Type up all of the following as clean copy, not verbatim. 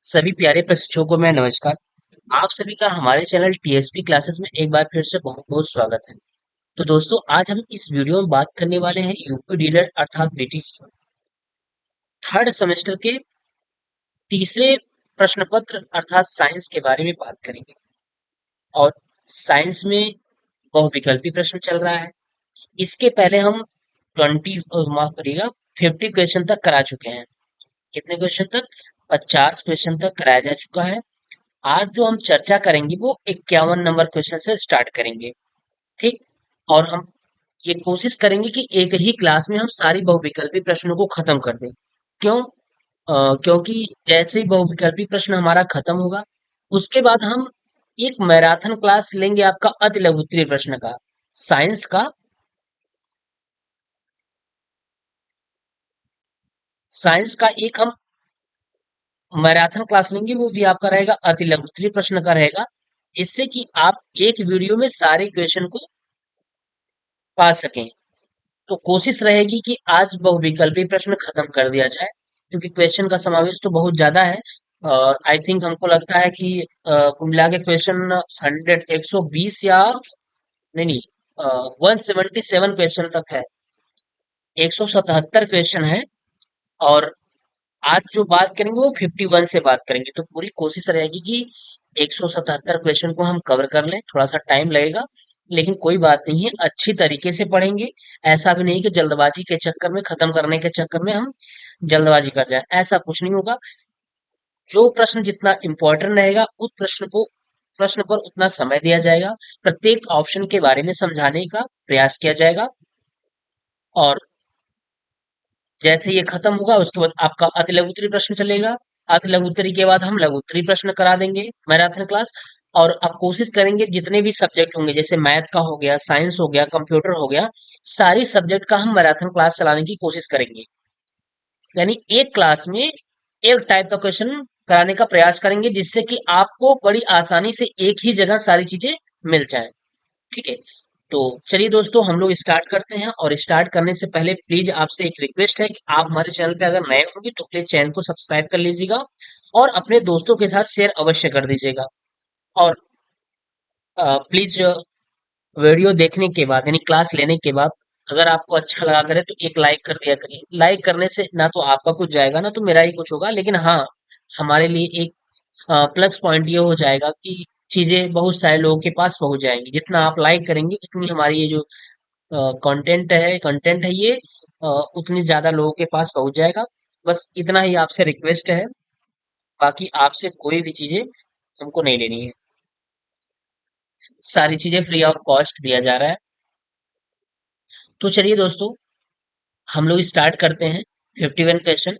सभी प्यारे प्रशिक्षकों को मैं नमस्कार। आप सभी का हमारे चैनल टीएसपी क्लासेस में एक बार फिर से बहुत बहुत स्वागत है। तो दोस्तों, आज हम इस वीडियो में बात करने वाले हैं यूपी डीलर अर्थात बीटीसी थर्ड सेमेस्टर के तीसरे प्रश्न पत्र अर्थात साइंस के बारे में बात करेंगे। और साइंस में बहुविकल्पी प्रश्न चल रहा है। इसके पहले हम 20 माफ करिएगा 50 क्वेश्चन तक करा चुके हैं। कितने क्वेश्चन तक? 50 क्वेश्चन तक कराया जा चुका है। आज जो हम चर्चा करेंगे वो 51 नंबर क्वेश्चन से स्टार्ट करेंगे। ठीक। और हम ये कोशिश करेंगे कि एक ही क्लास में हम सारी बहुविकल्पी प्रश्नों को खत्म कर दें। क्यों? क्योंकि जैसे ही बहुविकल्पी प्रश्न हमारा खत्म होगा, उसके बाद हम एक मैराथन क्लास लेंगे आपका अति लघु उत्तरीय प्रश्न का, साइंस का। साइंस का एक हम मैराथन क्लास लेंगे, वो भी आपका रहेगा अति लघु उत्तरीय प्रश्न का रहेगा, जिससे कि आप एक वीडियो में सारे क्वेश्चन को पा सकें। तो कोशिश रहेगी कि आज बहुविकल्पी प्रश्न खत्म कर दिया जाए, क्योंकि क्वेश्चन का समावेश तो बहुत ज्यादा है। और आई थिंक हमको लगता है कि कुल मिला के क्वेश्चन 120 या नहीं नहीं 177 क्वेश्चन तक है। 177 क्वेश्चन है। और आज जो बात करेंगे वो 51 से बात करेंगे, तो पूरी कोशिश रहेगी कि 177 क्वेश्चन को हम कवर कर लें। थोड़ा सा टाइम लगेगा, लेकिन कोई बात नहीं है, अच्छी तरीके से पढ़ेंगे। ऐसा भी नहीं कि जल्दबाजी के चक्कर में, खत्म करने के चक्कर में हम जल्दबाजी कर जाए, ऐसा कुछ नहीं होगा। जो प्रश्न जितना इंपॉर्टेंट रहेगा उस प्रश्न पर उतना समय दिया जाएगा। प्रत्येक ऑप्शन के बारे में समझाने का प्रयास किया जाएगा। और जैसे ये खत्म होगा, उसके बाद आपका अति लघु उत्तरीय प्रश्न चलेगा। अति लघु उत्तरीय के बाद हम लघु उत्तरीय प्रश्न करा देंगे मैराथन क्लास। और अब कोशिश करेंगे जितने भी सब्जेक्ट होंगे, जैसे मैथ का हो गया, साइंस हो गया, कंप्यूटर हो गया, सारी सब्जेक्ट का हम मैराथन क्लास चलाने की कोशिश करेंगे। यानी एक क्लास में एक टाइप का क्वेश्चन कराने का प्रयास करेंगे, जिससे कि आपको बड़ी आसानी से एक ही जगह सारी चीजें मिल जाए। ठीक है। तो चलिए दोस्तों, हम लोग स्टार्ट करते हैं। और स्टार्ट करने से पहले प्लीज आपसे एक रिक्वेस्ट है कि आप हमारे चैनल पे अगर नए होंगे तो प्लीज चैनल को सब्सक्राइब कर लीजिएगा और अपने दोस्तों के साथ शेयर अवश्य कर दीजिएगा। और प्लीज वीडियो देखने के बाद यानी क्लास लेने के बाद अगर आपको अच्छा लगा करे तो एक लाइक कर दिया करिए। लाइक करने से ना तो आपका कुछ जाएगा ना तो मेरा ही कुछ होगा, लेकिन हाँ, हमारे लिए एक प्लस पॉइंट ये हो जाएगा कि चीजें बहुत सारे लोगों के पास पहुंच जाएंगी। जितना आप लाइक करेंगे उतनी हमारी ये जो कंटेंट है ये उतनी ज्यादा लोगों के पास पहुंच जाएगा। बस इतना ही आपसे रिक्वेस्ट है। बाकी आपसे कोई भी चीजें हमको नहीं लेनी है। सारी चीजें फ्री ऑफ कॉस्ट दिया जा रहा है। तो चलिए दोस्तों, हम लोग स्टार्ट करते हैं। 51 क्वेश्चन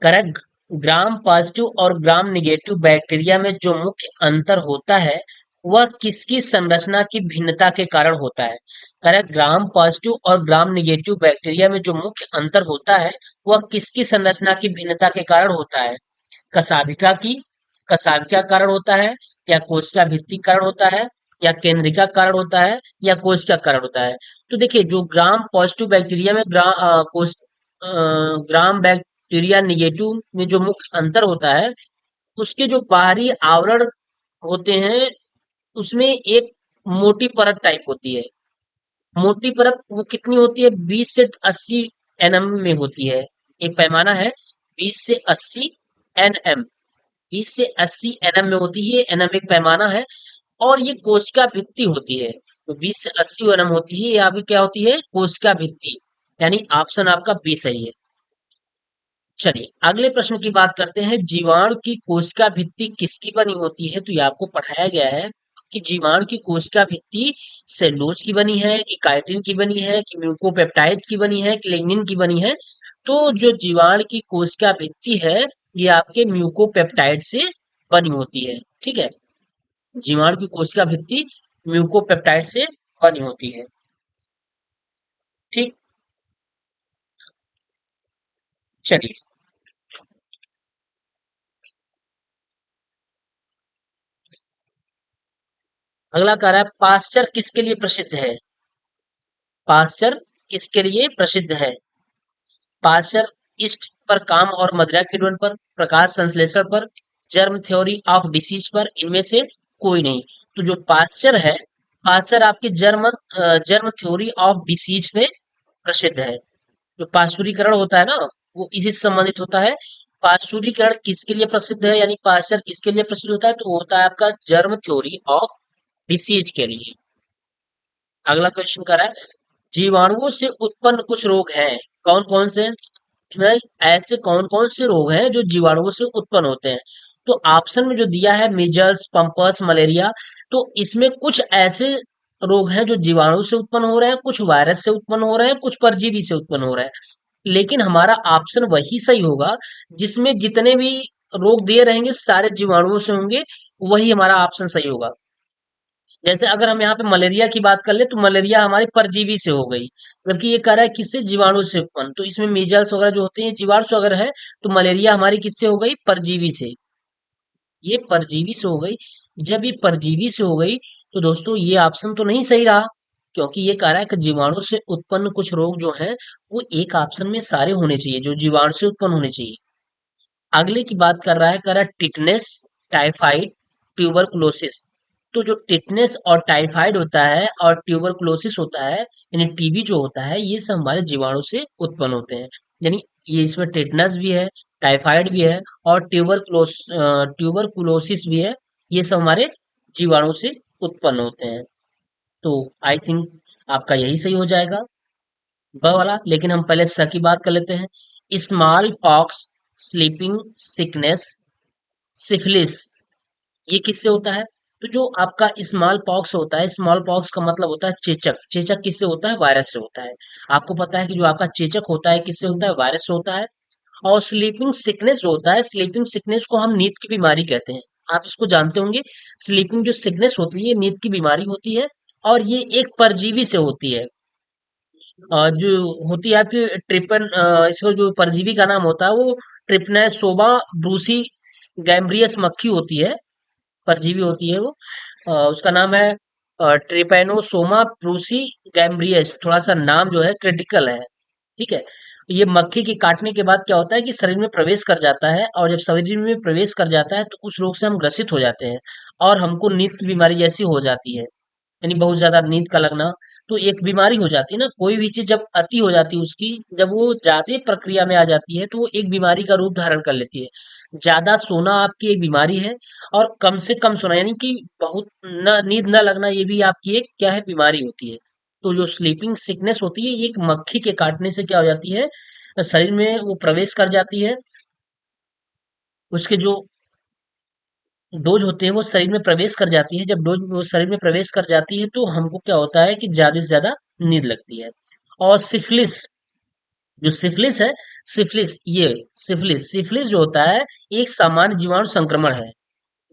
करेक्ट। ग्राम पॉजिटिव और ग्राम निगेटिव बैक्टीरिया में जो मुख्य अंतर होता है वह किसकी संरचना की भिन्नता के कारण होता है? करेक्ट। ग्राम पॉजिटिव और ग्राम निगेटिव बैक्टीरिया में जो मुख्य अंतर होता है वह किसकी संरचना की भिन्नता के कारण होता है? कशाभिका की कशाभिका कारण होता है, या कोशिका भित्ति कारण होता है, या केंद्रिका कारण होता है, या कोशिका कारण होता है? तो देखिए, जो ग्राम पॉजिटिव बैक्टीरिया में ग्राम बैक्टीरिया निगेटिव में जो मुख्य अंतर होता है, उसके जो बाहरी आवरण होते हैं उसमें एक मोटी परत टाइप होती है। मोटी परत वो कितनी होती है? 20 से 80 एनएम में होती है। एक पैमाना है 20 से 80 एनएम। 20 से 80 एनएम में होती है, एनएम एक पैमाना है। और ये कोशिका भित्ति होती है। तो 20 से 80 एनएम होती है, ये आपकी क्या होती है? कोशिका भित्ति। यानी ऑप्शन आपका बी सही है। चलिए अगले प्रश्न की बात करते हैं। जीवाणु की कोशिका भित्ति किसकी बनी होती है? तो ये आपको पढ़ाया गया है कि जीवाणु की कोशिका भित्ति सेलुलोज की बनी है, कि काइटिन की बनी है, कि म्यूकोपेप्टाइड की बनी है, कि लिग्निन की बनी है। तो जो जीवाणु की कोशिका भित्ति है ये आपके म्यूकोपेप्टाइड से बनी होती है। ठीक है। जीवाणु की कोशिका भित्ति म्यूकोपेप्टाइड से बनी होती है। ठीक। चलिए अगला कह रहा है, पास्चर किसके लिए प्रसिद्ध है? पास्चर किसके लिए प्रसिद्ध है? पास्चर ईस्ट पर, काम और मदिरा किण्वन पर, प्रकाश संश्लेषण पर, जर्म थ्योरी ऑफ डिसीज पर, इनमें से कोई नहीं। तो जो पाश्चर है, पाश्चर आपके जर्म थ्योरी ऑफ डिसीज पे प्रसिद्ध है। जो पाश्चुरीकरण होता है ना, वो इसी से संबंधित होता है। पाश्चुरीकरण किसके लिए प्रसिद्ध है, यानी पाश्चर किसके लिए प्रसिद्ध होता है, तो वो होता है आपका जर्म थ्योरी ऑफ डिसीज के लिए। अगला क्वेश्चन कर रहा है, जीवाणुओं से उत्पन्न कुछ रोग हैं, कौन कौन से? भाई, ऐसे कौन कौन से रोग हैं जो जीवाणुओं से उत्पन्न होते हैं? तो ऑप्शन में जो दिया है मीजल्स, पंपस, मलेरिया, तो इसमें कुछ ऐसे रोग हैं जो जीवाणु से उत्पन्न हो रहे हैं, कुछ वायरस से उत्पन्न हो रहे हैं, कुछ परजीवी से उत्पन्न हो रहे हैं। लेकिन हमारा ऑप्शन वही सही होगा जिसमें जितने भी रोग दिए रहेंगे सारे जीवाणुओं से होंगे, वही हमारा ऑप्शन सही होगा। जैसे अगर हम यहाँ पे मलेरिया की बात कर ले तो मलेरिया हमारी परजीवी से हो गई, जबकि ये कह रहा है किससे, जीवाणु से उत्पन्न। तो इसमें मीजल्स वगैरह जो होते हैं जीवाणु से अगर है, तो मलेरिया हमारी किससे हो गई, परजीवी से। ये परजीवी से हो गई। जब ये परजीवी से हो गई तो दोस्तों ये ऑप्शन तो नहीं सही रहा, क्योंकि ये कह रहा है कि जीवाणु से उत्पन्न कुछ रोग जो हैं वो एक ऑप्शन में सारे होने चाहिए, जो जीवाणु से उत्पन्न होने चाहिए। अगले की बात कर रहा है, कह रहा है टिटनेस, टाइफाइड, ट्यूबरकुलोसिस। तो जो टिटनेस और टाइफाइड होता है और ट्यूबरकुलोसिस होता है, यानी टीबी जो होता है, ये सब हमारे जीवाणु से उत्पन्न होते हैं। यानी ये इसमें टिटनेस भी है, टाइफाइड भी है और ट्यूबरकुलोसिस भी है। ये सब हमारे जीवाणु से उत्पन्न होते हैं। तो आई थिंक आपका यही सही हो जाएगा, ब वाला। लेकिन हम पहले स की बात कर लेते हैं। Small pox, sleeping sickness, syphilis, ये किससे होता है? तो जो आपका स्मॉल पॉक्स होता है, स्मॉल पॉक्स का मतलब होता है चेचक। चेचक किससे होता है? वायरस से होता है। आपको पता है कि जो आपका चेचक होता है किससे होता है? वायरस से होता है। और स्लीपिंग सिकनेस जो होता है, स्लीपिंग सिकनेस को हम नींद की बीमारी कहते हैं। आप इसको जानते होंगे। स्लीपिंग जो सिकनेस होती है, ये नींद की बीमारी होती है और ये एक परजीवी से होती है। जो होती है आपकी इसको जो परजीवी का नाम होता है वो ट्रिपनोसोमा ब्रूसी गैम्ब्रियस मक्खी होती है, परजीवी होती है वो। उसका नाम है ट्रिपैनोसोमा प्रूसी गैम्ब्रियस। थोड़ा सा नाम जो है क्रिटिकल है, ठीक है। ये मक्खी के काटने के बाद क्या होता है कि शरीर में प्रवेश कर जाता है, और जब शरीर में प्रवेश कर जाता है तो उस रोग से हम ग्रसित हो जाते हैं और हमको नींद की बीमारी जैसी हो जाती है, यानी बहुत ज्यादा नींद का लगना। तो एक बीमारी हो जाती है ना, कोई भी चीज जब अति हो जाती है उसकी, जब वो ज्यादा प्रक्रिया में आ जाती है तो वो एक बीमारी का रूप धारण कर लेती है। ज्यादा सोना आपकी एक बीमारी है, और कम से कम सोना यानी कि बहुत न नींद न लगना, ये भी आपकी एक क्या है, बीमारी होती है। तो जो स्लीपिंग सिकनेस होती है, ये एक मक्खी के काटने से क्या हो जाती है, शरीर में वो प्रवेश कर जाती है। उसके जो डोज होते हैं वो शरीर में प्रवेश कर जाती है। जब डोज वो शरीर में प्रवेश कर जाती है तो हमको क्या होता है कि ज्यादा से ज्यादा नींद लगती है। और सिफिलिस, जो सिफिलिस है, सिफिलिस सिफिलिस जो होता है, एक सामान्य जीवाणु संक्रमण है,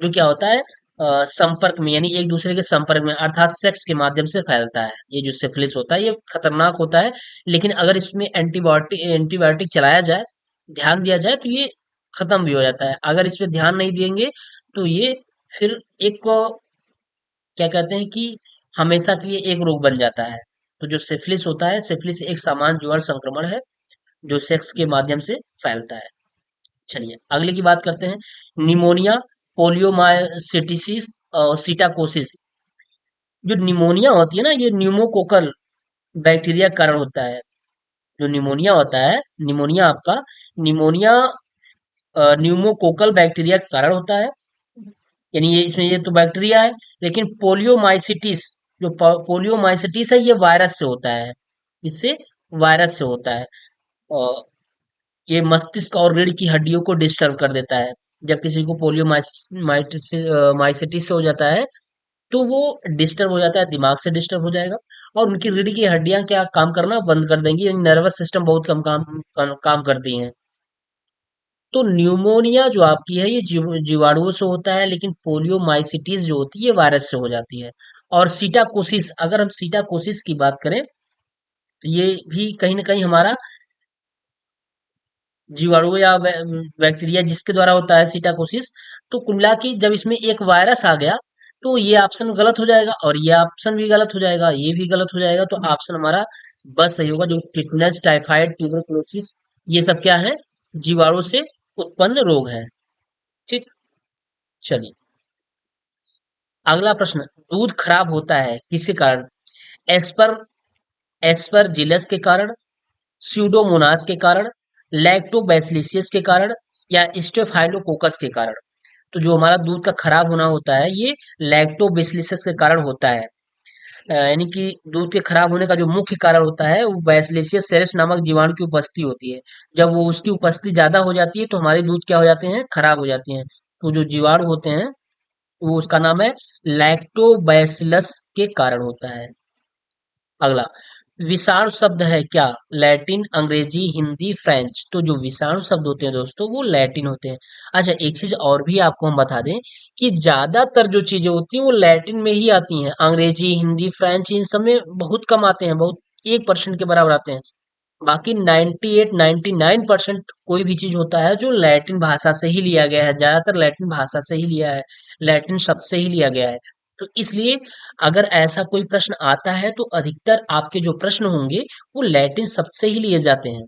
जो क्या होता है, संपर्क में, यानी एक दूसरे के संपर्क में अर्थात सेक्स के माध्यम से फैलता है। ये जो सिफिलिस होता है ये खतरनाक होता है, लेकिन अगर इसमें एंटीबायोटिक एंटीबायोटिक चलाया जाए, ध्यान दिया जाए, तो ये खत्म भी हो जाता है। अगर इस पे ध्यान नहीं देंगे तो ये फिर एक क्या कहते हैं कि हमेशा के लिए एक रोग बन जाता है। तो जो सिफिलिस होता है, सिफिलिस एक सामान्य जीवाणु संक्रमण है जो सेक्स के माध्यम से फैलता है। चलिए अगले की बात करते हैं। निमोनिया, पोलियोमाइसिटिस और सीटाकोसिस। जो निमोनिया होती है ना, ये न्यूमोकोकल बैक्टीरिया के कारण होता है। जो निमोनिया होता है, निमोनिया आपका, निमोनिया न्यूमोकोकल बैक्टीरिया के कारण होता है, यानी ये इसमें ये तो बैक्टीरिया है। लेकिन पोलियोमाइसिटिस, जो पोलियोमाइसिटिस है, ये वायरस से होता है। इससे वायरस से होता है। और ये मस्तिष्क और रीढ़ की हड्डियों को डिस्टर्ब कर देता है। जब किसी को माइसिटिस से हो जाता है तो वो डिस्टर्ब हो जाता है, दिमाग से डिस्टर्ब हो जाएगा, और उनकी रीढ़ की हड्डियां क्या काम करना बंद कर देंगी, यानी नर्वस सिस्टम बहुत कम काम करती हैं। तो न्यूमोनिया जो आपकी है ये जीवाणुओं से होता है, लेकिन पोलियोमाइसिटिस जो होती है वायरस से हो जाती है। और सीटाकोसिस, अगर हम सीटाकोसिस की बात करें तो ये भी कहीं ना कहीं हमारा जीवाणु या बैक्टीरिया जिसके द्वारा होता है सीटाकोसिस। तो कुल मिला के जब इसमें एक वायरस आ गया तो ये ऑप्शन गलत हो जाएगा, और ये ऑप्शन भी गलत हो जाएगा, ये भी गलत हो जाएगा। तो ऑप्शन हमारा बस सही होगा, जो टिटनेस, टाइफाइड, ट्यूबरकुलोसिस ये सब क्या है? जीवाणु से उत्पन्न रोग है। ठीक। चलिए, अगला प्रश्न, दूध खराब होता है किसके कारण? एस्पर एस्परजिलस के कारण, स्यूडोमोनास के कारण, लैक्टोबैसिलस के कारण, या स्टेफाइलोकोकस के कारण। तो जो हमारा दूध का खराब होना होता है ये लैक्टोबैसिलस के कारण होता है। यानी कि दूध के खराब होने का जो मुख्य कारण होता है वो बैसिलियस सेरेस नामक जीवाणु की उपस्थिति होती है। जब वो उसकी उपस्थिति ज्यादा हो जाती है तो हमारे दूध क्या हो जाते हैं? खराब हो जाते हैं। तो जो जीवाणु होते हैं वो उसका नाम है लैक्टोबैसिलस के कारण होता है। अगला, विषाणु शब्द है क्या? लैटिन, अंग्रेजी, हिंदी, फ्रेंच। तो जो विषाणु शब्द होते हैं दोस्तों वो लैटिन होते हैं। अच्छा, एक चीज और भी आपको हम बता दें कि ज्यादातर जो चीजें होती हैं वो लैटिन में ही आती हैं। अंग्रेजी, हिंदी, फ्रेंच इन सब में बहुत कम आते हैं, बहुत 1% के बराबर आते हैं। बाकी 98 99% कोई भी चीज होता है जो लैटिन भाषा से ही लिया गया है, ज्यादातर लैटिन भाषा से ही लिया है, लैटिन शब्द से ही लिया गया है। तो इसलिए अगर ऐसा कोई प्रश्न आता है तो अधिकतर आपके जो प्रश्न होंगे वो लैटिन शब्द से ही लिए जाते हैं।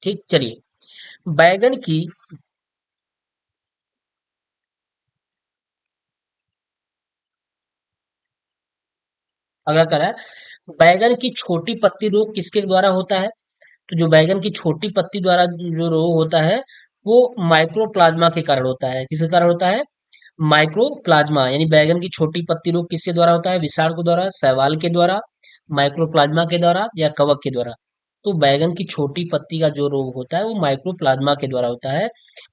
ठीक। चलिए, बैगन की अगला कह रहा है, बैगन की छोटी पत्ती रोग किसके द्वारा होता है? तो जो बैगन की छोटी पत्ती द्वारा जो रोग होता है वो माइक्रोप्लाज्मा के कारण होता है। किसके कारण होता है? माइक्रोप्लाज्मा। यानी बैगन की छोटी पत्ती रोग किसके द्वारा होता है? विषाणु के द्वारा, शैवाल के द्वारा, माइक्रोप्लाज्मा के द्वारा, या कवक के द्वारा। तो बैगन की छोटी पत्ती का जो रोग होता है वो माइक्रोप्लाज्मा के द्वारा होता है।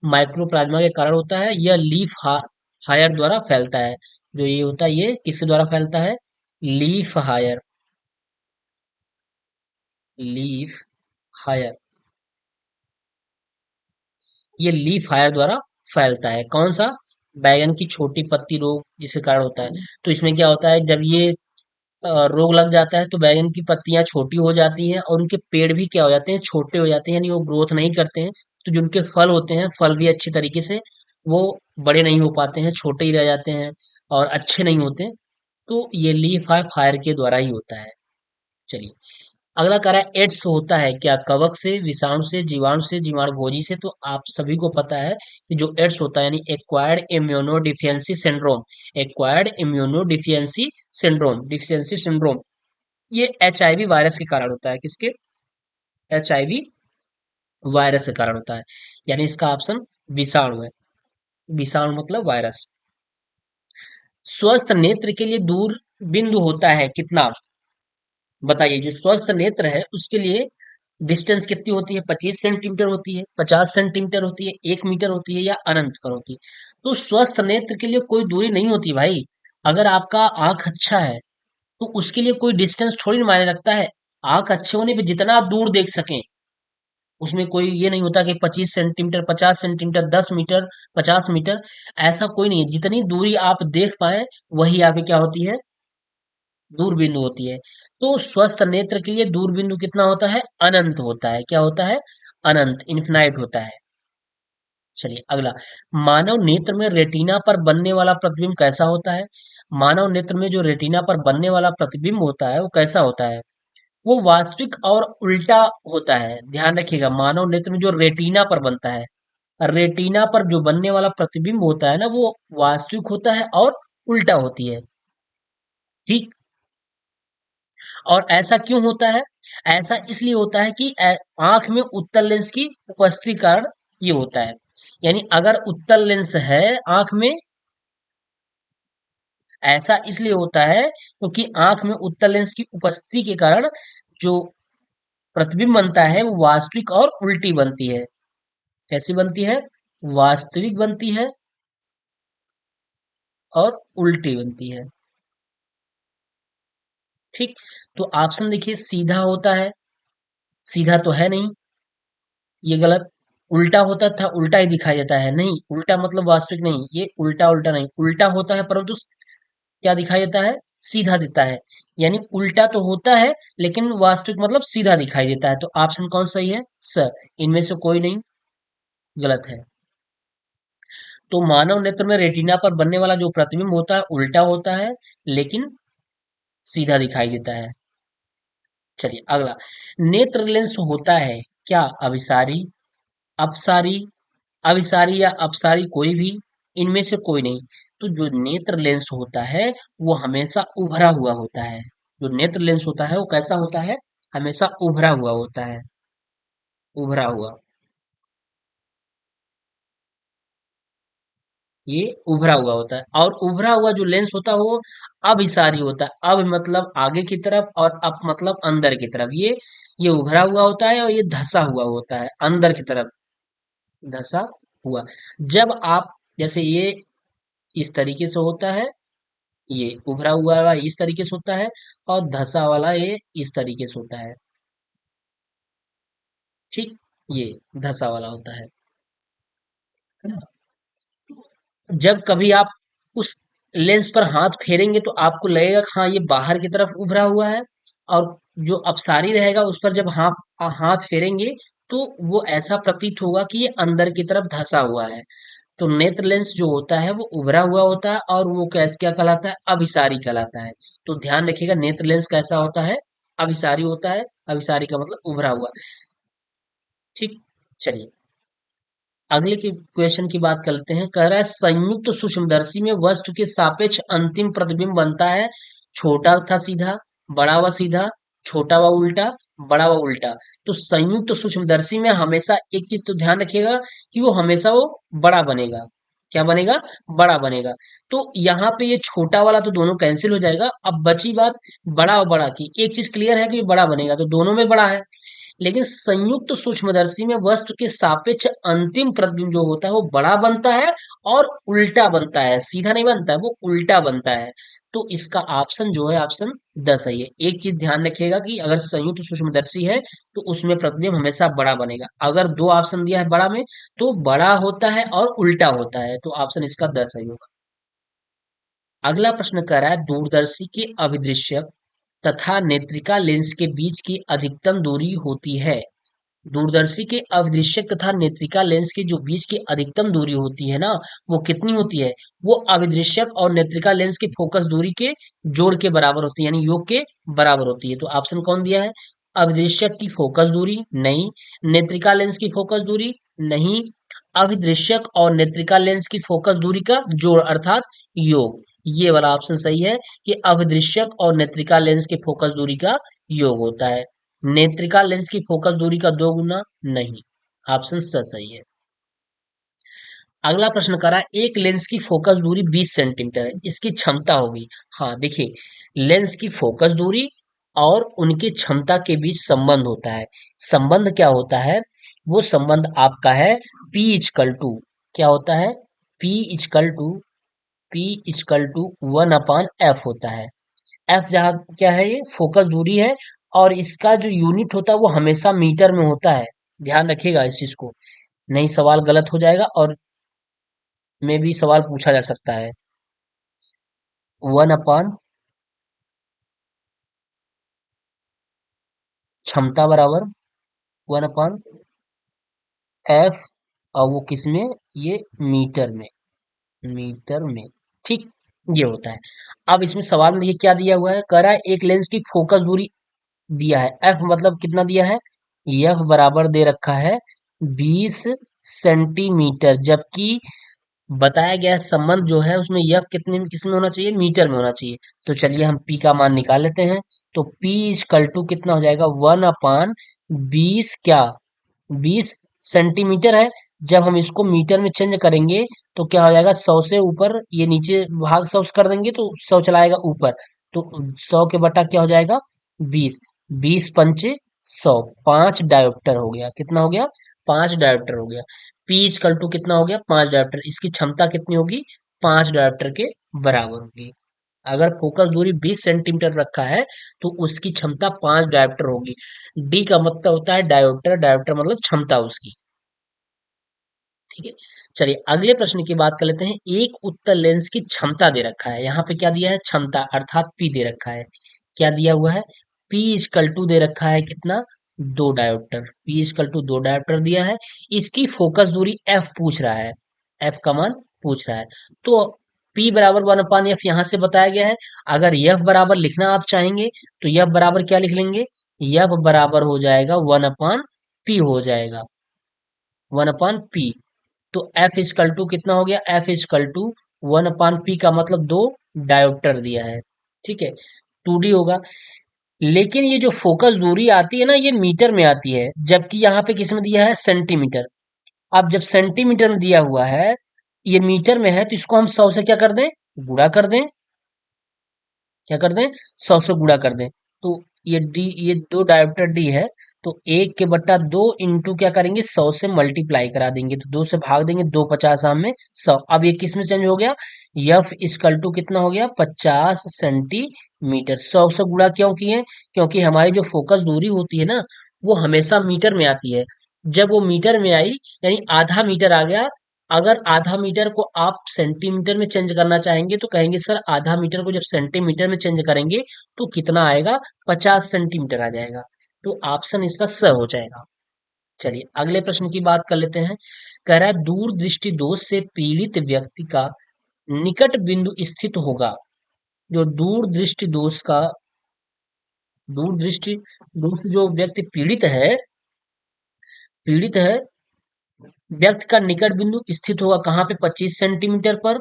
माइक्रोप्लाज्मा के कारण होता है। यह फायर द्वारा फैलता है। जो ये होता है ये किसके द्वारा फैलता है? लीफ हायर। लीफ हायर। ये लीफ फायर द्वारा फैलता है। कौन सा? बैगन की छोटी पत्ती रोग जिसके कारण होता है। तो इसमें क्या होता है, जब ये रोग लग जाता है तो बैगन की पत्तियां छोटी हो जाती हैं और उनके पेड़ भी क्या हो जाते हैं? छोटे हो जाते हैं, यानी वो ग्रोथ नहीं करते हैं। तो जो उनके फल होते हैं, फल भी अच्छी तरीके से वो बड़े नहीं हो पाते हैं, छोटे ही रह जाते हैं और अच्छे नहीं होते। तो ये लीफ फायर के द्वारा ही होता है। चलिए, अगला कह रहा है, एड्स होता है क्या? कवक से, विषाणु से, जीवाणु से, जीवाणु भोजी से। तो आप सभी को पता है कि जो एड्स होता है यानी acquired immuno deficiency syndrome, acquired immuno deficiency syndrome, ये एचआईवी वायरस के कारण होता है। किसके? एचआईवी वायरस के कारण होता है। यानी इसका ऑप्शन विषाणु है। विषाणु मतलब वायरस। स्वस्थ नेत्र के लिए दूर बिंदु होता है कितना? बताइए। जो स्वस्थ नेत्र है उसके लिए डिस्टेंस कितनी होती है? 25 सेंटीमीटर होती है, 50 सेंटीमीटर होती है, 1 मीटर होती है, या अनंत पर होती है? तो स्वस्थ नेत्र के लिए कोई दूरी नहीं होती भाई। अगर आपका आंख अच्छा है तो उसके लिए कोई डिस्टेंस थोड़ी ना मायने रखता है। आंख अच्छे होने पे जितना आप दूर देख सकें, उसमें कोई ये नहीं होता कि 25 सेंटीमीटर, 50 सेंटीमीटर, 10 मीटर, 50 मीटर, ऐसा कोई नहीं है। जितनी दूरी आप देख पाए वही आपकी क्या होती है? दूरबिंदु होती है। तो स्वस्थ नेत्र के लिए दूरबिंदु कितना होता है? अनंत होता है। क्या होता है? अनंत, इन्फिनाइट होता है। चलिए, अगला, मानव नेत्र में रेटिना पर बनने वाला प्रतिबिंब कैसा होता है? मानव नेत्र में जो रेटिना पर बनने वाला प्रतिबिंब होता है वो कैसा होता है? वो वास्तविक और उल्टा होता है। ध्यान रखिएगा, मानव नेत्र में जो रेटिना पर बनता है, रेटिना पर जो बनने वाला प्रतिबिंब होता है ना वो वास्तविक होता है और उल्टा होती है। ठीक। और ऐसा क्यों होता है? ऐसा इसलिए होता है कि आंख में उत्तल लेंस की उपस्थिति के कारण ये होता है। यानी अगर उत्तल लेंस है आंख में, ऐसा इसलिए होता है क्योंकि आंख में उत्तल लेंस की उपस्थिति के कारण जो प्रतिबिंब बनता है वो वास्तविक और उल्टी बनती है। कैसी बनती है? वास्तविक बनती है और उल्टी बनती है। ठीक। तो ऑप्शन देखिए, सीधा होता है, सीधा तो है नहीं, ये गलत। उल्टा होता था, उल्टा ही दिखाई देता है, नहीं, उल्टा मतलब वास्तविक नहीं, ये उल्टा उल्टा नहीं, उल्टा होता है परंतु क्या दिखाई देता है? सीधा देता है। यानी उल्टा तो होता है लेकिन वास्तविक मतलब सीधा दिखाई देता है। तो ऑप्शन कौन सही है सर? इनमें से कोई नहीं, गलत है। तो मानव नेत्र में रेटिना पर बनने वाला जो प्रतिबिंब होता है उल्टा होता है लेकिन सीधा दिखाई देता है। चलिए, अगला, नेत्र लेंस होता है क्या अभिसारी, अपसारी, अभिसारी या अपसारी, कोई भी, इनमें से कोई नहीं। तो जो नेत्र लेंस होता है वो हमेशा उभरा हुआ होता है। जो नेत्र लेंस होता है वो कैसा होता है? हमेशा उभरा हुआ होता है। उभरा हुआ, ये उभरा हुआ होता है। और उभरा हुआ जो लेंस होता है वो अभिसारी होता है। अब मतलब आगे की तरफ और अप मतलब अंदर की तरफ। ये उभरा हुआ होता है और ये धंसा हुआ होता है अंदर की तरफ, धंसा हुआ। जब आप, जैसे ये इस तरीके से होता है, ये उभरा हुआ वाला इस तरीके से होता है, और धंसा वाला ये इस तरीके से होता है। ठीक, ये धंसा वाला होता है ना? जब कभी आप उस लेंस पर हाथ फेरेंगे तो आपको लगेगा कि हाँ ये बाहर की तरफ उभरा हुआ है, और जो अपसारी रहेगा उस पर जब हाथ हाथ फेरेंगे तो वो ऐसा प्रतीत होगा कि ये अंदर की तरफ धंसा हुआ है। तो नेत्र लेंस जो होता है वो उभरा हुआ होता है, और वो कैस क्या कहलाता है? अभिसारी कहलाता है। तो ध्यान रखिएगा, नेत्र लेंस कैसा होता है? अभिसारी होता है। अभिसारी का मतलब उभरा हुआ। ठीक, चलिए अगले की क्वेश्चन की बात करते हैं। कह रहा है संयुक्त सूक्ष्मदर्शी में वस्तु के सापेक्ष अंतिम प्रतिबिंब बनता है छोटा था सीधा, बड़ा व सीधा, छोटा व उल्टा, बड़ा व उल्टा। तो संयुक्त सूक्ष्मदर्शी में हमेशा एक चीज तो ध्यान रखिएगा कि वो हमेशा वो बड़ा बनेगा। क्या बनेगा? बड़ा बनेगा। तो यहाँ पे ये छोटा वाला तो दोनों कैंसिल हो जाएगा। अब बची बात बड़ा और बड़ा की। एक चीज क्लियर है कि ये बड़ा बनेगा, तो दोनों में बड़ा है। लेकिन संयुक्त सूक्ष्मदर्शी में वस्तु के सापेक्ष अंतिम प्रतिबिंब जो होता है वो बड़ा बनता है और उल्टा बनता है, सीधा नहीं बनता है, वो उल्टा बनता है। तो इसका ऑप्शन जो है ऑप्शन 10 है। ये एक चीज ध्यान रखिएगा कि अगर संयुक्त सूक्ष्मदर्शी है तो उसमें प्रतिबिंब हमेशा बड़ा बनेगा। अगर दो ऑप्शन दिया है बड़ा में तो बड़ा होता है और उल्टा होता है, तो ऑप्शन इसका 10 सही होगा। अगला प्रश्न कह रहा है दूरदर्शी के अभिदृश्यक तथा नेत्रिका लेंस के बीच की अधिकतम दूरी होती है। दूरदर्शी के अभिदृश्यक तथा नेत्रिका लेंस के जो बीच की अधिकतम दूरी होती है ना, वो कितनी होती है? वो अभिदृश्यक और नेत्रिका लेंस की फोकस दूरी के जोड़ के बराबर होती है, यानी योग के बराबर होती है। तो ऑप्शन कौन दिया है? अभिदृश्यक की फोकस दूरी नहीं, नेत्रिका लेंस की फोकस दूरी नहीं, अभिदृश्यक और नेत्रिका लेंस की फोकस दूरी का जोड़ अर्थात योग। ये वाला ऑप्शन सही है कि अभिदृश्यक और नेत्रिका लेंस के फोकस दूरी का योग होता है। नेत्रिका लेंस की फोकस दूरी का 2 गुना नहीं। ऑप्शन स सही है। अगला प्रश्न करा, एक लेंस की फोकस दूरी 20 सेंटीमीटर है, इसकी क्षमता होगी। हाँ देखिए, लेंस की फोकस दूरी और उनकी क्षमता के बीच संबंध होता है। संबंध क्या होता है? वो संबंध आपका है P इजकल टू, क्या होता है? P equal to, P equal to 1/F होता है। एफ जहाँ क्या है? ये फोकस दूरी है, और इसका जो यूनिट होता है वो हमेशा मीटर में होता है। ध्यान रखिएगा इस चीज को, नहीं सवाल गलत हो जाएगा और में भी सवाल पूछा जा सकता है। 1/, क्षमता बराबर 1/F, और वो किस में? ये मीटर में, मीटर में। ठीक, ये होता है। अब इसमें सवाल में ये क्या दिया हुआ है? कह रहा है एक लेंस की फोकस दूरी दिया है, एफ मतलब कितना दिया है? एफ बराबर दे रखा है 20 सेंटीमीटर, जबकि बताया गया संबंध जो है उसमें यह कितने में किसमें होना चाहिए? मीटर में होना चाहिए। तो चलिए हम पी का मान निकाल लेते हैं। तो पी इजकल टू कितना हो जाएगा? 1/20, क्या 20 सेंटीमीटर है। जब हम इसको मीटर में चेंज करेंगे तो क्या हो जाएगा? 100 से ऊपर ये नीचे भाग 100 से कर देंगे तो 100 चलाएगा ऊपर, तो 100 के बटा क्या हो जाएगा? 20, 20 पंचे 100, 5 डायोप्टर हो गया। कितना हो गया? 5 डायोप्टर हो गया। पी इजकल टू कितना हो गया? 5 डायोप्टर। इसकी क्षमता कितनी होगी? 5 डायोप्टर के बराबर होगी। अगर फोकस दूरी 20 सेंटीमीटर रखा है तो उसकी क्षमता 5 डायोप्टर होगी। डी का मतलब होता है डायोप्टर, डायोप्टर मतलब क्षमता उसकी। ठीक है, चलिए अगले प्रश्न की बात कर लेते हैं। एक उत्तल लेंस की क्षमता दे रखा है, यहाँ पे क्या दिया है? क्षमता अर्थात पी दे रखा है। क्या दिया हुआ है? पी इजकल टू दे रखा है कितना? 2 dioptre. P equal to 2 dioptre दिया है। इसकी फोकस दूरी एफ पूछ रहा है, एफ का मान पूछ रहा है। तो पी बराबर 1/F यहाँ से बताया गया है। अगर एफ बराबर लिखना आप चाहेंगे तो एफ बराबर क्या लिख लेंगे? एफ बराबर हो जाएगा 1/P। पी हो जाएगा, 1/p। तो F इजकल टू कितना हो गया, F इजकल टू 1/p का मतलब 2 डायोप्टर दिया है, ठीक है, 2d होगा। लेकिन ये जो फोकस दूरी आती है ना, ये मीटर में आती है, जबकि यहाँ पे किसमें दिया है, सेंटीमीटर। अब जब सेंटीमीटर में दिया हुआ है, ये मीटर में है, तो इसको हम 100 से क्या कर दें, गुणा कर दें, क्या कर दें, 100 से गुणा कर दें। तो ये डी, ये 2 डायोप्टर डी है, तो 1/2 इंटू क्या करेंगे, 100 से मल्टीप्लाई करा देंगे, तो 2 से भाग देंगे, 2×50 में 100। अब ये किस में चेंज हो गया, यफ इजकल टू कितना हो गया, 50 सेंटीमीटर। 100 से गुणा क्यों किए, क्योंकि हमारी जो फोकस दूरी होती है ना, वो हमेशा मीटर में आती है। जब वो मीटर में आई, यानी आधा मीटर आ गया। अगर आधा मीटर को आप सेंटीमीटर में चेंज करना चाहेंगे, तो कहेंगे सर आधा मीटर को जब सेंटीमीटर में चेंज करेंगे तो कितना आएगा, 50 सेंटीमीटर आ जाएगा। तो ऑप्शन इसका स हो जाएगा। चलिए अगले प्रश्न की बात कर लेते हैं। कह रहा है दूर दृष्टि दोष से पीड़ित व्यक्ति का निकट बिंदु स्थित होगा। जो दूर दृष्टि दोष जो व्यक्ति पीड़ित है व्यक्ति का निकट बिंदु स्थित होगा कहाँ पे, 25 सेंटीमीटर पर,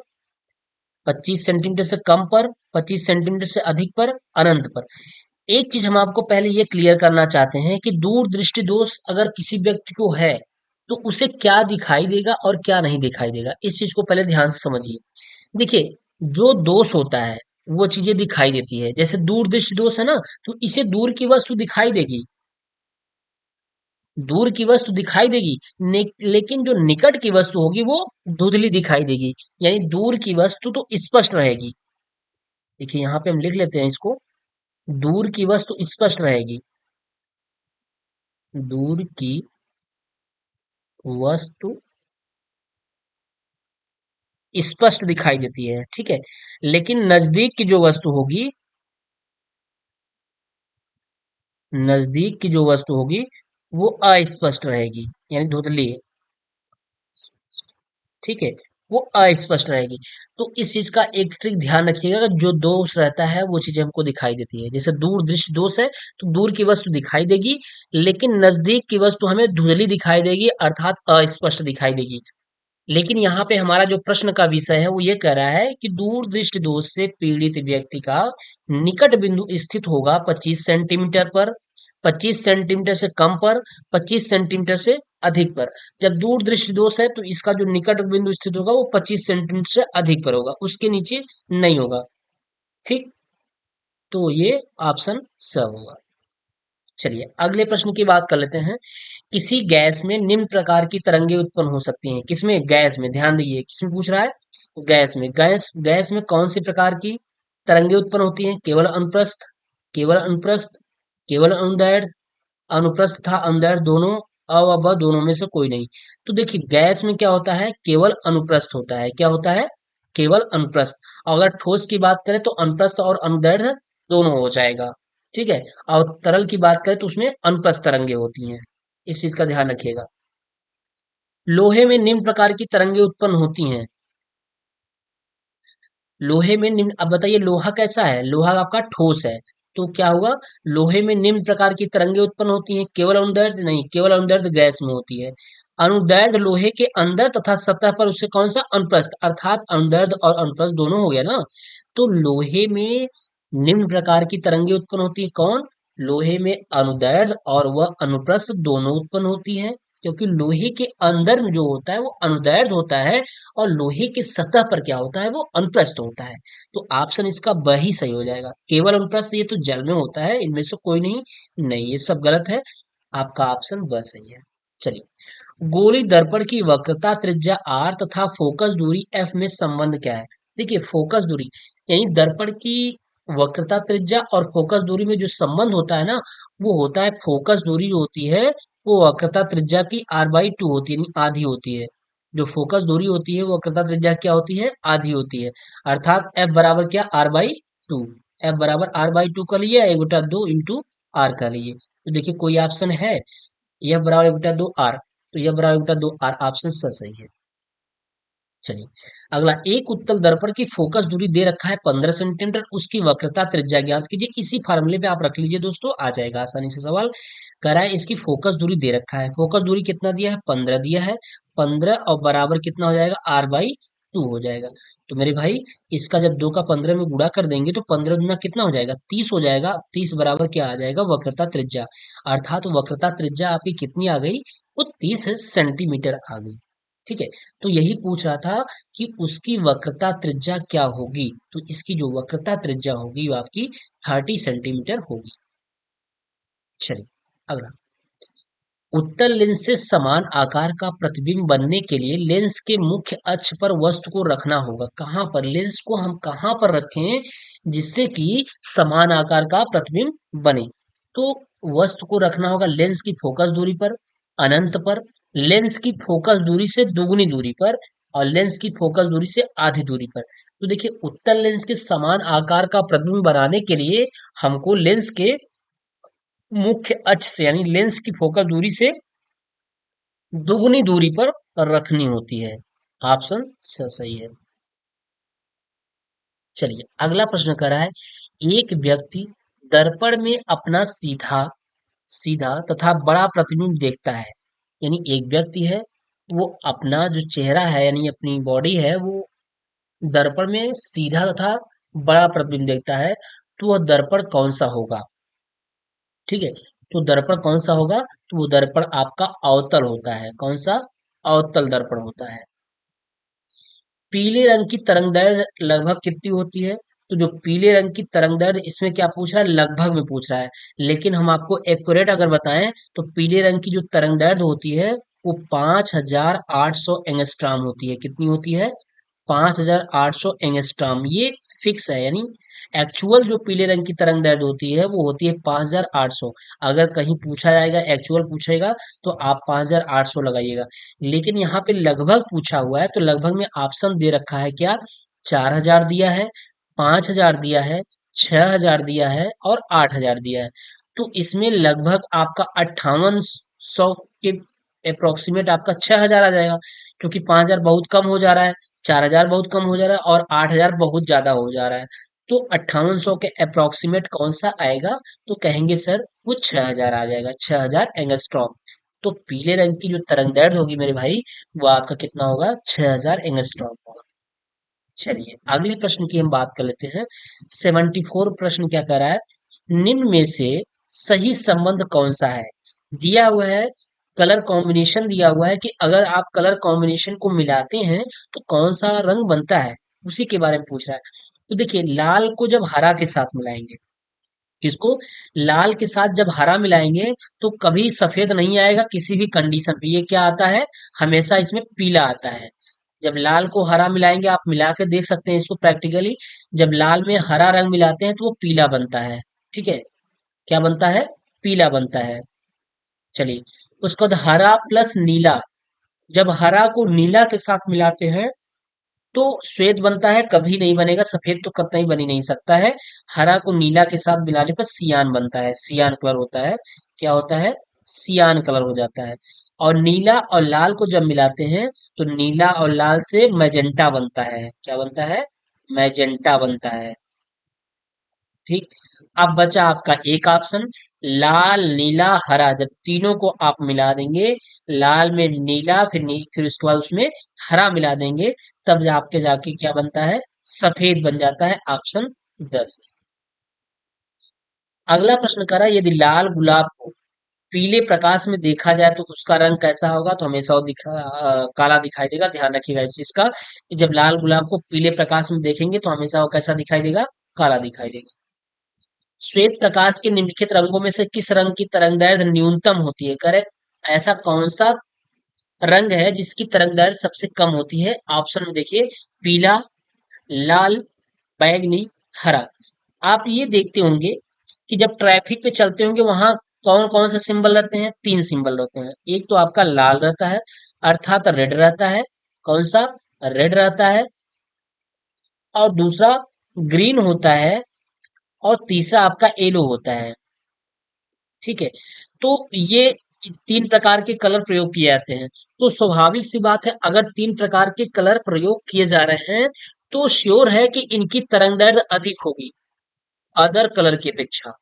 25 सेंटीमीटर से कम पर, 25 सेंटीमीटर से अधिक पर, अनंत पर। एक चीज हम आपको पहले ये क्लियर करना चाहते हैं कि दूर दृष्टि दोष अगर किसी व्यक्ति को है, तो उसे क्या दिखाई देगा और क्या नहीं दिखाई देगा, इस चीज को पहले ध्यान से समझिए। देखिए, जो दोष होता है वो चीजें दिखाई देती है। जैसे दूर दृष्टि दोष है ना, तो इसे दूर की वस्तु दिखाई देगी, दूर की वस्तु दिखाई देगी, लेकिन जो निकट की वस्तु होगी वो धुंधली दिखाई देगी। यानी दूर की वस्तु तो स्पष्ट रहेगी। देखिए यहाँ पे हम लिख लेते हैं इसको, दूर की वस्तु स्पष्ट रहेगी, दूर की वस्तु स्पष्ट दिखाई देती है, ठीक है। लेकिन नजदीक की जो वस्तु होगी, नजदीक की जो वस्तु होगी वो अस्पष्ट रहेगी, यानी धुंधली, ठीक है, वो अस्पष्ट रहेगी। तो इस चीज का एक ट्रिक ध्यान रखिएगा, जो दोष रहता है वो चीजें हमको दिखाई देती है। जैसे दूर दृष्टि दोष है, तो दूर की वस्तु दिखाई देगी, लेकिन नजदीक की वस्तु हमें धुंधली दिखाई देगी, अर्थात अस्पष्ट दिखाई देगी। लेकिन यहाँ पे हमारा जो प्रश्न का विषय है वो ये कह रहा है कि दूर दृष्टि दोष से पीड़ित व्यक्ति का निकट बिंदु स्थित होगा 25 सेंटीमीटर पर, 25 सेंटीमीटर से कम पर, 25 सेंटीमीटर से अधिक पर। जब दूर दृष्टि दोष है तो इसका जो निकट बिंदु स्थित होगा वो 25 सेंटीमीटर से अधिक पर होगा, उसके नीचे नहीं होगा, ठीक। तो ये ऑप्शन स होगा। चलिए अगले प्रश्न की बात कर लेते हैं। किसी गैस में निम्न प्रकार की तरंगे उत्पन्न हो सकती हैं। किसमें, गैस में, ध्यान दीजिए किसमें पूछ रहा है, गैस में। गैस में कौन सी प्रकार की तरंगे उत्पन्न होती हैं, केवल अनुप्रस्थ, केवल अनुप्रस्थ, केवल अनुदैर्ध्य, अनुप्रस्थ तथा अनुदैर्ध्य दोनों, अ व ब दोनों में से कोई नहीं। तो देखिए गैस में क्या होता है, केवल अनुप्रस्थ होता है। क्या होता है, केवल अनुप्रस्थ। अगर ठोस की बात करें तो अनुप्रस्थ और अनुदैर्ध्य दोनों हो जाएगा, ठीक है। और तरल की बात करें तो उसमें अनुप्रस्थ तरंगे होती हैं, इस चीज का ध्यान रखिएगा। लोहे में निम्न प्रकार की तरंगे उत्पन्न होती हैं। लोहे में निम्न, अब बताइए लोहा कैसा है, लोहा आपका ठोस है, तो क्या होगा, लोहे में निम्न प्रकार की तरंगे उत्पन्न होती हैं। केवल अनुदैर्ध्य नहीं, केवल अनुदैर्ध्य गैस में होती है। अनुदैर्ध्य लोहे के अंदर तथा सतह पर उससे कौन सा, अनुप्रस्थ, अर्थात अनुदैर्ध्य और अनुप्रस्थ दोनों हो गया ना। तो लोहे में निम्न प्रकार की तरंगे उत्पन्न होती है, कौन, लोहे में अनुदैर्ध्य और वह अनुप्रस्थ दोनों उत्पन्न होती हैं। क्योंकि लोहे के अंदर में जो होता है वो अनुदैर्ध्य होता है, और लोहे की सतह पर क्या होता है, वो अनुप्रस्थ होता है। तो ऑप्शन इसका ब ही सही हो जाएगा। केवल अनुप्रस्थ ये तो जल में होता है, इनमें से कोई नहीं, नहीं ये सब गलत है। आपका ऑप्शन ब सही है। चलिए, गोली दर्पण की वक्रता त्रिज्या r तथा फोकस दूरी f में संबंध क्या है। देखिए फोकस दूरी यानी दर्पण की वक्रता त्रिज्या और फोकस दूरी में जो संबंध होता है ना, वो होता है, फोकस दूरी जो होती है वो वक्रता त्रिज्या की r/2 होती है, यानी आधी होती है। जो फोकस दूरी होती है वो वक्रता त्रिज्या क्या होती है, आधी होती है। अर्थात f बराबर क्या, r/2। f बराबर r/2 कर लिए, 1/2 इंटू r कर लिए। तो देखिए कोई ऑप्शन है, यह बराबर 1/2 r, तो यह बराबर 1/2 r, ऑप्शन सही है। चलिए अगला, एक उत्तल दर्पण की फोकस दूरी दे रखा है 15 सेंटीमीटर, उसकी वक्रता त्रिज्या ज्ञात कीजिए। इसी फार्मूले पे आप रख लीजिए दोस्तों, आ जाएगा आसानी से सवाल। कह रहा है इसकी फोकस दूरी दे रखा है, फोकस दूरी कितना दिया है, 15 दिया है, 15 और बराबर कितना हो जाएगा, r/2 हो जाएगा। तो मेरे भाई इसका जब 2 का 15 में गुणा कर देंगे तो 15 दुना कितना हो जाएगा, 30 हो जाएगा। 30 बराबर क्या आ जाएगा, वक्रता त्रिज्या। अर्थात वक्रता त्रिज्या आपकी कितनी आ गई, वो 30 सेंटीमीटर आ गई। ठीक है, तो यही पूछ रहा था कि उसकी वक्रता त्रिज्या क्या होगी, तो इसकी जो वक्रता त्रिज्या होगी वो आपकी 30 सेंटीमीटर होगी। चलिए अगला, उत्तल लेंस से समान आकार का प्रतिबिंब बनने के लिए लेंस के मुख्य अक्ष पर वस्तु को रखना होगा। कहाँ पर, लेंस को हम कहाँ पर रखें जिससे कि समान आकार का प्रतिबिंब बने, तो वस्तु को रखना होगा लेंस की फोकस दूरी पर, अनंत पर, लेंस की फोकस दूरी से दुगुनी दूरी पर, और लेंस की फोकस दूरी से आधी दूरी पर। तो देखिए उत्तल लेंस के समान आकार का प्रतिबिंब बनाने के लिए हमको लेंस के मुख्य अक्ष से यानी लेंस की फोकस दूरी से दुगनी दूरी पर रखनी होती है। ऑप्शन सही है। चलिए अगला प्रश्न कर रहा है, एक व्यक्ति दर्पण में अपना सीधा सीधा तथा बड़ा प्रतिबिंब देखता है। यानी एक व्यक्ति है, वो अपना जो चेहरा है यानी अपनी बॉडी है वो दर्पण में सीधा तथा बड़ा प्रतिबिंब देखता है, तो वह दर्पण कौन सा होगा। ठीक है, तो दर्पण कौन सा होगा, तो वो दर्पण आपका अवतल होता है। कौन सा, अवतल दर्पण होता है। पीले रंग की तरंगदैर्घ्य लगभग कितनी होती है, तो जो पीले रंग की तरंगदैर्घ्य इसमें क्या पूछ रहा है, लगभग में पूछ रहा है। लेकिन हम आपको एक्यूरेट अगर बताएं तो पीले रंग की जो तरंगदैर्घ्य होती है वो 5800 एंगस्ट्रॉम होती है। कितनी होती है, 5800 एंगस्ट्रॉम। ये फिक्स है, यानी एक्चुअल जो पीले रंग की तरंगदैर्घ्य होती है वो होती है 5800। अगर कहीं पूछा जाएगा, एक्चुअल पूछेगा, तो आप 5800 लगाइएगा। लेकिन यहाँ पे लगभग पूछा हुआ है, तो लगभग में ऑप्शन दे रखा है क्या, 4000 दिया है, 5000 दिया है, 6000 दिया है और 8000 दिया है। तो इसमें लगभग आपका 5800 के अप्रोक्सीमेट आपका 6000 आ जाएगा, क्योंकि 5000 बहुत कम हो जा रहा है, 4000 बहुत कम हो जा रहा है और 8000 बहुत ज्यादा हो जा रहा है। तो 5800 के अप्रोक्सीमेट कौन सा आएगा, तो कहेंगे सर वो 6000 आ जाएगा, 6000 एंगस्ट्रॉम। तो पीले रंग की जो तरंगदैर्घ्य होगी मेरे भाई वो आपका कितना होगा, 6000 एंगस्ट्रॉम होगा। चलिए अगले प्रश्न की हम बात कर लेते हैं। 74 प्रश्न क्या कर रहा है, निम्न में से सही संबंध कौन सा है। दिया हुआ है कलर कॉम्बिनेशन, दिया हुआ है कि अगर आप कलर कॉम्बिनेशन को मिलाते हैं तो कौन सा रंग बनता है, उसी के बारे में पूछ रहा है। तो देखिए लाल को जब हरा के साथ मिलाएंगे, किसको, लाल के साथ जब हरा मिलाएंगे तो कभी सफेद नहीं आएगा किसी भी कंडीशन पे, ये क्या आता है, हमेशा इसमें पीला आता है। जब लाल को हरा मिलाएंगे, आप मिला के देख सकते हैं इसको प्रैक्टिकली, जब लाल में हरा रंग मिलाते हैं तो वो पीला बनता है। ठीक है, क्या बनता है, पीला बनता है। चलिए उसके बाद हरा प्लस नीला, जब हरा को नीला के साथ मिलाते हैं तो श्वेत बनता है, कभी नहीं बनेगा, सफेद तो कतई बन ही नहीं सकता है। हरा को नीला के साथ मिलाने पर सियान बनता है, सियान कलर होता है। क्या होता है, सियान कलर हो जाता है। और नीला और लाल को जब मिलाते हैं तो नीला और लाल से मैजेंटा बनता है। क्या बनता है, मैजेंटा बनता है। ठीक, अब बचा आपका एक ऑप्शन, लाल नीला हरा, जब तीनों को आप मिला देंगे, लाल में नीला फिर उसके बाद उसमें हरा मिला देंगे, तब आपके जाके क्या बनता है, सफेद बन जाता है। ऑप्शन 10। अगला प्रश्न करा, यदि लाल गुलाब को पीले प्रकाश में देखा जाए तो उसका रंग कैसा होगा, तो हमेशा वो काला दिखाई देगा। ध्यान रखिएगा इस चीज का कि जब लाल गुलाब को पीले प्रकाश में देखेंगे तो हमेशा वो कैसा दिखाई देगा, काला दिखाई देगा। श्वेत प्रकाश के निम्नलिखित रंगों में से किस रंग की तरंगदैर्घ्य न्यूनतम होती है, करेक्ट। ऐसा कौन सा रंग है जिसकी तरंगदैर्घ्य सबसे कम होती है, ऑप्शन में देखिए, पीला, लाल, बैंगनी, हरा। आप ये देखते होंगे कि जब ट्रैफिक पे चलते होंगे वहां कौन कौन से सिंबल रहते हैं, तीन सिंबल रहते हैं। एक तो आपका लाल रहता है, अर्थात रेड रहता है, कौन सा, रेड रहता है। और दूसरा ग्रीन होता है, और तीसरा आपका येलो होता है। ठीक है, तो ये तीन प्रकार के कलर प्रयोग किए जाते हैं। तो स्वाभाविक सी बात है, अगर तीन प्रकार के कलर प्रयोग किए जा रहे हैं तो श्योर है कि इनकी तरंगदैर्घ्य अधिक होगी अदर कलर की अपेक्षा।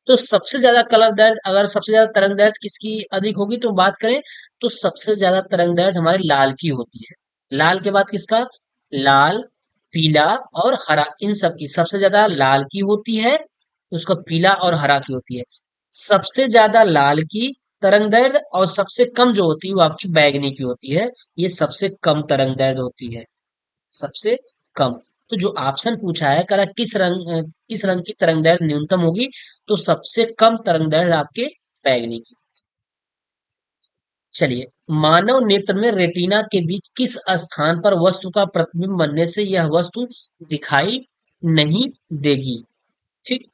तो सबसे ज्यादा कलर दैर्ध्य, अगर सबसे ज्यादा तरंग दैर्ध्य किसकी अधिक होगी तो बात करें, तो सबसे ज्यादा तरंग दैर्ध्य हमारे लाल की होती है। लाल के बाद किसका? लाल, पीला और हरा, इन सब की सबसे ज्यादा लाल की होती है, उसका पीला और हरा की होती है। सबसे ज्यादा लाल की तरंग दैर्ध्य और सबसे कम जो होती है वो आपकी बैगनी की होती है। ये सबसे कम तरंग दैर्ध्य होती है, सबसे कम। तो जो ऑप्शन पूछा है, करा किस रंग की तरंग दैर्ध्य न्यूनतम होगी, तो सबसे कम तरंग दैर्ध्य आपके बैगनी की। चलिए, मानव नेत्र में रेटिना के बीच किस स्थान पर वस्तु का प्रतिबिंब बनने से यह वस्तु दिखाई नहीं देगी? ठीक,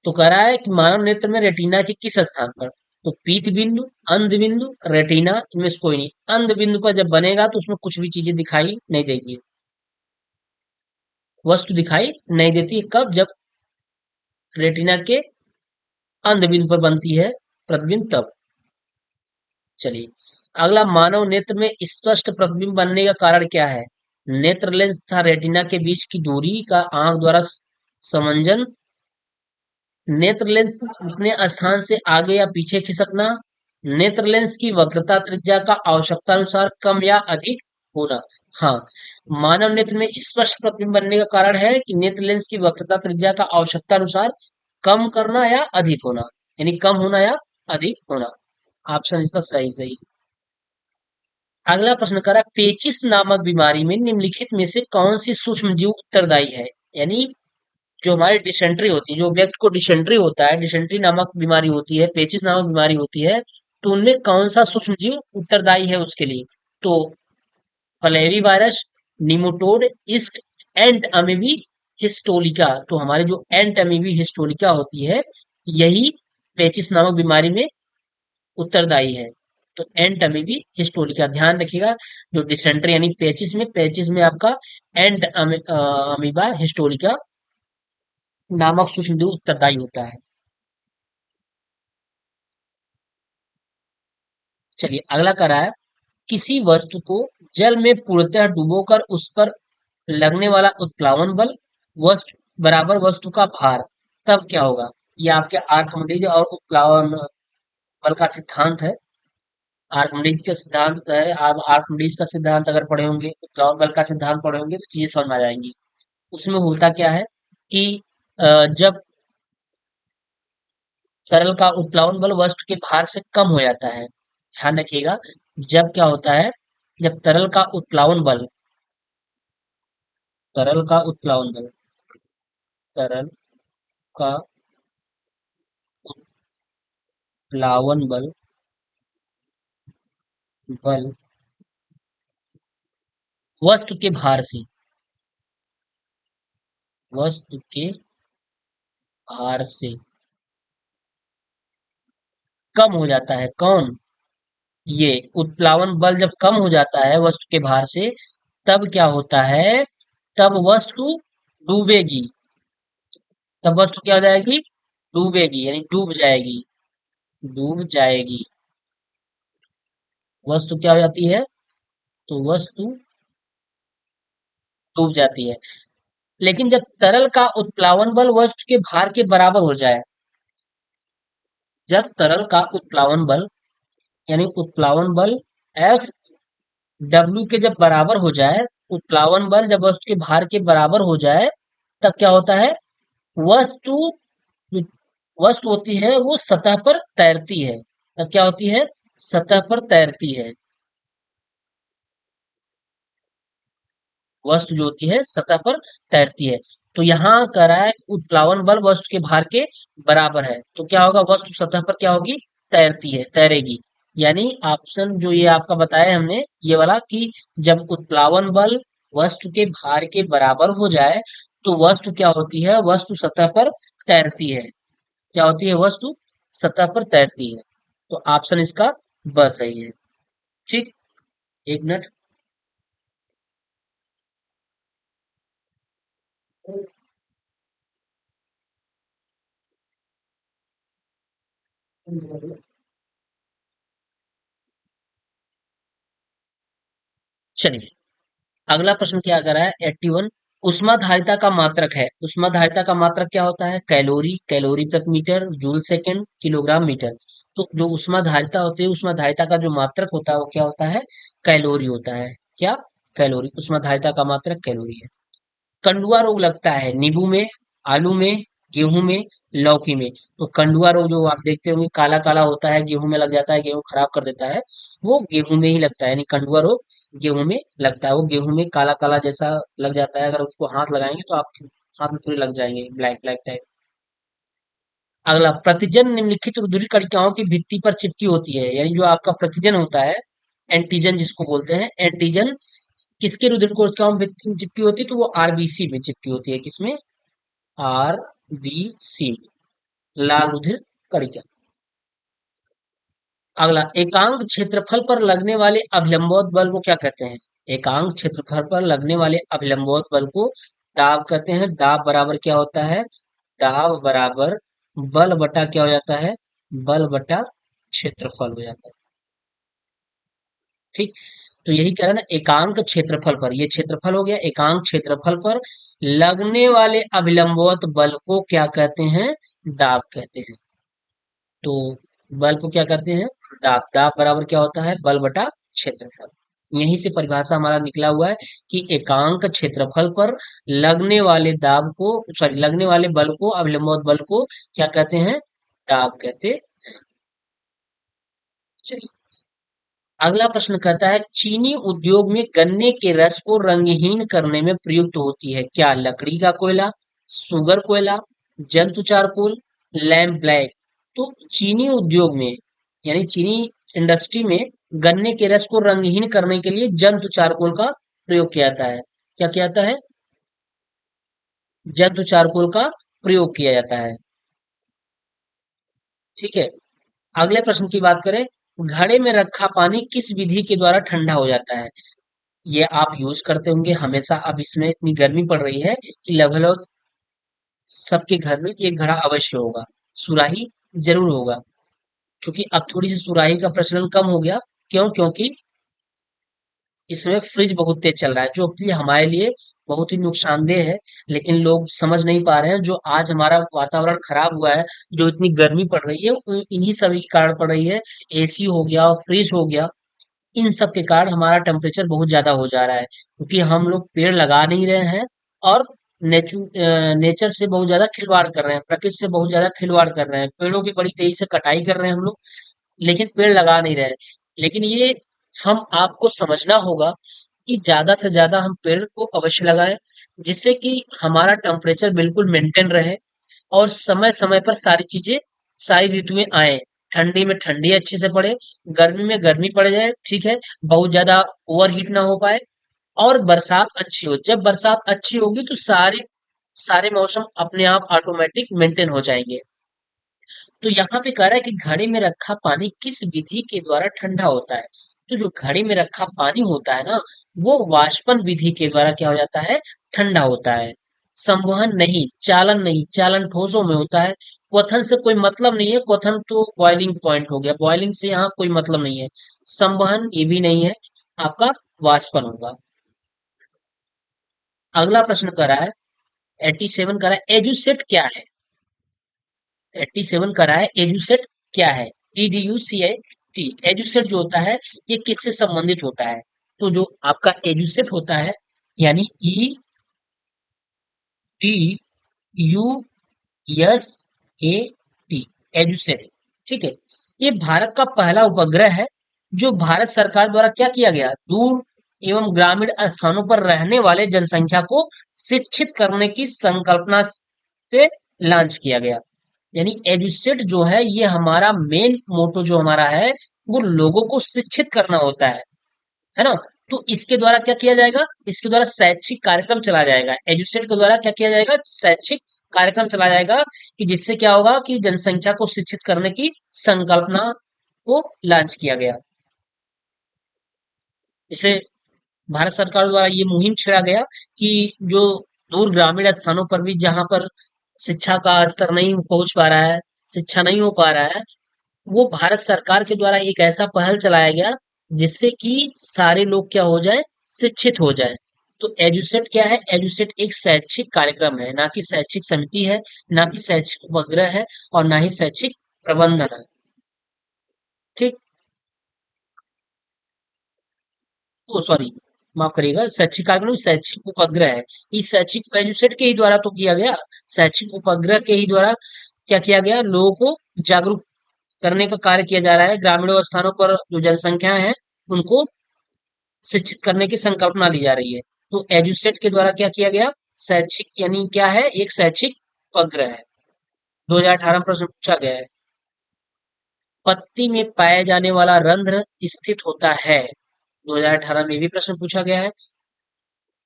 तो कह रहा है कि मानव नेत्र में रेटिना के किस स्थान पर, तो पीत बिंदु, अंध बिंदु, रेटिना, इनमें से कोई नहीं। अंध बिंदु पर जब बनेगा तो उसमें कुछ भी चीजें दिखाई नहीं देगी, वस्तु दिखाई नहीं देती है। कब? जब रेटिना के अंध बिंदु पर बनती है प्रतिबिंब, तब। चलिए, अगला, मानव नेत्र में स्पष्ट प्रतिबिंब बनने का कारण क्या है? नेत्र लेंस तथा रेटिना के बीच की दूरी का आंख द्वारा समंजन, नेत्र लेंस अपने स्थान से आगे या पीछे खिसकना, नेत्र लेंस की वक्रता त्रिज्या का आवश्यकता अनुसार कम या अधिक होना। हाँ, मानव नेत्र में स्पष्ट प्रतिबिंब बनने का कारण है कि नेत्र लेंस की वक्रता त्रिज्या का आवश्यकता अनुसार कम करना या अधिक होना, यानी कम होना या अधिक होना। ऑप्शन इसका सही सही। अगला प्रश्न करा, पेचिस नामक बीमारी में निम्नलिखित में से कौन सी सूक्ष्म जीव उत्तरदायी है? यानी जो हमारी डिसेंट्री होती है, जो व्यक्ति को डिसेंट्री होता है, डिसेंट्री नामक बीमारी होती है, पेचिस नामक बीमारी होती है, तो उनमें कौन सा सूक्ष्म जीव उत्तरदायी है उसके लिए? तो फलेरी वायरस, निमोटोड, इस्ट, एंट अमीबी, हिस्टोलिका। तो हमारी जो एंट अमीबी हिस्टोलिका होती है, यही पेचिस नामक बीमारी में उत्तरदायी है। तो एंट अमीबी हिस्टोलिका ध्यान रखिएगा। जो डिसेंट्री यानी पेचिस में, पेचिस में आपका एंट अमीबा हिस्टोलिका नामक सूक्ष्मजीव उत्तरदायी होता है। चलिए, अगला कह रहा है, किसी वस्तु को जल में पूर्णतः डुबोकर उस पर लगने वाला उत्प्लावन बल वस्तु बराबर वस्तु का भार, तब क्या होगा? ये आपके आर्किमिडीज और उत्प्लावन बल का सिद्धांत है। आर्किमिडीज का सिद्धांत है। आप आर्किमिडीज का सिद्धांत अगर पढ़े होंगे, उत्प्लावन बल का सिद्धांत पढ़े होंगे, तो चीजें समझ में आ जाएंगी। उसमें होता क्या है कि जब तरल का उत्प्लावन बल वस्तु के भार से कम हो जाता है, ध्यान रखिएगा। जब क्या होता है, जब तरल का उत्प्लावन बल, तरल का उत्प्लावन बल वस्तु के भार से, वस्तु के भार से कम हो जाता है। कौन? ये उत्प्लावन बल जब कम हो जाता है वस्तु के भार से, तब क्या होता है, तब वस्तु डूबेगी। तब वस्तु क्या हो जाएगी? डूबेगी, यानी डूब जाएगी, डूब जाएगी। वस्तु क्या हो जाती है? तो वस्तु डूब जाती है। लेकिन जब तरल का उत्प्लावन बल वस्तु के भार के बराबर हो जाए, जब तरल का उत्प्लावन बल यानी उत्प्लावन बल एफ डब्ल्यू के जब बराबर हो जाए, उत्प्लावन बल जब वस्तु के भार के बराबर हो जाए, तब क्या होता है, वस्तु वस्तु होती है वो सतह पर तैरती है। तब क्या होती है? सतह पर तैरती है। वस्तु जो होती है सतह पर तैरती है। तो यहाँ कह रहा है उत्प्लावन बल वस्तु के भार के बराबर है, तो क्या होगा, वस्तु सतह पर क्या होगी? तैरती है, तैरेगी। यानी ऑप्शन जो ये आपका बताया हमने, ये वाला कि जब उत्प्लावन बल वस्तु के भार के बराबर हो जाए, तो वस्तु क्या होती है? वस्तु सतह पर तैरती है। क्या होती है? वस्तु सतह पर तैरती है। तो ऑप्शन इसका ब सही है। ठीक, एक मिनट। चलिए, अगला प्रश्न क्या कर रहा है, 81। ऊष्माधारिता का मात्रक है। ऊष्माधारिता का मात्रक क्या होता है? कैलोरी, कैलोरी प्रति metre, joule second, kilogram metre. तो जो ऊष्माधारिता होती है, ऊष्माधारिता का जो मात्रक होता है वो क्या होता है? कैलोरी होता है। क्या? कैलोरी। ऊष्माधारिता का मात्रक कैलोरी है। कंडुआ रोग लगता है नींबू में, आलू में, गेहूं में, लौकी में। तो कंडुआ रोग जो आप देखते होंगे काला काला होता है, गेहूं में लग जाता है, गेहूं खराब कर देता है, वो गेहूं में ही लगता है। यानी कंडुआ रोग गेहूं में लगता है। वो गेहूं में काला काला जैसा लग जाता है, अगर उसको हाथ लगाएंगे तो आपके हाथ में पूरे लग जाएंगे, ब्लैक ब्लैक टाइप। अगला, प्रतिजन निम्नलिखित रुधिर कणिकाओं की भित्ति पर चिपकी होती है। यानी जो आपका प्रतिजन होता है, एंटीजन जिसको बोलते हैं, एंटीजन किसके रुधिर कोशिकाओं में भित्ति में चिपकी होती है? तो वो आरबीसी में चिपकी होती है। किसमें? आरबीसी, लाल रुधिर कणिका। अगला, एकांक क्षेत्रफल पर लगने वाले अभिलंबवत बल को क्या कहते हैं? एकांक क्षेत्रफल पर लगने वाले अभिलंबवत बल को दाब कहते हैं। दाब बराबर क्या होता है? दाब बराबर बल बटा क्या हो जाता है? बल बटा क्षेत्रफल हो जाता है। ठीक। तो यही कह रहा है ना, एकांक क्षेत्रफल पर, ये क्षेत्रफल हो गया, एकांक क्षेत्रफल पर लगने वाले अभिलंबवत बल को क्या कहते हैं? दाब कहते हैं। तो बल को क्या करते हैं? दाब। दाब बराबर क्या होता है? बल बटा क्षेत्रफल। यहीं से परिभाषा हमारा निकला हुआ है कि एकांक क्षेत्रफल पर लगने वाले दाब को, सॉरी, लगने वाले बल को, अभिलंबवत बल को क्या कहते हैं? दाब कहते हैं। चलिए, अगला प्रश्न कहता है, चीनी उद्योग में गन्ने के रस को रंगहीन करने में प्रयुक्त होती है क्या? लकड़ी का कोयला, सुगर कोयला, जंतु चारकोल, लैम्प ब्लैक। तो चीनी उद्योग में, यानी चीनी इंडस्ट्री में गन्ने के रस को रंगहीन करने के लिए जंतु चारकोल का प्रयोग किया जाता है। क्या किया जाता है? जंतु चारकोल का प्रयोग किया जाता है। ठीक है। अगले प्रश्न की बात करें, घड़े में रखा पानी किस विधि के द्वारा ठंडा हो जाता है? ये आप यूज करते होंगे हमेशा। अब इसमें इतनी गर्मी पड़ रही है कि लगभग लगभग सबके घर में एक घड़ा अवश्य होगा, सुराही जरूर होगा। क्योंकि अब थोड़ी सी सुराही का प्रचलन कम हो गया। क्यों? क्योंकि इसमें फ्रिज बहुत तेज चल रहा है, जो कि हमारे लिए बहुत ही नुकसानदेह है। लेकिन लोग समझ नहीं पा रहे हैं। जो आज हमारा वातावरण खराब हुआ है, जो इतनी गर्मी पड़ रही है, इन्हीं सभी के कारण पड़ रही है। एसी हो गया, फ्रिज हो गया, इन सब के कारण हमारा टेम्परेचर बहुत ज्यादा हो जा रहा है, क्योंकि हम लोग पेड़ लगा नहीं रहे हैं और नेचर से बहुत ज्यादा खिलवाड़ कर रहे हैं, प्रकृति से बहुत ज्यादा खिलवाड़ कर रहे हैं, पेड़ों की बड़ी तेजी से कटाई कर रहे हैं हम लोग, लेकिन पेड़ लगा नहीं रहे हैं। लेकिन ये हम आपको समझना होगा कि ज्यादा से ज्यादा हम पेड़ को अवश्य लगाएं, जिससे कि हमारा टेम्परेचर बिल्कुल मेंटेन रहे और समय समय पर सारी चीजें, सारी ऋतुएं आए। ठंडी में ठंडी अच्छे से पड़े, गर्मी में गर्मी पड़ जाए, ठीक है, बहुत ज्यादा ओवर हीट ना हो पाए, और बरसात अच्छी हो। जब बरसात अच्छी होगी तो सारे सारे मौसम अपने आप ऑटोमेटिक मेंटेन हो जाएंगे। तो यहाँ पे कह रहा है कि घड़े में रखा पानी किस विधि के द्वारा ठंडा होता है? तो जो घड़े में रखा पानी होता है ना, वो वाष्पन विधि के द्वारा क्या हो जाता है? ठंडा होता है। संवहन नहीं, चालन नहीं, चालन ठोसों में होता है। क्वथन से कोई मतलब नहीं है, क्वथन तो बॉइलिंग पॉइंट हो गया, बॉइलिंग से यहाँ कोई मतलब नहीं है। संवहन ये भी नहीं है, आपका वाष्पन होगा। अगला प्रश्न कर रहा है, 87 कर रहा है, एजुसेट क्या है? 87 करा है, एजुसेट क्या है? EDUCAT। एजुसेट जो होता है, ये किससे संबंधित होता है? तो जो आपका एजुसेट होता है, यानी EDUSAT, एजुसेट। ठीक है। ये भारत का पहला उपग्रह है, जो भारत सरकार द्वारा क्या किया गया? दूर एवं ग्रामीण स्थानों पर रहने वाले जनसंख्या को शिक्षित करने की संकल्पना से लॉन्च किया गया। यानी एजुसेट जो है, ये हमारा मेन मोटो जो हमारा है, वो लोगों को शिक्षित करना होता है ना। तो इसके द्वारा क्या किया जाएगा? इसके द्वारा शैक्षिक कार्यक्रम चला जाएगा। एजुसेट के द्वारा क्या किया जाएगा? शैक्षिक कार्यक्रम चला जाएगा, कि जिससे क्या होगा कि जनसंख्या को शिक्षित करने की संकल्पना को लॉन्च किया गया। इसे भारत सरकार द्वारा ये मुहिम छेड़ा गया कि जो दूर ग्रामीण स्थानों पर भी, जहां पर शिक्षा का स्तर नहीं पहुंच पा रहा है, शिक्षा नहीं हो पा रहा है, वो भारत सरकार के द्वारा एक ऐसा पहल चलाया गया, जिससे कि सारे लोग क्या हो जाए? शिक्षित हो जाए। तो एजुसेट क्या है? एजुसेट एक शैक्षिक कार्यक्रम है, ना कि शैक्षिक समिति है, ना कि शैक्षिक उपग्रह है, और ना ही शैक्षिक प्रबंधन है। ठीक। ओ सॉरी, माफ करिएगा, शैक्षिक कार्यक्रम शैक्षिक उपग्रह है। इस शैक्षिक एजुसेट के ही द्वारा तो किया गया, शैक्षिक उपग्रह के ही द्वारा क्या किया गया, लोगों को जागरूक करने का कार्य किया जा रहा है। ग्रामीण स्थानों पर जो जनसंख्या है उनको शिक्षित करने की संकल्पना ली जा रही है। तो एजुसेट के द्वारा क्या किया गया, शैक्षिक यानी क्या है, एक शैक्षिक उपग्रह है। 2018 में प्रश्न पूछा गया है। पत्ती में पाया जाने वाला रंध्र स्थित होता है। 2018 में भी प्रश्न पूछा गया है।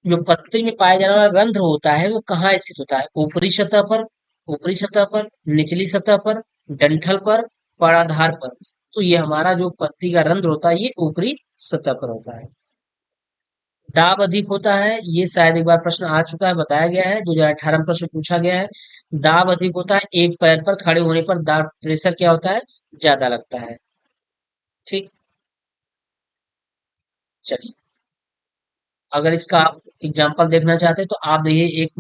जो पत्ती में पाया जाने वाला रंध्र होता है वो कहाँ स्थित होता है? ऊपरी सतह पर, निचली सतह पर, डंठल पर, पराधार पर। तो ये हमारा जो पत्ती का रंध्र होता है ये ऊपरी सतह पर होता है। दाब अधिक होता है, ये शायद एक बार प्रश्न आ चुका है, बताया गया है, 2018 में प्रश्न पूछा गया है। दाब अधिक होता है, एक पैर पर खड़े होने पर दाब प्रेशर क्या होता है, ज्यादा लगता है। ठीक। चलिए, अगर इसका आप एग्जाम्पल देखना चाहते हैं तो आप देखिए, एक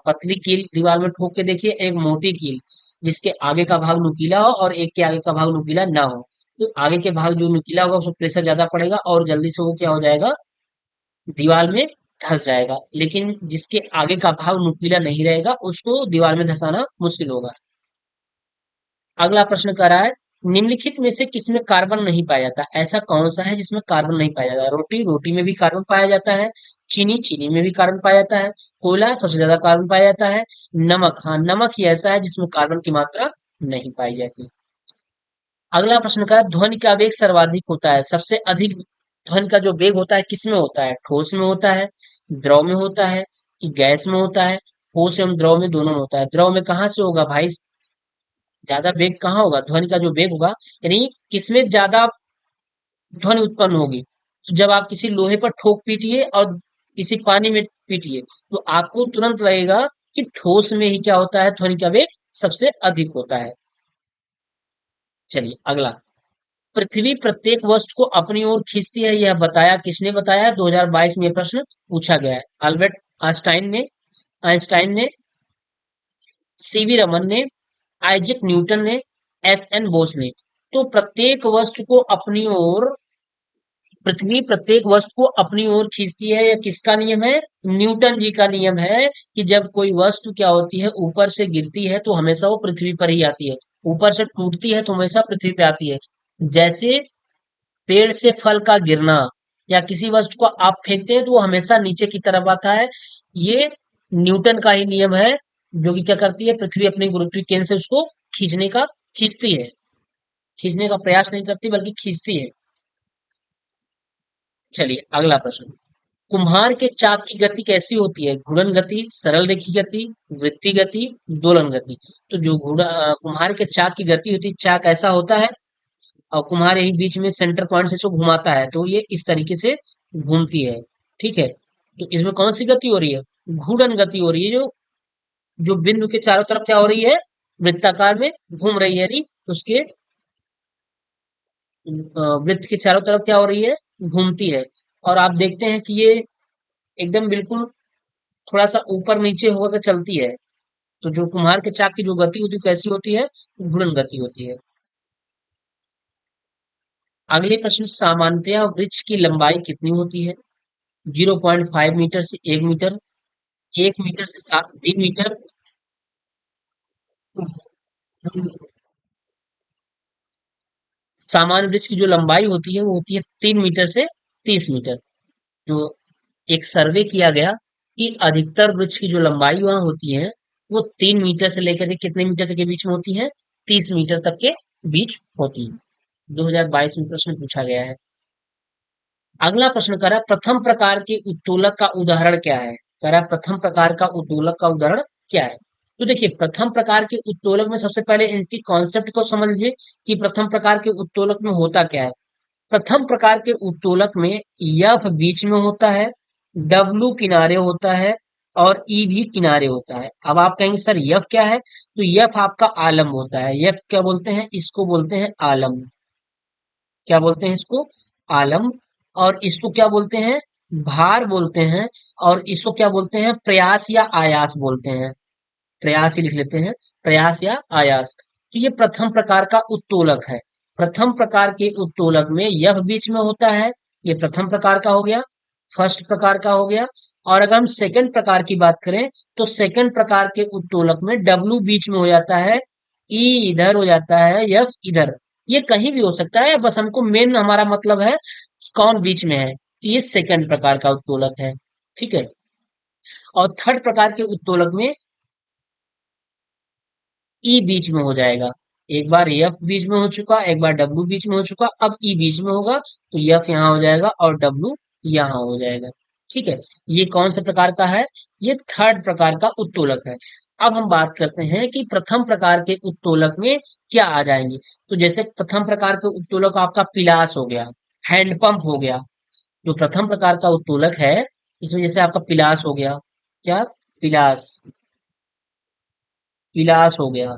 पतली कील दीवार में ठोक के देखिए, एक मोटी कील जिसके आगे का भाग नुकीला हो और एक के आगे का भाग नुकीला ना हो। तो आगे के भाग जो नुकीला होगा उसमें प्रेशर ज्यादा पड़ेगा और जल्दी से वो क्या हो जाएगा, दीवार में धंस जाएगा। लेकिन जिसके आगे का भाग नुकीला नहीं रहेगा उसको दीवार में धंसाना मुश्किल होगा। अगला प्रश्न कह रहा है, निम्नलिखित में से किसमें कार्बन नहीं पाया जाता? ऐसा कौन सा है जिसमें कार्बन नहीं पाया जाता? रोटी में भी कार्बन पाया जाता है। चीनी में भी कार्बन पाया जाता है। कोयला सबसे ज्यादा कार्बन पाया जाता है। नमक, हाँ नमक ही ऐसा है जिसमें कार्बन की मात्रा नहीं पाई जाती। अगला प्रश्न का, ध्वनि का वेग सर्वाधिक होता है। सबसे अधिक ध्वनि का जो वेग होता है किसमें होता है? ठोस में होता है, द्रव में होता है, कि गैस में होता है? ठोस एवं द्रव में, दोनों में होता है। द्रव में कहाँ से होगा भाई, ज्यादा वेग कहाँ होगा? ध्वनि का जो वेग होगा, यानी किसमें ज्यादा ध्वनि उत्पन्न होगी? तो जब आप किसी लोहे पर ठोक पीटिए और किसी पानी में पीटिए तो आपको तुरंत लगेगा कि ठोस में ही क्या होता है, ध्वनि का वेग सबसे अधिक होता है। चलिए अगला, पृथ्वी प्रत्येक वस्तु को अपनी ओर खींचती है, यह बताया किसने? बताया 2022 में यह प्रश्न पूछा गया है। अल्बर्ट आइंस्टाइन ने, सीवी रमन ने, आइजक न्यूटन ने, एस एन बोस ने। तो प्रत्येक वस्तु को अपनी ओर, पृथ्वी प्रत्येक वस्तु को अपनी ओर खींचती है, यह किसका नियम है? न्यूटन जी का नियम है कि जब कोई वस्तु क्या होती है, ऊपर से गिरती है तो हमेशा वो पृथ्वी पर ही आती है, ऊपर से टूटती है तो हमेशा पृथ्वी पे आती है। जैसे पेड़ से फल का गिरना या किसी वस्तु को आप फेंकते हैं तो वो हमेशा नीचे की तरफ आता है। ये न्यूटन का ही नियम है, जो कि क्या करती है, पृथ्वी अपने गुरुत्वीय केंद्र से उसको खींचती है, खींचने का प्रयास नहीं करती बल्कि खींचती है। चलिए अगला प्रश्न, कुम्हार के चाक की गति कैसी होती है? घूर्णन गति, सरल रेखी गति, वृत्तीय गति, दोलन गति। तो जो कुम्हार के चाक की गति होती है, चाक ऐसा होता है और कुम्हार यही बीच में सेंटर पॉइंट से इसको घुमाता है तो ये इस तरीके से घूमती है। ठीक है, तो इसमें कौन सी गति हो रही है? घूर्णन गति हो रही है। जो जो बिंदु के चारों तरफ क्या हो रही है, वृत्ताकार में घूम रही है, यानी उसके वृत्त के चारों तरफ क्या हो रही है, घूमती है। और आप देखते हैं कि ये एकदम बिल्कुल थोड़ा सा ऊपर नीचे होकर चलती है। तो जो कुम्हार के चाक की जो गति होती है कैसी होती है, घूर्णन गति होती है। अगले प्रश्न, सामान्यतः वृक्ष की लंबाई कितनी होती है? 0.5 मीटर से 1 मीटर, 1 मीटर से 3 मीटर। सामान्य वृक्ष की जो लंबाई होती है वो होती है 3 मीटर से 30 मीटर। जो एक सर्वे किया गया कि अधिकतर वृक्ष की जो लंबाई वहां होती है वो 3 मीटर से लेकर के कितने मीटर तक के बीच में होती है, 30 मीटर तक के बीच होती है। 2022 में प्रश्न पूछा गया है। अगला प्रश्न कह रहा है, प्रथम प्रकार के उत्तोलक का उदाहरण क्या है? कह रहा है प्रथम प्रकार का उत्तोलक का उदाहरण क्या है? तो देखिए, प्रथम प्रकार के उत्तोलक में सबसे पहले इनकी कॉन्सेप्ट को समझ लीजिए कि प्रथम प्रकार के उत्तोलक में होता क्या है। प्रथम प्रकार के उत्तोलक में यफ बीच में होता है, डब्लू किनारे होता है और ई भी किनारे होता है। अब आप कहेंगे सर यफ क्या है? तो यफ आपका आलम होता है। यफ क्या बोलते हैं? इसको बोलते हैं आलम। क्या बोलते हैं इसको? आलम। और इसको क्या बोलते हैं? भार बोलते हैं, और इसको क्या बोलते हैं, प्रयास या आयास बोलते हैं। प्रयास ही लिख लेते हैं, प्रयास या आयास। तो ये प्रथम प्रकार का उत्तोलक है। प्रथम प्रकार के उत्तोलक में यह बीच में होता है, ये प्रथम प्रकार का हो गया, फर्स्ट प्रकार का हो गया। और अगर हम सेकंड प्रकार की बात करें, तो सेकंड प्रकार के उत्तोलक में डब्लू बीच में हो जाता है, ई इधर हो जाता है, एफ इधर। ये कहीं भी हो सकता है, बस हमको मेन हमारा मतलब है कौन बीच में है। तो ये सेकंड प्रकार का उत्तोलक है। ठीक है। और थर्ड प्रकार के उत्तोलक में ई बीच में हो जाएगा। एक बार एफ बीच में हो चुका, एक बार डब्ल्यू बीच में हो चुका, अब ई बीच में होगा, तो एफ यहाँ हो जाएगा और डब्ल्यू यहाँ हो जाएगा। ठीक है। ये कौन से प्रकार का है, ये थर्ड प्रकार का उत्तोलक है। अब हम बात करते हैं कि प्रथम प्रकार के उत्तोलक में क्या आ जाएंगे। तो जैसे प्रथम प्रकार के उत्तोलक आपका पिलास हो गया, हैंडपंप हो गया। जो प्रथम प्रकार का उत्तोलक है, इसमें जैसे आपका पिलास हो गया, क्या, पिलास, पिलास हो गया,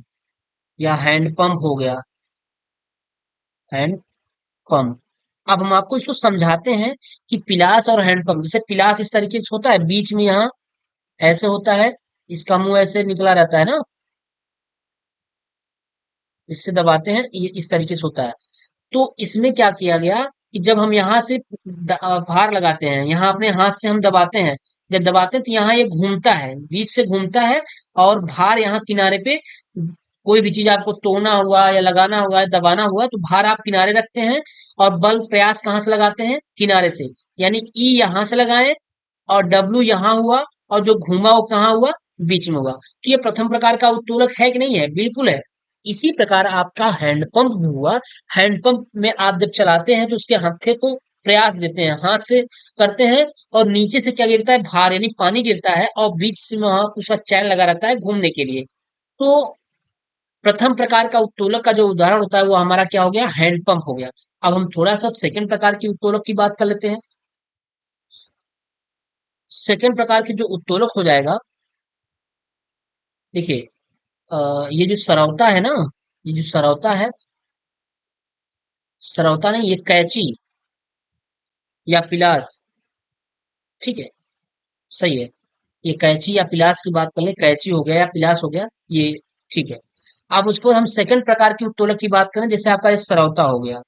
या हैंडपंप हो गया, हैंड पंप। अब हम आपको इसको समझाते हैं कि पिलास और हैंडपंप, जैसे पिलास इस तरीके से होता है, बीच में यहाँ ऐसे होता है, इसका मुंह ऐसे निकला रहता है ना, इससे दबाते हैं, ये इस तरीके से होता है। तो इसमें क्या किया गया कि जब हम यहाँ से भार लगाते हैं, यहाँ अपने हाथ से हम दबाते हैं, जब दबाते हैं तो यहाँ ये घूमता है, बीच से घूमता है, और भार यहाँ किनारे पे, कोई भी चीज आपको तोड़ना हुआ या लगाना हुआ या दबाना हुआ, तो भार आप किनारे रखते हैं, और बल प्रयास कहाँ से लगाते हैं, किनारे से। यानी ई यहाँ से लगाएं, और डब्ल्यू यहाँ हुआ, और जो घूमा वो कहाँ हुआ, बीच में हुआ। तो ये प्रथम प्रकार का उत्तोलक है कि नहीं है, बिल्कुल है। इसी प्रकार आपका हैंडपंप भी हुआ। हैंडपंप में आप जब चलाते हैं तो उसके हत्थे को प्रयास देते हैं, हाथ से करते हैं, और नीचे से क्या गिरता है, भार यानी पानी गिरता है, और बीच से वहां उसका चैन लगा रहता है घूमने के लिए। तो प्रथम प्रकार का उत्तोलक का जो उदाहरण होता है वो हमारा क्या हो गया, हैंडपंप हो गया। अब हम थोड़ा सा सेकंड प्रकार की उत्तोलक की बात कर लेते हैं। सेकंड प्रकार की जो उत्तोलक हो जाएगा, देखिए, ये जो सरौता है ना, ये जो सरौता है, सरौता नहीं, ये कैंची या पिलास। ठीक है, सही है। ये कैंची या पिलास की बात कर ले, कैंची हो गया या पिलास हो गया, ये ठीक है। अब उसको हम सेकंड प्रकार की उत्तोलक की बात करें, जैसे आपका ये सरौता हो गया,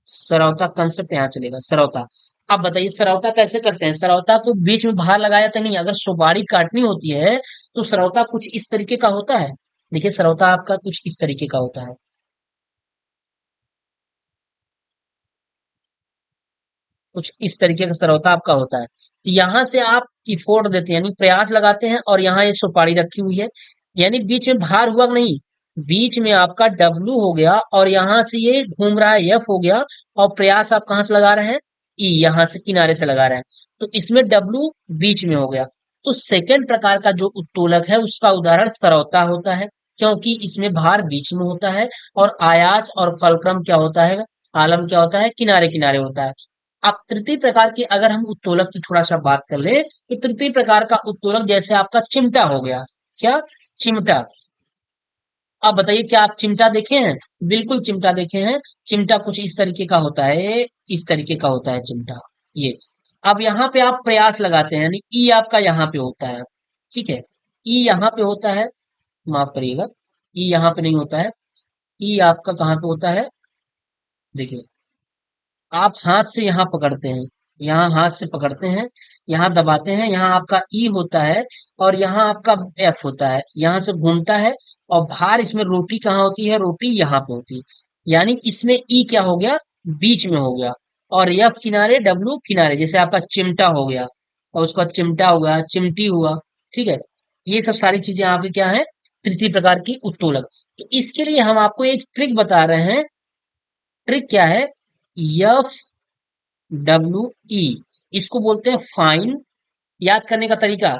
सरौता कंसेप्ट यहाँ चलेगा, सरौता। अब बताइए सरौता कैसे करते हैं, सरौता को बीच में बाहर लगाया तो नहीं, अगर सुपारी काटनी होती है तो सरौता कुछ इस तरीके का होता है। देखिए सरौता आपका कुछ इस तरीके का होता है, कुछ इस तरीके का सरौता आपका होता है। तो यहाँ से आप इफोर्ट देते हैं, यानी प्रयास लगाते हैं, और यहाँ ये सुपारी रखी हुई है, यानी बीच में भार हुआ कि नहीं, बीच में आपका डब्लू हो गया, और यहाँ से ये घूम रहा है, एफ हो गया, और प्रयास आप कहाँ से लगा रहे हैं, ई, यहाँ से किनारे से लगा रहे हैं। तो इसमें डब्लू बीच में हो गया। तो सेकंड प्रकार का जो उत्तोलक है उसका उदाहरण सरौता होता है, क्योंकि इसमें भार बीच में होता है, और आयास और फलक्रम क्या होता है, आलम क्या होता है, किनारे किनारे होता है। अब तृतीय प्रकार की अगर हम उत्तोलक की थोड़ा सा बात कर ले, तो तृतीय प्रकार का उत्तोलक जैसे आपका चिमटा हो गया, क्या, चिमटा। आप बताइए क्या आप चिमटा देखे हैं, बिल्कुल चिमटा देखे हैं। चिमटा कुछ इस तरीके का होता है, इस तरीके का होता है चिमटा, ये। अब यहाँ पे आप प्रयास लगाते हैं, यानी ई आपका यहाँ पे होता है। ठीक है, ई यहाँ पे होता है, माफ करिएगा, ई यहाँ पे नहीं होता है। ई आपका कहाँ पे होता है, देखिए, आप हाथ से यहाँ पकड़ते हैं, यहाँ हाथ से पकड़ते हैं, यहाँ दबाते हैं, यहाँ आपका ई होता है, और यहाँ आपका एफ होता है, यहाँ से घूमता है, और भार इसमें रोटी कहाँ होती है, रोटी यहाँ पे होती है। यानी इसमें ई क्या हो गया, बीच में हो गया, और एफ किनारे, डब्ल्यू किनारे, जैसे आपका चिमटा हो गया, और उसका चिमटा हुआ, चिमटी हुआ। ठीक है, ये सब सारी चीजें आपके क्या है, तृतीय प्रकार की उत्तोलक। तो इसके लिए हम आपको एक ट्रिक बता रहे हैं। ट्रिक क्या है, एफ डब्ल्यू ई, इसको बोलते हैं फाइन। याद करने का तरीका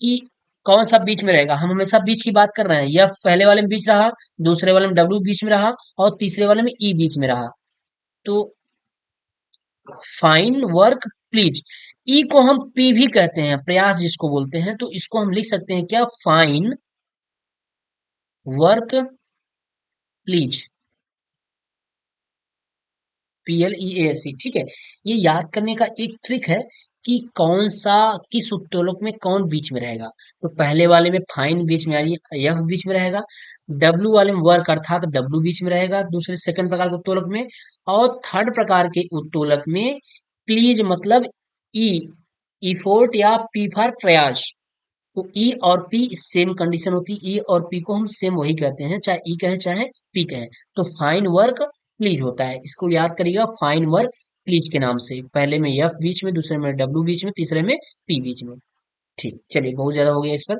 कि कौन सा बीच में रहेगा, हम हमेशा बीच की बात कर रहे हैं, यह पहले वाले में बीच रहा, दूसरे वाले में डब्ल्यू बीच में रहा, और तीसरे वाले में ई बीच में रहा। तो फाइन वर्क प्लीज, ई को हम पी भी कहते हैं, प्रयास जिसको बोलते हैं, तो इसको हम लिख सकते हैं क्या, फाइन वर्क प्लीज, PLEASC, ठीक है। ये याद करने का एक ट्रिक है कि कौन सा किस उत्तोलक में कौन बीच में रहेगा। तो पहले वाले में फाइन बीच में आ रही है, यह बीच में रहेगा। डब्लू वाले में वर्क अर्थात डब्लू बीच में रहेगा दूसरे सेकंड प्रकार के उत्तोलक में। और थर्ड प्रकार के उत्तोलक में प्लीज मतलब ई, इफोर्ट या पी फॉर प्रयास। तो ई और पी सेम कंडीशन होती है, ई और पी को हम सेम वही कहते हैं, चाहे ई कहें चाहे पी कहें। तो फाइन वर्क प्लीज होता है, इसको याद करिएगा फाइन वर्क प्लीज के नाम से। पहले में एफ बीच में, दूसरे में डब्ल्यू बीच में, तीसरे में पी बीच में। ठीक, चलिए बहुत ज्यादा हो गया इस पर।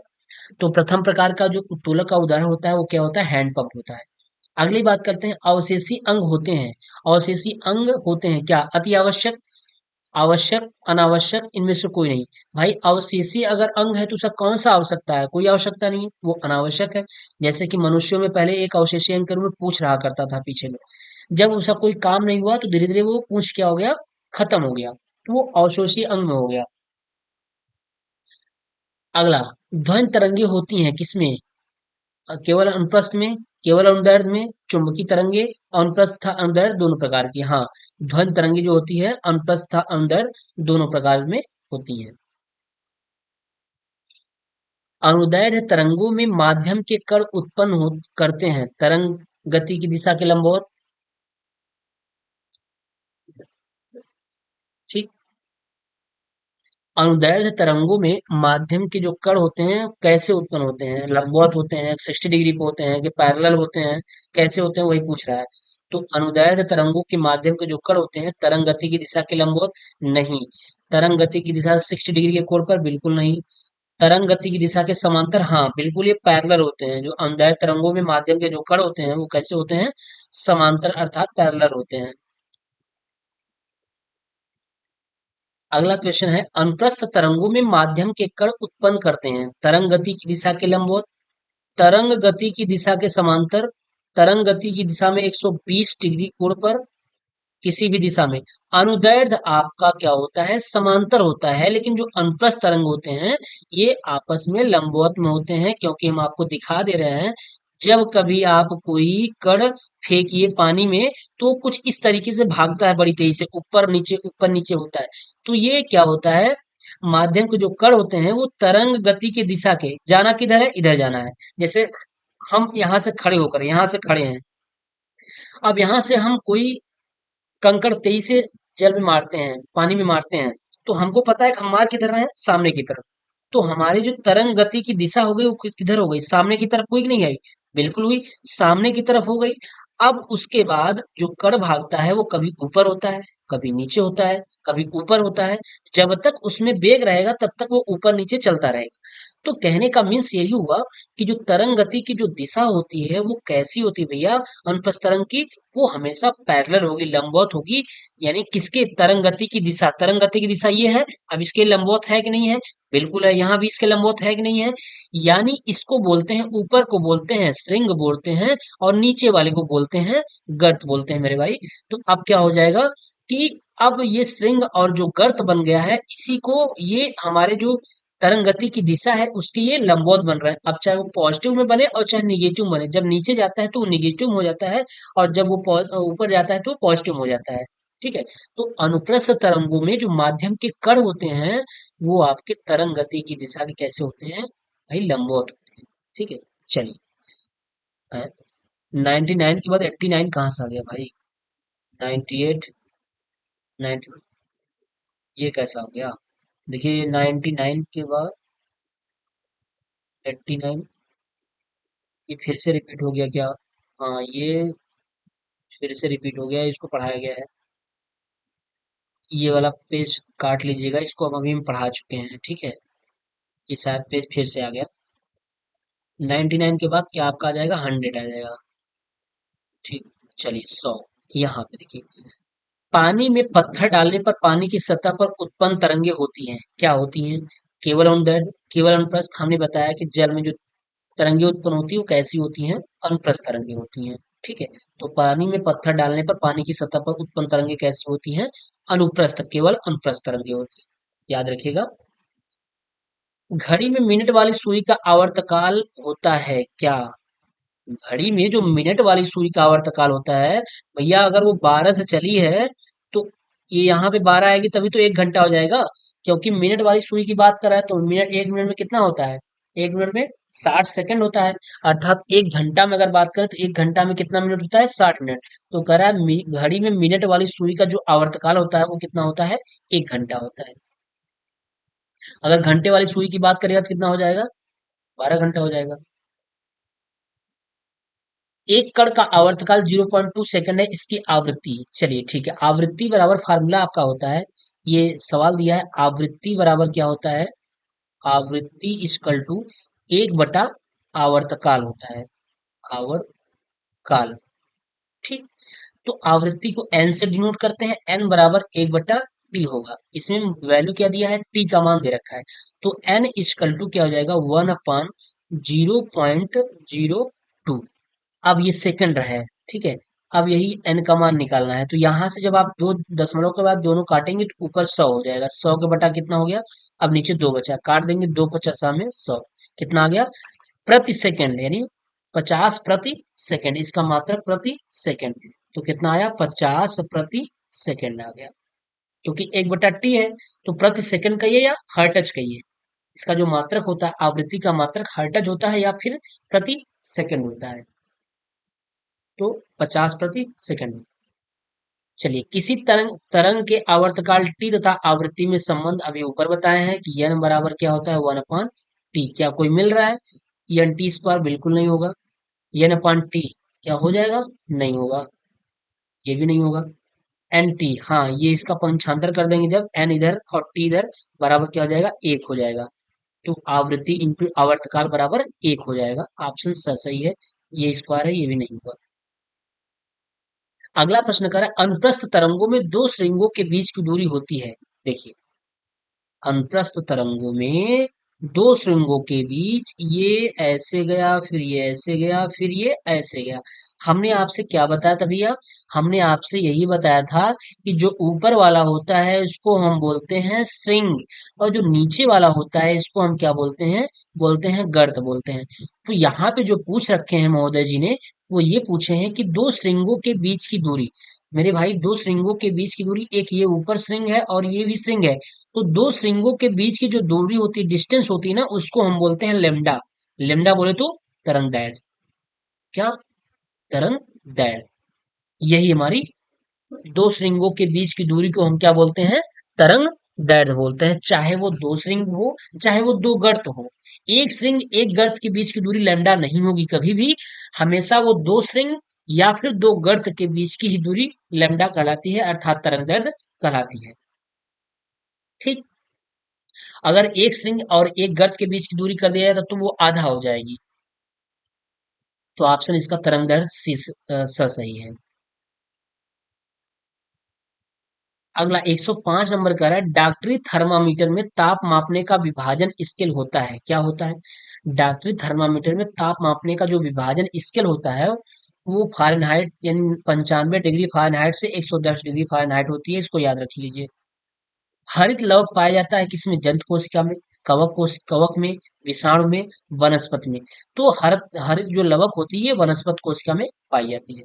तो प्रथम प्रकार का जो उत्तोलक का उदाहरण होता है वो क्या होता है, हैंड पंप होता है। अगली बात करते हैं, अवशेषी अंग होते हैं। अवशेषी अंग होते हैं क्या, अति आवश्यक, आवश्यक, अनावश्यक, इनमें से कोई नहीं। भाई अवशेषी अगर अंग है तो उसका कौन सा आवश्यकता है, कोई आवश्यकता नहीं है, वो अनावश्यक है। जैसे कि मनुष्यों में पहले एक अवशेषी अंग के रूप में पूंछ रहा करता था पीछे में, जब उसका कोई काम नहीं हुआ तो धीरे धीरे वो पूंछ क्या हो गया, खत्म हो गया, तो वो अवशेषी अंग में हो गया। अगला, ध्वनि तरंगे होती हैं किसमें, केवल अनुप्रस्थ में, केवल अनुदैर्ध्य में, चुंबकीय तरंगे, अनुप्रस्थ तथा अनुदैर्ध्य दोनों प्रकार की। हाँ, ध्वनि तरंगे जो होती है अनुप्रस्थ तथा अनुदैर्ध्य दोनों प्रकार में होती हैं। अनुदैर्ध्य तरंगों में माध्यम के कण उत्पन्न करते हैं तरंग गति की दिशा के लंबवत। ठीक, अनुदैर्ध्य तरंगों में माध्यम के जो कण होते हैं कैसे उत्पन्न होते हैं, लंबवत होते हैं, 60 डिग्री पे होते हैं कि पैरेलल होते हैं, कैसे होते हैं वही पूछ रहा है। तो अनुदैर्ध्य तरंगों के माध्यम के जो कण होते हैं तरंग गति की दिशा के लंबवत नहीं, तरंग गति की दिशा 60 डिग्री के कोण पर बिल्कुल नहीं, तरंग गति की दिशा के समांतर हाँ बिल्कुल, ये पैरेलल होते हैं। जो अनुदैर्ध्य तरंगों में माध्यम के जो कण होते हैं वो कैसे होते हैं, समांतर अर्थात पैरेलल होते हैं। अगला क्वेश्चन है, अनुप्रस्थ तरंगों में माध्यम के कण उत्पन्न करते हैं तरंग गति की दिशा के लंबवत, तरंग गति की दिशा के समांतर, तरंग गति की दिशा में 120 डिग्री कोण पर, किसी भी दिशा में। अनुदैर्ध्य आपका क्या होता है, समांतर होता है, लेकिन जो अनुप्रस्थ तरंग होते हैं ये आपस में लंबवत में होते हैं, क्योंकि हम आपको दिखा दे रहे हैं जब कभी आप कोई कण फेंकिए पानी में तो कुछ इस तरीके से भागता है बड़ी तेजी से, ऊपर नीचे होता है। तो ये क्या होता है, माध्यम के जो कण होते हैं वो तरंग गति की दिशा के, जाना किधर है, इधर जाना है। जैसे हम यहाँ से खड़े होकर, यहाँ से खड़े हैं, अब यहाँ से हम कोई कंकड़ तेजी से जल में मारते हैं, पानी में मारते हैं, तो हमको पता है कि हम मार किधर रहे हैं, सामने की तरफ। तो हमारी जो तरंग गति की दिशा हो गई वो किधर हो गई, सामने की तरफ हुई कि नहीं आई, बिल्कुल हुई, सामने की तरफ हो गई। अब उसके बाद जो कण भागता है वो कभी ऊपर होता है, कभी नीचे होता है, कभी ऊपर होता है। जब तक उसमें वेग रहेगा तब तक वो ऊपर नीचे चलता रहेगा। तो कहने का मीन्स यही हुआ कि जो तरंग गति की जो दिशा होती है वो कैसी होती है भैया, अनुप्रस्थ तरंग की, वो हमेशा पैरेलल होगी, लंबवत होगी। यानी किसके, तरंग गति की दिशा, तरंग गति की दिशा ये है, अब इसके लंबवत है कि नहीं है, बिल्कुल है, यहाँ भी इसके लंबवत है कि नहीं है। यानी इसको बोलते हैं, ऊपर को बोलते हैं श्रृंग बोलते हैं, और नीचे वाले को बोलते हैं गर्त बोलते हैं मेरे भाई। तो अब क्या हो जाएगा कि अब ये श्रृंग और जो गर्त बन गया है, इसी को ये हमारे जो तरंग गति की दिशा है उसके ये लंबवत बन रहा है। अब चाहे वो पॉजिटिव में बने और चाहे निगेटिव में बने, जब नीचे जाता है तो वो निगेटिव में हो जाता है, और जब वो ऊपर जाता है तो पॉजिटिव में हो जाता है। ठीक है, तो अनुप्रस्थ तरंगों में जो माध्यम के कण होते हैं वो आपके तरंग गति की दिशा के कैसे होते हैं भाई, लंबवत होते हैं। ठीक है, चलिए। 99 के बाद 89 कहाँ से आ गया भाई, 98, 90, ये कैसा हो गया, देखिए 99 के बाद 89, ये फिर से रिपीट हो गया क्या, हाँ ये फिर से रिपीट हो गया, इसको पढ़ाया गया है। ये वाला पेज काट लीजिएगा, इसको हम अभी हम पढ़ा चुके हैं, ठीक है। ये शायद पेज फिर से आ गया। 99 के बाद क्या आपका आ जाएगा, 100 आ जाएगा। ठीक, चलिए 100। यहाँ पे देखिए, पानी में पत्थर डालने पर पानी की सतह पर उत्पन्न तरंगे होती हैं, क्या होती हैं, केवल अनुदैर्ध्य, केवल अनुप्रस्थ। हमने बताया कि जल में जो तरंगे उत्पन्न होती है वो कैसी होती हैं, अनुप्रस्थ तरंगे होती हैं। ठीक है, तो पानी में पत्थर डालने पर पानी की सतह पर उत्पन्न तरंगे कैसी होती हैं, अनुप्रस्थ, केवल अनुप्रस्थ तरंगे होती हैं, याद रखिएगा। घड़ी में मिनट वाली सुई का आवर्तकाल होता है क्या, घड़ी में जो मिनट वाली सुई का आवर्तकाल होता है, भैया अगर वो 12 से चली है तो ये यहाँ पे 12 आएगी तभी तो 1 घंटा हो जाएगा। क्योंकि मिनट वाली सुई की बात कर रहा है तो मिनट, 1 मिनट में कितना होता है? 1 मिनट में 60 सेकंड होता है। अर्थात 1 घंटा में अगर बात करें तो 1 घंटा में कितना मिनट होता है? 60 मिनट। तो कह रहा है घड़ी में मिनट वाली सुई का जो आवर्तकाल होता है वो कितना होता है? 1 घंटा होता है। अगर घंटे वाली सुई की बात करेगा तो कितना हो जाएगा? 12 घंटा हो जाएगा। एक कण का आवर्तकाल 0.2 सेकंड है, इसकी आवृत्ति। चलिए ठीक है, आवृत्ति बराबर फार्मूला आपका होता है, ये सवाल दिया है, आवृत्ति बराबर क्या होता है? आवृत्ति इक्वल टू 1 बटा आवर्तकाल होता है, आवर्तकाल। ठीक। तो आवृत्ति को एन से डिनोट करते हैं, एन बराबर 1 बटा टी होगा। इसमें वैल्यू क्या दिया है? टी का मान दे रखा है। तो एन इक्वल टू क्या हो जाएगा? 1/0.02। अब ये सेकंड है, ठीक है। अब यही एन का मान निकालना है, तो यहां से जब आप दो दशमलव के बाद दोनों काटेंगे तो ऊपर 100 हो जाएगा। 100 के बटा कितना हो गया? अब नीचे 2 बचा, काट देंगे, 2 × 50 में 100। कितना आ गया? प्रति सेकंड, यानी 50 प्रति सेकंड, इसका मात्रक प्रति सेकंड। तो कितना आया? 50 प्रति सेकंड आ गया। क्योंकि 1/टी है तो प्रति सेकंड कहिए या हर्ट्ज कहिए, इसका जो मात्रक होता है, आवृत्ति का मात्रक हर्ट्ज होता है या फिर प्रति सेकंड होता है। तो 50 प्रति सेकंड। चलिए, किसी तरंग तरंग के आवर्तकाल टी तथा आवृत्ति में संबंध अभी ऊपर बताए हैं कि एन बराबर क्या होता है? 1/टी। क्या कोई मिल रहा है? एन टी स्क्वायर बिल्कुल नहीं होगा। एन/टी क्या हो जाएगा? नहीं होगा, ये भी नहीं होगा। एन टी, हाँ, ये इसका पंचांतर कर देंगे जब एन इधर और टी इधर, बराबर क्या हो जाएगा? 1 हो जाएगा। तो आवृत्ति इंटू आवर्तकाल बराबर 1 हो जाएगा। ऑप्शन सही है, ये स्क्वायर है, ये भी नहीं होगा। अगला प्रश्न कर रहा है, अनुप्रस्थ तरंगों में दो श्रृंगों के बीच की दूरी होती है। देखिए, अनुप्रस्थ तरंगों में दो श्रृंगों के बीच, ये ऐसे गया, फिर ये ऐसे गया, फिर ये ऐसे गया। हमने आपसे क्या बताया था भैया? हमने आपसे यही बताया था कि जो ऊपर वाला होता है इसको हम बोलते हैं श्रृंग, और जो नीचे वाला होता है इसको हम क्या बोलते हैं? बोलते हैं गर्त बोलते हैं। तो यहाँ पे जो पूछ रखे हैं महोदय जी ने, वो ये पूछे हैं कि दो श्रृंगों के बीच की दूरी। मेरे भाई, दो श्रृंगों के बीच की दूरी, एक ये ऊपर श्रृंग है और ये भी श्रृंग है, तो दो श्रृंगों के बीच की जो दूरी होती है, डिस्टेंस होती है ना, उसको हम बोलते हैं लेमडा। लेमडा बोले तो तरंग दैर्घ्य। क्या? तरंग दैर्घ्य। यही हमारी दो श्रृंगों के बीच की दूरी को हम क्या बोलते हैं? तरंग दैर्घ्य बोलते हैं। चाहे वो दो श्रृंग हो, चाहे वो दो गर्त हो, एक श्रृंग एक गर्त के बीच की दूरी लैम्डा नहीं होगी कभी भी। हमेशा वो दो श्रृंग या फिर दो गर्त के बीच की ही दूरी लैम्डा कहलाती है, अर्थात तरंग दैर्घ्य कहलाती है। ठीक। अगर एक श्रृंग और एक गर्त के बीच की दूरी कर दिया जाए तो वो आधा हो जाएगी। तो ऑप्शन इसका तरंग दैर्घ्य सही है। अगला 105 नंबर कह रहा है, डॉक्टरी थर्मामीटर में ताप मापने का विभाजन स्केल होता है। क्या होता है? डॉक्टरी थर्मामीटर में ताप मापने का जो विभाजन स्केल होता है वो फ़ारेनहाइट, यानी 95 डिग्री फ़ारेनहाइट से 110 डिग्री फ़ारेनहाइट होती है। इसको याद रख लीजिए। हरित लवक पाया जाता है किसमें? जंतु कोशिका में, कवक में, विषाणु में, वनस्पति में। तो हरित हरित जो लवक होती है वनस्पति कोशिका में पाई जाती है।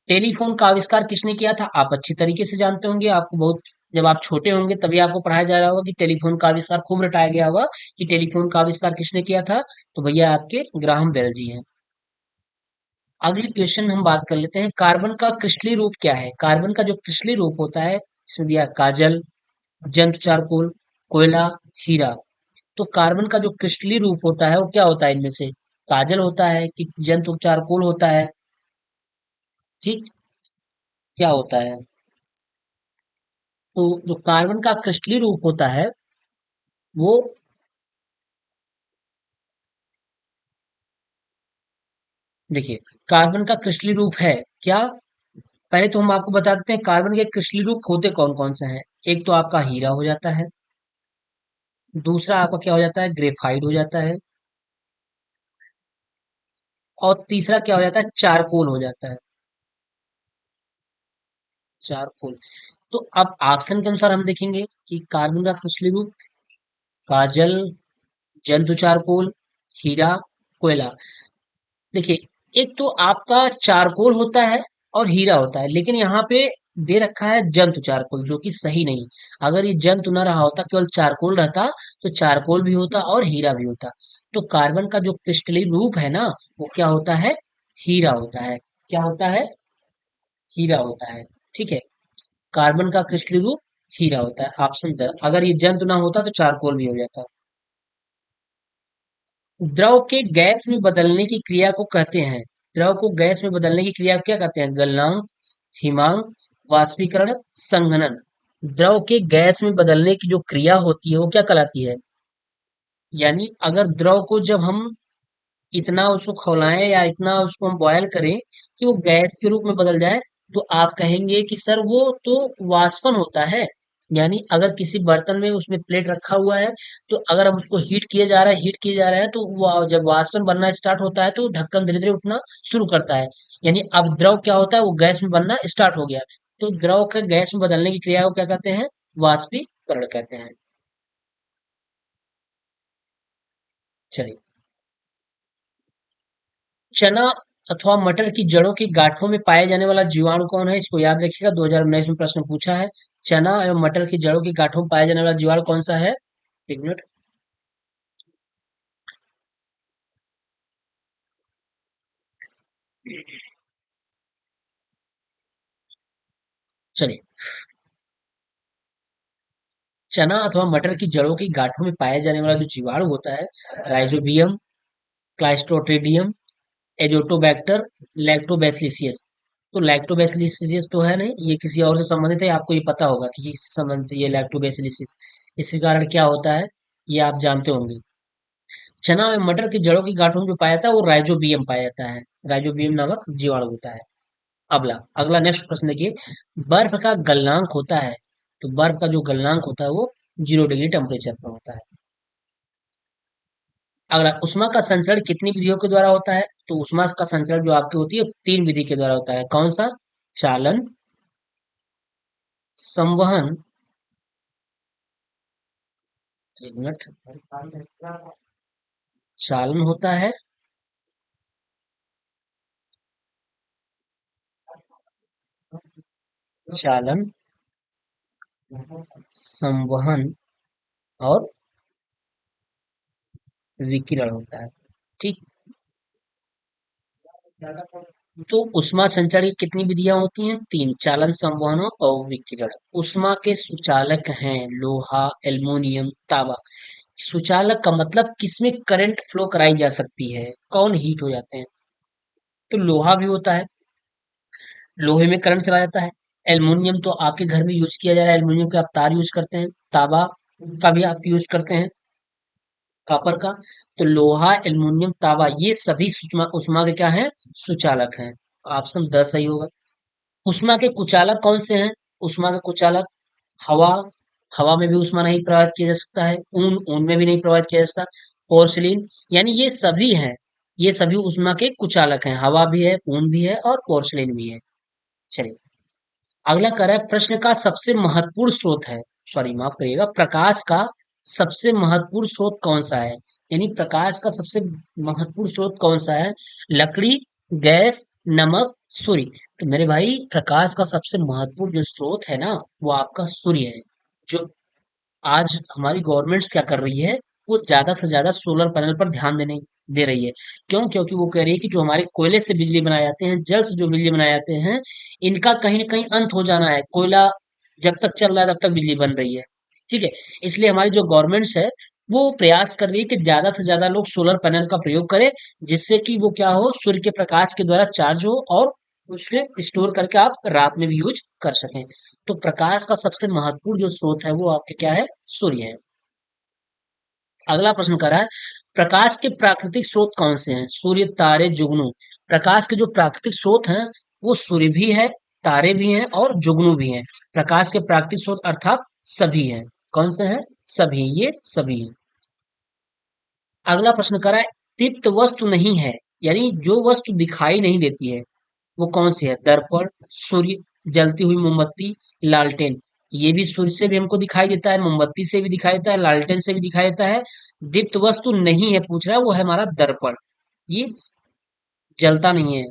टेलीफोन का आविष्कार किसने किया था? आप अच्छी तरीके से जानते होंगे, आपको बहुत, जब आप छोटे होंगे तभी आपको पढ़ाया जा रहा होगा कि टेलीफोन का आविष्कार, खूब रटाया गया होगा कि टेलीफोन का आविष्कार किसने किया था। तो भैया आपके ग्राहम बेल जी हैं। अगली क्वेश्चन हम बात कर लेते हैं, कार्बन का क्रिस्टलीय रूप क्या है? कार्बन का जो क्रिस्टलीय रूप होता है, इसमें दिया है काजल, जंतु चारकोल, कोयला, हीरा। तो कार्बन का जो क्रिस्टलीय रूप होता है वो क्या होता है इनमें से? काजल होता है कि जंतु चारकोल होता है? ठीक। क्या होता है? तो जो कार्बन का क्रिस्टलीय रूप होता है वो, देखिए, कार्बन का क्रिस्टलीय रूप है क्या? पहले तो हम आपको बता देते हैं कार्बन के क्रिस्टलीय रूप होते कौन कौन से हैं। एक तो आपका हीरा हो जाता है, दूसरा आपका क्या हो जाता है? ग्रेफाइट हो जाता है, और तीसरा क्या हो जाता है? चारकोल हो जाता है। चारकोल। तो अब ऑप्शन के अनुसार हम देखेंगे कि कार्बन का क्रिस्टलीय रूप, काजल, जंतु चारकोल, हीरा, कोयला। देखिए, एक तो आपका चारकोल होता है और हीरा होता है, लेकिन यहाँ पे दे रखा है जंतु चारकोल, जो कि सही नहीं। अगर ये जंतु ना रहा होता, केवल चारकोल रहता, तो चारकोल भी होता और हीरा भी होता। तो कार्बन का जो क्रिस्टलीय रूप है ना, वो क्या होता है? हीरा होता है। क्या होता है? हीरा होता है। ठीक है। कार्बन का क्रिस्टलीय रूप हीरा होता है। ऑप्शन द, अगर ये जंतु ना होता तो चारकोल भी हो जाता। द्रव के गैस में बदलने की क्रिया को कहते हैं, द्रव को गैस में बदलने की क्रिया को क्या कहते हैं? गलनांक, हिमांक, वाष्पीकरण, संघनन। द्रव के गैस में बदलने की जो क्रिया होती है वो क्या कहलाती है? यानी अगर द्रव को जब हम इतना उसको खौलाएं या इतना उसको हम बॉयल करें कि वो गैस के रूप में बदल जाए, तो आप कहेंगे कि सर वो तो वाष्पन होता है। यानी अगर किसी बर्तन में उसमें प्लेट रखा हुआ है, तो अगर हम उसको हीट किए जा रहा है, तो जब वाष्पन बनना स्टार्ट होता है तो ढक्कन धीरे धीरे उठना शुरू करता है। यानी अब द्रव क्या होता है? वो गैस में बनना स्टार्ट हो गया। तो द्रव का गैस में बदलने की क्रिया को क्या कहते हैं? वाष्पीकरण कहते हैं। चलिए, चना अथवा मटर की जड़ों की गांठों में पाए जाने वाला जीवाणु कौन है? इसको याद रखिएगा, 2019 में प्रश्न पूछा है। चना एवं मटर की जड़ों की गांठों में पाया जाने वाला जीवाणु कौन सा है? एक मिनट। चलिए, चना अथवा मटर की जड़ों की गांठों में पाया जाने वाला जो जीवाणु होता है, राइजोबियम, क्लाइस्ट्रोट्रिडियम, एजोटोबैक्टर, लैक्टोबैसिलियस। तो लैक्टोबैसिलियस तो है नहीं, ये किसी और से संबंधित है, आपको ये पता होगा कि किससे संबंधित है ये लैक्टोबैसिलियस। इसी कारण क्या होता है, ये आप जानते होंगे। चना और मटर की जड़ों की गांठों में जो पाया जाता है वो राइजोबियम पाया जाता है। राइजोबियम नामक जीवाणु होता है। अगला अगला नेक्स्ट प्रश्न देखिए। बर्फ का गलनांक होता है, तो बर्फ का जो गलनांक होता है वो 0 डिग्री टेम्परेचर पर होता है। अगला, उष्मा का संचरण कितनी विधियों के द्वारा होता है? तो उष्मा का संचरण जो आपकी होती है 3 विधि के द्वारा होता है। कौन सा? चालन, संवहन, एक मिनट, चालन होता है, चालन, संवहन और विकिरण होता है। ठीक। तो उष्मा संचरण की कितनी विधियां होती हैं? 3, चालन, संवहन और विकिरण। उष्मा के सुचालक हैं लोहा, एल्युमिनियम, तांबा। सुचालक का मतलब किसमें करंट फ्लो कराई जा सकती है, कौन हीट हो जाते हैं? तो लोहा भी होता है, लोहे में करंट चला जाता है। एल्युमिनियम तो आपके घर में यूज किया जा रहा है, एल्युमिनियम के आप तार यूज करते हैं। तांबा का भी आप यूज करते हैं, कॉपर का। तो लोहा, एल्युमिनियम, तांबा ये सभी उष्मा उष्मा के क्या हैं? सुचालक हैं। ऑप्शन 10 सही होगा। उष्मा के कुचालक कौन से हैं? उष्मा का कुचालक, हवा, हवा में भी उष्मा नहीं प्रवाहित किया जा सकता है। ऊन, ऊन में भी नहीं प्रवाहित किया जा सकता। पोर्सिलीन, यानी ये सभी हैं, ये सभी उष्मा के कुचालक हैं। हवा भी है, ऊन भी है और पोर्सिलीन भी है। चलिए, अगला कह रहा है प्रश्न का सबसे महत्वपूर्ण स्रोत है, सॉरी माफ करिएगा, प्रकाश का सबसे महत्वपूर्ण स्रोत कौन सा है? यानी प्रकाश का सबसे महत्वपूर्ण स्रोत कौन सा है? लकड़ी, गैस, नमक, सूर्य। तो मेरे भाई, प्रकाश का सबसे महत्वपूर्ण जो स्रोत है ना, वो आपका सूर्य है। जो आज हमारी गवर्नमेंट्स क्या कर रही है, वो ज्यादा से ज्यादा सोलर पैनल पर ध्यान देने दे रही है। क्यों? क्योंकि वो कह रही है कि जो हमारे कोयले से बिजली बनाए जाते हैं, जल से जो बिजली बनाए जाते हैं, इनका कहीं ना कहीं अंत हो जाना है। कोयला जब तक चल रहा है तब तक बिजली बन रही है। ठीक है। इसलिए हमारी जो गवर्नमेंट्स है, वो प्रयास कर रही है कि ज्यादा से ज्यादा लोग सोलर पैनल का प्रयोग करें, जिससे कि वो क्या हो, सूर्य के प्रकाश के द्वारा चार्ज हो और उसे स्टोर करके आप रात में भी यूज कर सकें। तो प्रकाश का सबसे महत्वपूर्ण जो स्रोत है वो आपके क्या है? सूर्य है। अगला प्रश्न कर रहा है प्रकाश के प्राकृतिक स्रोत कौन से हैं? सूर्य, तारे, जुगनू। प्रकाश के जो प्राकृतिक स्रोत हैं वो सूर्य भी है, तारे भी हैं और जुगनू भी हैं। प्रकाश के प्राकृतिक स्रोत अर्थात सभी हैं। कौन से हैं? सभी, ये सभी हैं। अगला प्रश्न कर रहा है दीप्त वस्तु नहीं है, यानी जो वस्तु दिखाई नहीं देती है, वो कौन सी है? दर्पण, सूर्य, जलती हुई मोमबत्ती, लालटेन। ये भी सूर्य से भी हमको दिखाई देता है, मोमबत्ती से भी दिखाई देता है, लालटेन से भी दिखाई देता है। दीप्त वस्तु नहीं है पूछ रहा है, वो है हमारा दर्पण। ये जलता नहीं है।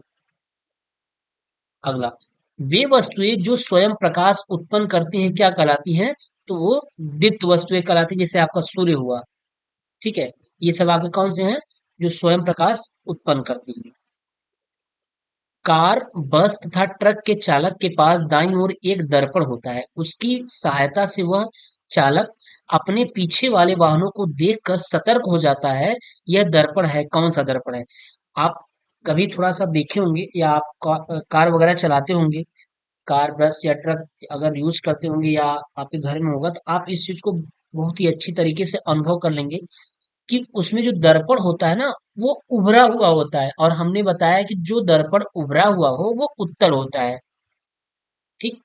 अगला, वे वस्तुएं जो स्वयं प्रकाश उत्पन्न करती हैं क्या कहलाती हैं? तो वो दीप्त वस्तुएं कहलाती हैं, जैसे आपका सूर्य हुआ। ठीक है, ये सब आपके कौन से हैं जो स्वयं प्रकाश उत्पन्न करती हैं? कार, बस तथा ट्रक के चालक के पास दाईं ओर एक दर्पण होता है। उसकी सहायता से वह चालक अपने पीछे वाले वाहनों को देखकर सतर्क हो जाता है। यह दर्पण है, कौन सा दर्पण है? आप कभी थोड़ा सा देखे होंगे या आप कार वगैरह चलाते होंगे, कार, बस या ट्रक अगर यूज करते होंगे या आपके घर में होगा, तो आप इस चीज को बहुत ही अच्छी तरीके से अनुभव कर लेंगे कि उसमें जो दर्पण होता है ना, वो उभरा हुआ होता है, और हमने बताया कि जो दर्पण उभरा हुआ हो वो उत्तल होता है। ठीक।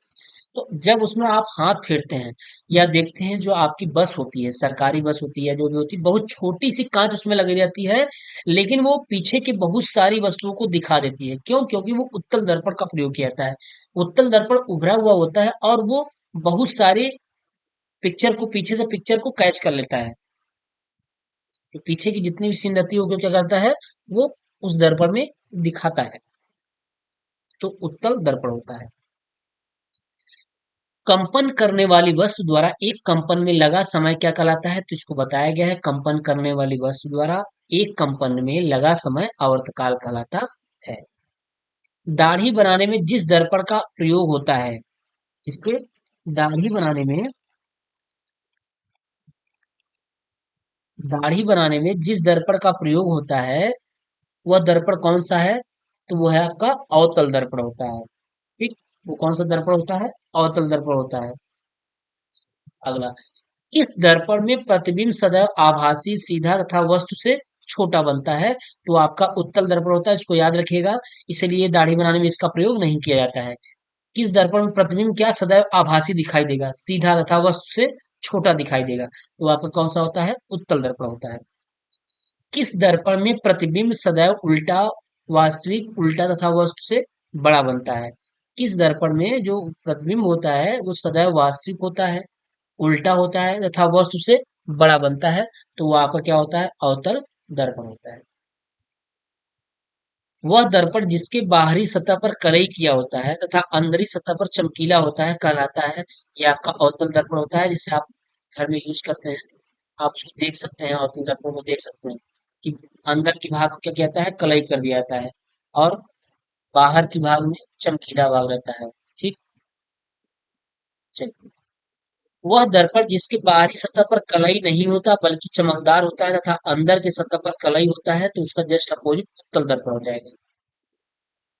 तो जब उसमें आप हाथ फेरते हैं या देखते हैं, जो आपकी बस होती है, सरकारी बस होती है, जो भी होती है, बहुत छोटी सी कांच उसमें लगी रहती है, लेकिन वो पीछे की बहुत सारी वस्तुओं को दिखा देती है। क्यों? क्योंकि वो उत्तल दर्पण का प्रयोग किया जाता है। उत्तल दर्पण उभरा हुआ होता है और वो बहुत सारे पिक्चर को, पीछे से पिक्चर को कैच कर लेता है। तो पीछे की जितनी भी सीन रहती है वो क्या करता है, वो उस दर्पण में दिखाता है। तो उत्तल दर्पण होता है। कंपन करने वाली वस्तु द्वारा एक कंपन में लगा समय क्या कहलाता है? तो इसको बताया गया है, कंपन करने वाली वस्तु द्वारा एक कंपन में लगा समय आवर्तकाल कहलाता है। दाढ़ी बनाने में जिस दर्पण का प्रयोग होता है, इसके दाढ़ी बनाने में दाढ़ी बनाने में जिस दर्पण का प्रयोग होता है, वह दर्पण कौन सा है? तो वो है आपका अवतल दर्पण होता है। ठीक। वो कौन सा दर्पण होता है? अवतल दर्पण होता है। अगला, इस दर्पण में प्रतिबिंब सदैव आभासी, सीधा तथा वस्तु से छोटा बनता है। तो आपका उत्तल दर्पण होता है, इसको याद रखिएगा। इसलिए दाढ़ी बनाने में इसका प्रयोग नहीं किया जाता है। किस दर्पण में प्रतिबिंब क्या सदैव आभासी दिखाई देगा, सीधा तथा वस्तु से छोटा दिखाई देगा? तो आपका कौन सा होता है? उत्तल दर्पण होता है। किस दर्पण में प्रतिबिंब सदैव उल्टा, वास्तविक, उल्टा तथा वस्तु से बड़ा बनता है? किस दर्पण में जो प्रतिबिंब होता है वो सदैव वास्तविक होता है, उल्टा होता है तथा वस्तु से बड़ा बनता है? तो वो आपका क्या होता है? अवतल दर्पण होता है। वह दर्पण जिसके बाहरी सतह पर कलई किया होता है तथा अंदरी सतह पर चमकीला होता है कहलाता है। यह आपका अवतल दर्पण होता है, जिसे आप घर में यूज करते हैं। आप उसको देख सकते हैं, अवतल दर्पण को देख सकते हैं कि अंदर की भाग को क्या कहता है? कलई कर दिया जाता है, और बाहर की भाग में चमकीला भाग रहता है। ठीक। चलिए, वह दर्पण जिसके बाहरी सतह पर कलई नहीं होता बल्कि चमकदार होता है तथा अंदर के सतह पर कलई होता है, तो उसका जस्ट अपोजिट उत्तल दर्पण हो जाएगा।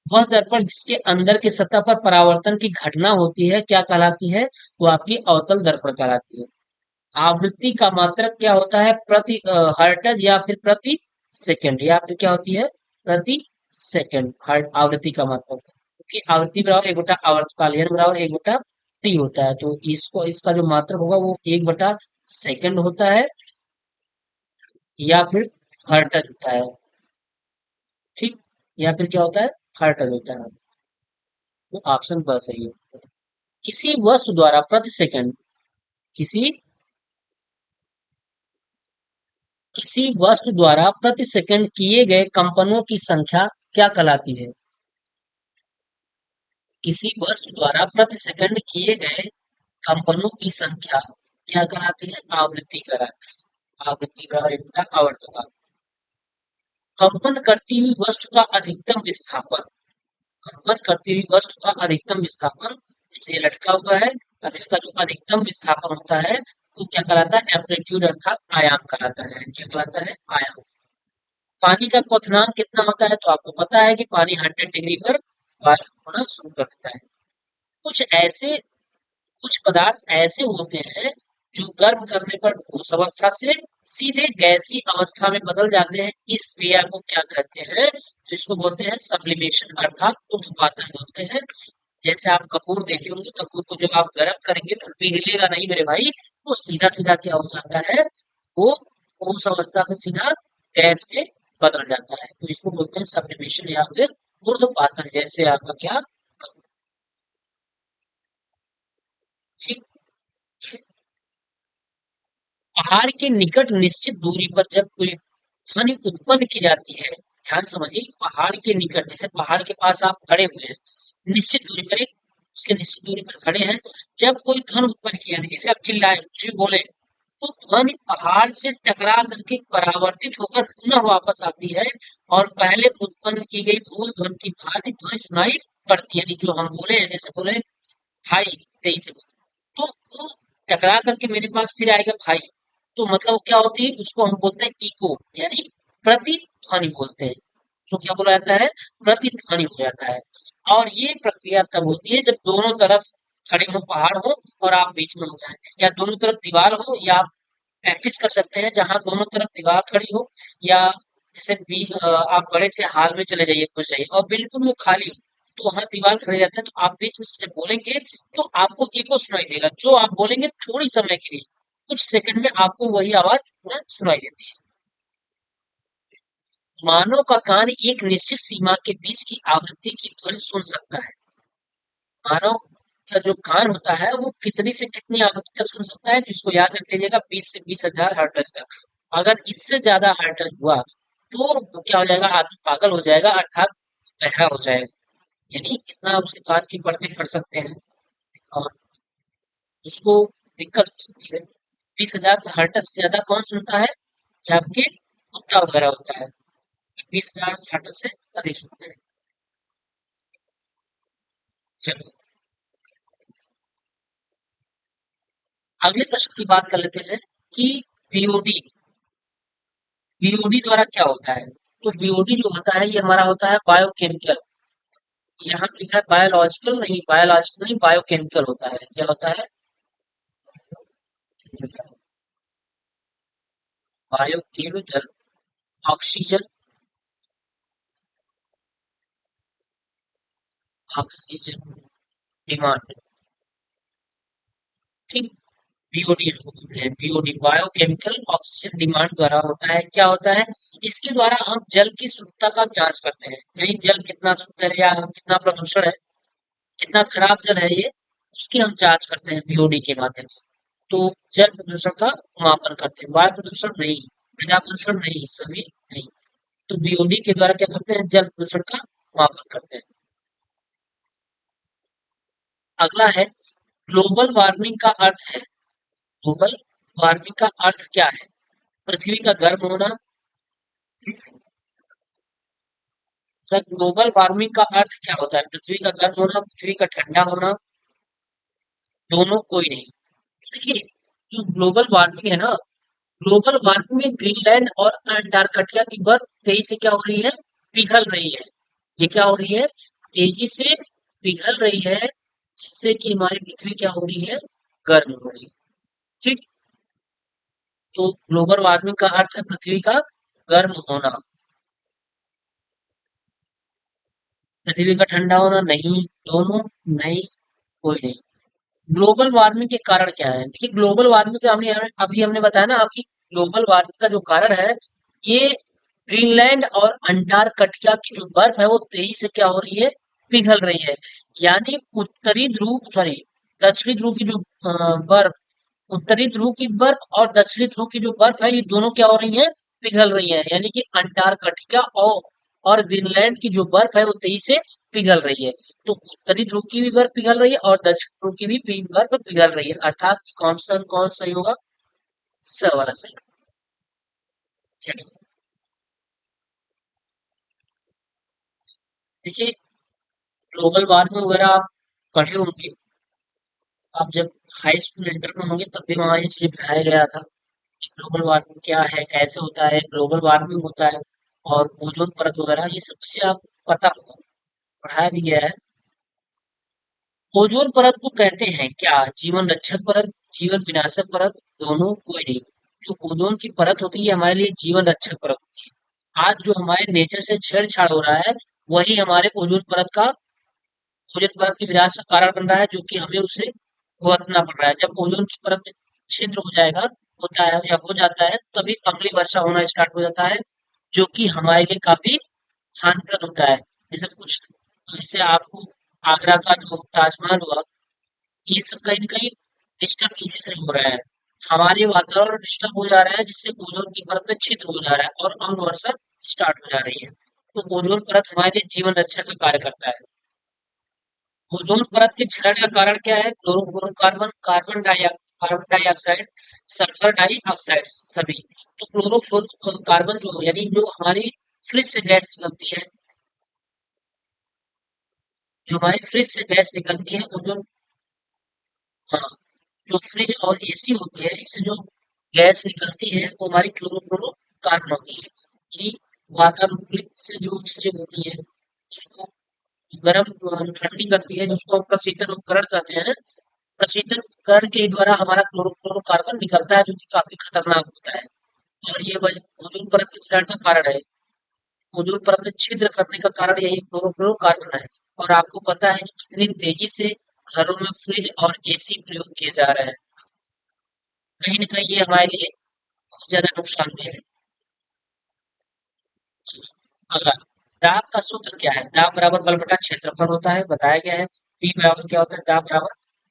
वह दर्पण जिसके अंदर के सतह पर परावर्तन की घटना होती है क्या कहलाती है? वो आपकी अवतल दर्पण कहलाती है। आवृत्ति का मात्रक क्या होता है? प्रति हर्ट्ज या फिर प्रति सेकंड, या फिर क्या होती है? प्रति सेकंड हर्ट आवृत्ति का मात्रक। क्योंकि आवृत्ति बराबर एक बटा आवर्तकाल, यानी बराबर एक बटा टी होता है। तो इसको, इसका जो मात्रक होगा वो एक बटा सेकंड होता है, या फिर हर्ट्ज होता है। ठीक। या फिर क्या होता है? हर्ट्ज होता है। तो ऑप्शन ब सही है। किसी वस्तु द्वारा प्रति सेकंड, किसी किसी वस्तु द्वारा प्रति सेकंड किए गए कंपनों की संख्या क्या कहलाती है? किसी वस्तु द्वारा प्रति सेकंड किए गए कंपनों की संख्या क्या कहलाती है? आवृत्ति कहलाती है। आवृत्ति का एक बटा आवर्तकाल। कंपन करती हुई वस्तु का अधिकतम विस्थापन, कंपन करती हुई वस्तु का अधिकतम विस्थापन, जैसे ये लटका हुआ है, अब इसका जो अधिकतम विस्थापन होता है वो क्या कहलाता है? एम्पलीट्यूड अर्थात आयाम कहलाता है। क्या कहलाता है? आयाम। पानी का क्वथनांक कितना होता है? तो आपको पता है कि पानी 100 डिग्री पर बॉयल होना शुरू कर देता है। कुछ ऐसे कुछ पदार्थ ऐसे होते हैं जो गर्म करने पर ठोस अवस्था से सीधे गैसीय अवस्था में बदल जाते हैं। इस क्रिया को क्या कहते हैं? तो इसको बोलते हैं सब्लिमेशन अर्थात ऊर्ध्वपातन बोलते हैं। जैसे आप कपूर देखे होंगे, कपूर को जब आप गर्म करेंगे तो पिघलेगा नहीं मेरे भाई, वो सीधा सीधा क्या हो जाता है? वो ठोस अवस्था से सीधा गैस में बदल जाता है। तो इसको बोलते हैं सब्लिमेशन या फिर ऊर्ध्वपातन। जैसे आपका क्या, ठीक। पहाड़ के निकट निश्चित दूरी पर जब कोई ध्वनि उत्पन्न की जाती है, ध्यान समझिए, पहाड़ के निकट, जैसे पहाड़ के पास आप खड़े हुए हैं, निश्चित दूरी पर एक, उसके निश्चित दूरी पर खड़े हैं, जब कोई ध्वनि उत्पन्न किया जाए, जैसे आप चिल्लाए, कुछ भी बोले, तो ध्वनि पहाड़ से टकरा करके परावर्तित होकर पुनः वापस आती है और पहले उत्पन्न की गई मूल ध्वनि की भांति ध्वनि सुनाई पड़ती है। यानी जो हम बोले हैं, जैसे बोले भाई, तेईस, तो वो टकरा करके मेरे पास फिर आएगा भाई, तो मतलब क्या होती है, उसको हम बोलते हैं इको, यानी प्रतिध्वनि बोलते हैं। तो क्या बोला जाता है, प्रतिध्वनि हो जाता है। और ये प्रक्रिया तब होती है जब दोनों तरफ खड़े हो, पहाड़ हो और आप बीच में हो जाए, या दोनों तरफ दीवार हो, या आप प्रैक्टिस कर सकते हैं जहां दोनों तरफ दीवार खड़ी हो, या जैसे भी आप बड़े से हॉल में चले जाइए, घुस जाइए और बिल्कुल वो खाली हो, तो वहां दीवार खड़े रहता है, तो आप बीच में से जब बोलेंगे तो आपको इको सुनाई देगा, जो आप बोलेंगे थोड़ी समय के लिए, कुछ सेकंड में आपको वही आवाज सुनाई देती है। मानव का कान एक निश्चित सीमा के बीच की आवृत्ति की ध्वनि सुन सकता है। मानव का जो कान होता है वो कितनी से कितनी आवृत्ति तक सुन सकता है, तो इसको याद रख लीजिएगा, 20 से 20 हजार हर्ट्ज तक। अगर इससे ज्यादा हर्ट्ज हुआ तो वो क्या हो जाएगा, आदमी पागल हो जाएगा, अर्थात बहरा हो जाएगा। यानी इतना उसके कान की परतें फट सकते हैं और उसको दिक्कत हो सकती है। 20 हजार से हर्ट्ज से ज्यादा कौन सुनता है, ये आपके कुत्ता वगैरह होता है, 20 हजार हर्ट्ज से अधिक सुनते हैं। चलो अगले प्रश्न की बात कर लेते हैं कि बीओडी, बीओडी द्वारा क्या होता है। तो बीओडी जो होता है ये हमारा होता है बायोकेमिकल, यहाँ पे लिखा है बायोलॉजिकल, नहीं बायोलॉजिकल नहीं, बायोकेमिकल होता है, क्या होता है, बायोकेमिकल, ऑक्सीजन, ऑक्सीजन डिमांड, ठीक, बीओडी इसको बोलते हैं, बीओडी बायोकेमिकल ऑक्सीजन डिमांड द्वारा होता है। क्या होता है, इसके द्वारा हम जल की शुद्धता का जांच करते हैं, कहीं जल कितना शुद्ध है या कितना प्रदूषण है, कितना खराब जल है ये, उसकी हम जांच करते हैं बीओडी के माध्यम से। तो जल प्रदूषण का मापन करते हैं, वायु प्रदूषण नहीं, मृदा प्रदूषण नहीं, सभी नहीं। तो बीओडी के द्वारा क्या करते हैं, जल प्रदूषण का मापन करते हैं। अगला है ग्लोबल वार्मिंग का अर्थ है, ग्लोबल वार्मिंग का अर्थ क्या है, पृथ्वी का गर्म होना। ग्लोबल वार्मिंग का अर्थ क्या होता है, पृथ्वी का गर्म होना, पृथ्वी का ठंडा होना, दोनों कोई नहीं। देखिए, जो ग्लोबल वार्मिंग है ना, ग्लोबल वार्मिंग में ग्रीनलैंड और अंटार्कटिका की बर्फ तेजी से क्या हो रही है, पिघल रही है। ये क्या हो रही है, तेजी से पिघल रही है, जिससे कि हमारी पृथ्वी क्या हो रही है, गर्म हो रही है। ठीक, तो ग्लोबल वार्मिंग का अर्थ है पृथ्वी का गर्म होना। पृथ्वी का ठंडा होना नहीं, दोनों नहीं, कोई नहीं। ग्लोबल वार्मिंग के कारण क्या है, देखिए ग्लोबल वार्मिंग का हमने अभी हमने बताया ना अभी, ग्लोबल वार्मिंग का जो कारण है, ये ग्रीनलैंड और अंटार्कटिका की जो बर्फ है वो तेजी से क्या हो रही है, पिघल रही है। यानी उत्तरी ध्रुव, सॉरी, दक्षिणी ध्रुव की जो बर्फ, उत्तरी ध्रुव की बर्फ और दक्षिणी ध्रुव की जो बर्फ है, ये दोनों क्या हो रही है, पिघल रही है। यानी कि अंटार्कटिका और ग्रीनलैंड की जो बर्फ है वो तेजी से पिघल रही है। तो उत्तरी ध्रुव की भी बर्फ पिघल रही है और दक्षिण ध्रुव की भी बर्फ पिघल रही है, अर्थात कौन सही होगा, स वाला सही। चलिए, देखिए ग्लोबल वार्मिंग वगैरह आप पढ़े होंगे, आप जब हाई स्कूल इंटर में होंगे तब भी वहाँ ये चीजें पढ़ाया गया था, ग्लोबल वार्मिंग क्या है, कैसे होता है, ग्लोबल वार्मिंग होता है और ओजोन परत वगैरह, ये सब चीजें आप पता होगा, पढ़ाया भी गया है। ओजोन परत को कहते हैं क्या, जीवन रक्षक परत, जीवन विनाशक परत, दोनों कोई नहीं। जो ओजोन की परत होती है हमारे लिए जीवन रक्षक परत होती है। आज जो हमारे नेचर से छेड़छाड़ हो रहा है, वही हमारे ओजोन परत का, ओजोन परत की विनाश का कारण बन रहा है, जो कि हमें उसे भुगतना पड़ रहा है। जब ओजोन की परत में छिद्र हो जाएगा, होता है या हो जाता है, तभी अगली वर्षा होना स्टार्ट हो जाता है, जो कि हमारे लिए काफी हानिप्रद होता है। जैसे कुछ, जैसे आपको आगरा का जो ताजमहल हुआ, ये सब कहीं न कहीं डिस्टर्ब इसी से हो रहा है। हमारे वातावरण डिस्टर्ब हो जा रहा है, जिससे ओज़ोन की परत में छिद्र हो जा रहा है और अम्ल वर्षा स्टार्ट हो जा रही है। तो ओजोन परत हमारे लिए जीवन रक्षा का कार्य करता है। ओजोन परत के क्षरण का कारण क्या है? Chlorofluorocarbon, carbon dioxide, sulphur dioxide सभी। तो क्लोरोफ्लोरोकार्बन जो यानी जो हमारी फ्रिज से गैस निकलती है, जो हमारी फ्रिज से गैस निकलती है ओजोन, हाँ, जो फ्रिज और एसी होती है इससे जो गैस निकलती है वो हमारी क्लोरोफ्लोरोकार्बन होती है। यानी वातावरण से जो चीजें होती है उसको गर्म ठंडी करती है, जिसको हम प्रशीतन उपकरण कहते हैं। प्रशीतन उपकरण के द्वारा हमारा क्लोरोफ्लोरोकार्बन निकलता है, जो कि काफी खतरनाक होता है। और ये ओजोन परत के क्षरण का कारण है। ओजोन परत में छिद्र करने का कारण यही क्लोरोफ्लोरोकार्बन है। और आपको पता है कि कितनी तेजी से घरों में फ्रिज और एसी प्रयोग किए जा रहे हैं। कहीं न कहीं ये हमारे लिए बहुत ज़्यादा नुकसानदेह है। जी। अगला, दाब का सूत्र क्या है? दाब बराबर बल बटा क्षेत्रफल होता है, बताया गया है। P बराबर क्या होता है? दाब बराबर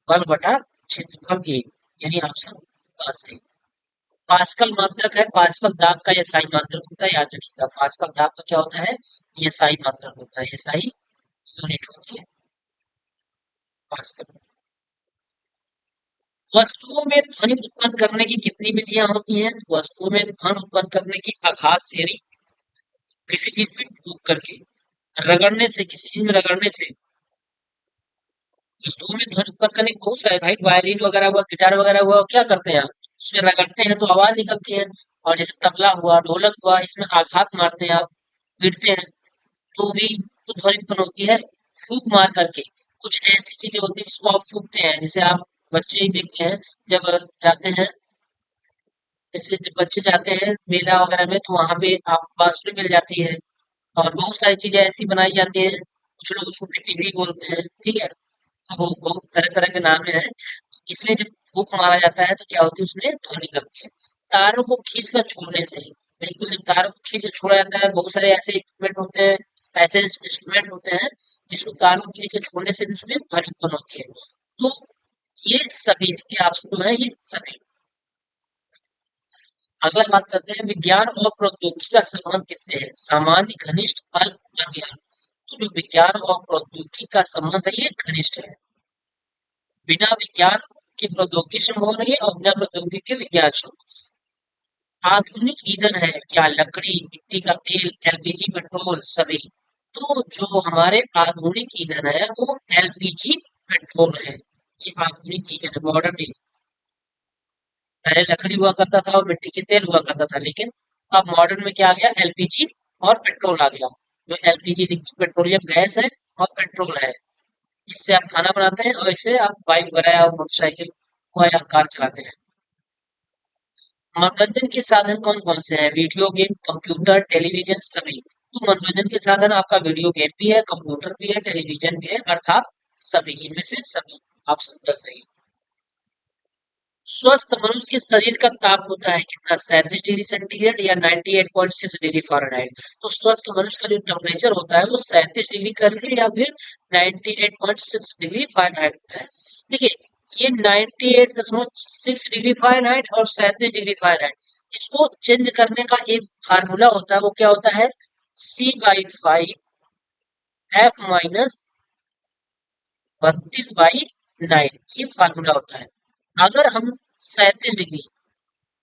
बल बटा क्षेत्रफल ए, यानी ऑप्शन का सही। पास्कल मात्रक है, पास्कल दाब का ये SI मात्रक होता है, याद रखिएगा। पास्कल दाब का क्या होता है? ये SI मात्रक होता है, SI यूनिट होती है पास्कल। वस्तुओं में ध्वनि उत्पन्न करने की कितनी विधियां होती हैं? वस्तुओं में ध्वनि उत्पन्न करने की आघात से, यानी किसी चीज में ठोक करके, रगड़ने से, किसी चीज में रगड़ने से, वस्तुओं में ध्वनि उत्पन्न करने के बहुत सारे भाई, वायलिन वगैरह हुआ, गिटार वगैरह हुआ, क्या करते हैं आप? उसमें रगड़ते हैं तो आवाज निकलती है। और जैसे तबला हुआ, ढोलक हुआ, इसमें आघात मारते हैं आप, पीटते हैं तो भी तो ध्वनि उत्पन्न होती है। फूंक मार करके, कुछ ऐसी चीजें होती है जिसको आप फूंकते हैं, जैसे आप बच्चे ही देखते हैं जब जाते हैं, जैसे जब बच्चे जाते हैं मेला वगैरह में तो वहां पे आप बांसुरी मिल जाती है। और बहुत सारी चीजें ऐसी बनाई जाती हैं, कुछ लोग उसको पिपीही बोलते हैं, ठीक है। तो वो बहुत तरह तरह के नाम है। इसमें जब फूक मारा जाता है तो क्या होती है, उसमें ध्वनि करती है। तारों को खींच कर छोड़ने से, बिल्कुल जब तारों को खींच कर छोड़ा जाता है, बहुत सारे ऐसे इक्विपमेंट होते हैं, ऐसे इंस्ट्रूमेंट होते हैं जिसको तारों को खींच कर छोड़ने से भी उसमें ध्वनि उत्पन्न होती है। तो ये सभी इसके ऑप्शन जो है ये सभी। अगला बात करते हैं, विज्ञान और प्रौद्योगिकी का संबंध किससे है? सामान्य, घनिष्ठ, अल्प, अध्ययन। तो जो विज्ञान और प्रौद्योगिकी का संबंध है ये घनिष्ठ है। बिना विज्ञान की प्रौद्योगिकी संभव नहीं है और बिना प्रौद्योगिकी के विज्ञान संभव। आधुनिक ईंधन है क्या? लकड़ी, मिट्टी का तेल, एलपीजी, पेट्रोल सभी। तो जो हमारे आधुनिक ईंधन है वो एलपीजी पेट्रोल है। ये आधुनिक ईंधन है, मॉडर्न ईंधन। पहले लकड़ी हुआ करता था और मिट्टी के तेल हुआ करता था, लेकिन अब मॉडर्न में क्या आ गया? एलपीजी और पेट्रोल आ गया। जो एलपीजी लिक्विड पेट्रोलियम गैस है और पेट्रोल है, इससे आप खाना बनाते हैं और इससे आप बाइक वगैरह या मोटरसाइकिल या कार चलाते हैं। मनोरंजन के साधन कौन कौन से हैं? वीडियो गेम, कंप्यूटर, टेलीविजन सभी। तो मनोरंजन के साधन आपका वीडियो गेम भी है, कंप्यूटर भी है, टेलीविजन भी है, अर्थात सभी, इनमें से सभी। आप सब सही। स्वस्थ मनुष्य के शरीर का ताप होता है कितना? 37 डिग्री सेंटीग्रेड या 98.6 डिग्री फ़ारेनहाइट। तो स्वस्थ मनुष्य का जो टेम्परेचर होता है वो 37 डिग्री करके या फिर 98.6 डिग्री फ़ारेनहाइट होता है। देखिए, ये 98.6 डिग्री फ़ारेनहाइट और 37 डिग्री फ़ारेनहाइट, इसको चेंज करने का एक फार्मूला होता है, वो क्या होता है? C/5 F-32/9, ये फार्मूला होता है। अगर हम 37 डिग्री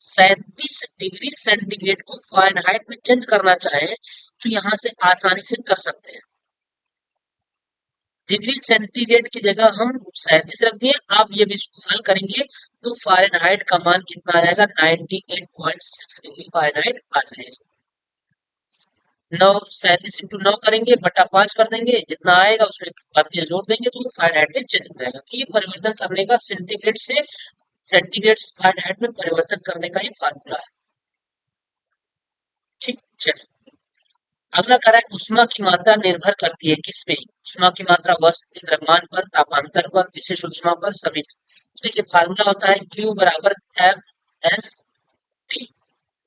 37 डिग्री सेंटीग्रेड को फ़ारेनहाइट में चेंज करना चाहें तो यहाँ से आसानी से कर सकते हैं। डिग्री सेंटीग्रेड की जगह हम 37 रख दिए। आप ये भी इसको हल करेंगे तो फ़ारेनहाइट का मान कितना आ जाएगा? 98.6 डिग्री फ़ारेनहाइट आ जाएगा। 37 × 9 करेंगे, बटा 5 कर देंगे, जितना आएगा उसमें बाकी जोड़ देंगे तो फ़ारेनहाइट में चेंज हो जाएगा। तो ये परिवर्तन करने का सेंटीग्रेड से फ़ारेनहाइट में परिवर्तन करने का ये फार्मूला है। ठीक, चलिए। अगला कह रहा है, ऊष्मा की मात्रा निर्भर करती है किस पे? ऊष्मा की मात्रा वस्तु के द्रव्यमान पर, तापांतर पर, विशेष ऊष्मा पर, सभी। तो देखिए फार्मूला होता है Q बराबर F/S/T,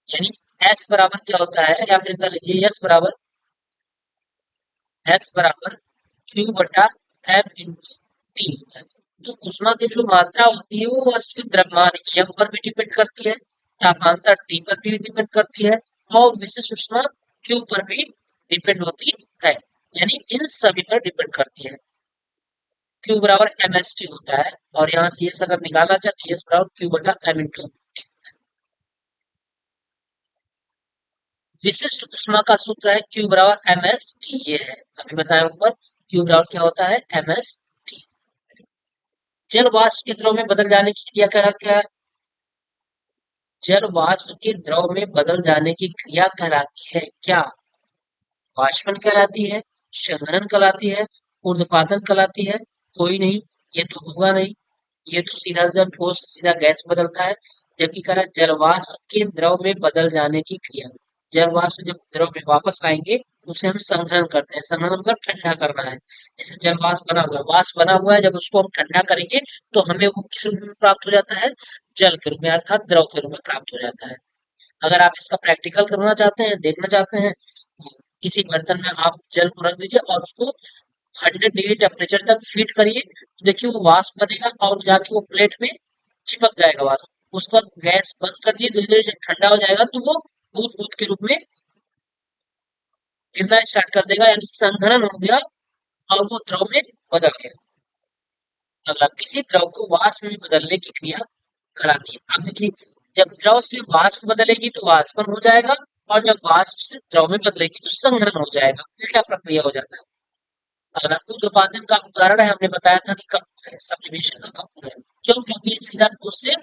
यानी S बराबर क्या होता है, या फिर कर लीजिए S बराबर Q बटा F/T होता है। तो ऊष्मा की जो मात्रा होती है वो वस्तु के द्रव्यमान M पर भी डिपेंड करती है, तापांतर T पर भी डिपेंड करती है और विशेष ऊष्मा Q पर भी डिपेंड होती है, यानी इन सभी पर डिपेंड करती है। क्यू बराबर एम एस टी होता है, और यहाँ से ये अगर निकालना चाहे तो ये बराबर क्यू बटा एम इंटू। विशिष्ट ऊष्मा का सूत्र है क्यू बराबर एम एस टी, ये है अभी बताया ऊपर। क्यू बराबर क्या होता है, एम एस टी। जल वाष्प के द्रव में बदल जाने की क्रिया क्या है? जल वाष्प के द्रव में बदल जाने की क्रिया कहलाती है क्या? वाष्पन कहलाती है, संघनन कहलाती है, ऊर्ध्वपातन कहलाती है? कोई नहीं, ये तो होगा नहीं। ये तो सीधा सीधा ठोस से सीधा गैस बदलता है। जबकि कह रहा है जलवाष्प के द्रव में बदल जाने की क्रिया। जलवाष्प जब द्रव में वापस आएंगे तो उसे हम संघनन करते हैं। संघनन मतलब ठंडा करना है। जैसे जलवाष्प बना हुआ है, वाष्प बना हुआ है, जब उसको हम ठंडा करेंगे तो हमें वो किस रूप में प्राप्त हो जाता है, जल के रूप में अर्थात द्रव के रूप में प्राप्त हो जाता है। अगर आप इसका प्रैक्टिकल करना चाहते हैं, देखना चाहते हैं, किसी बर्तन में आप जल को रख दीजिए और उसको 100 डिग्री टेम्परेचर तक हीट करिए, तो देखिए वो वाष्प बनेगा और जाके वो प्लेट में चिपक जाएगा वाष्प। उसके बाद गैस बंद कर दिए, धीरे धीरे जब ठंडा हो जाएगा तो वो बूंद बूंद के रूप में गिरना स्टार्ट कर देगा, यानी संघनन हो गया और वो द्रव में बदल गया। अगला, किसी द्रव को वाष्प में बदलने की क्रिया कहलाती है। अब देखिए, जब द्रव से वाष्प बदलेगी तो वाष्पन हो जाएगा, और जब वाष्प से द्रव में बदलेगी तो संघनन हो जाएगा, उल्टा प्रक्रिया हो जाता है। अगला, उत्पादन का उदाहरण है, हमने बताया था कि कप है, सब्लिमेशन का कप है। क्यों? क्योंकि ये सीधा ठोस से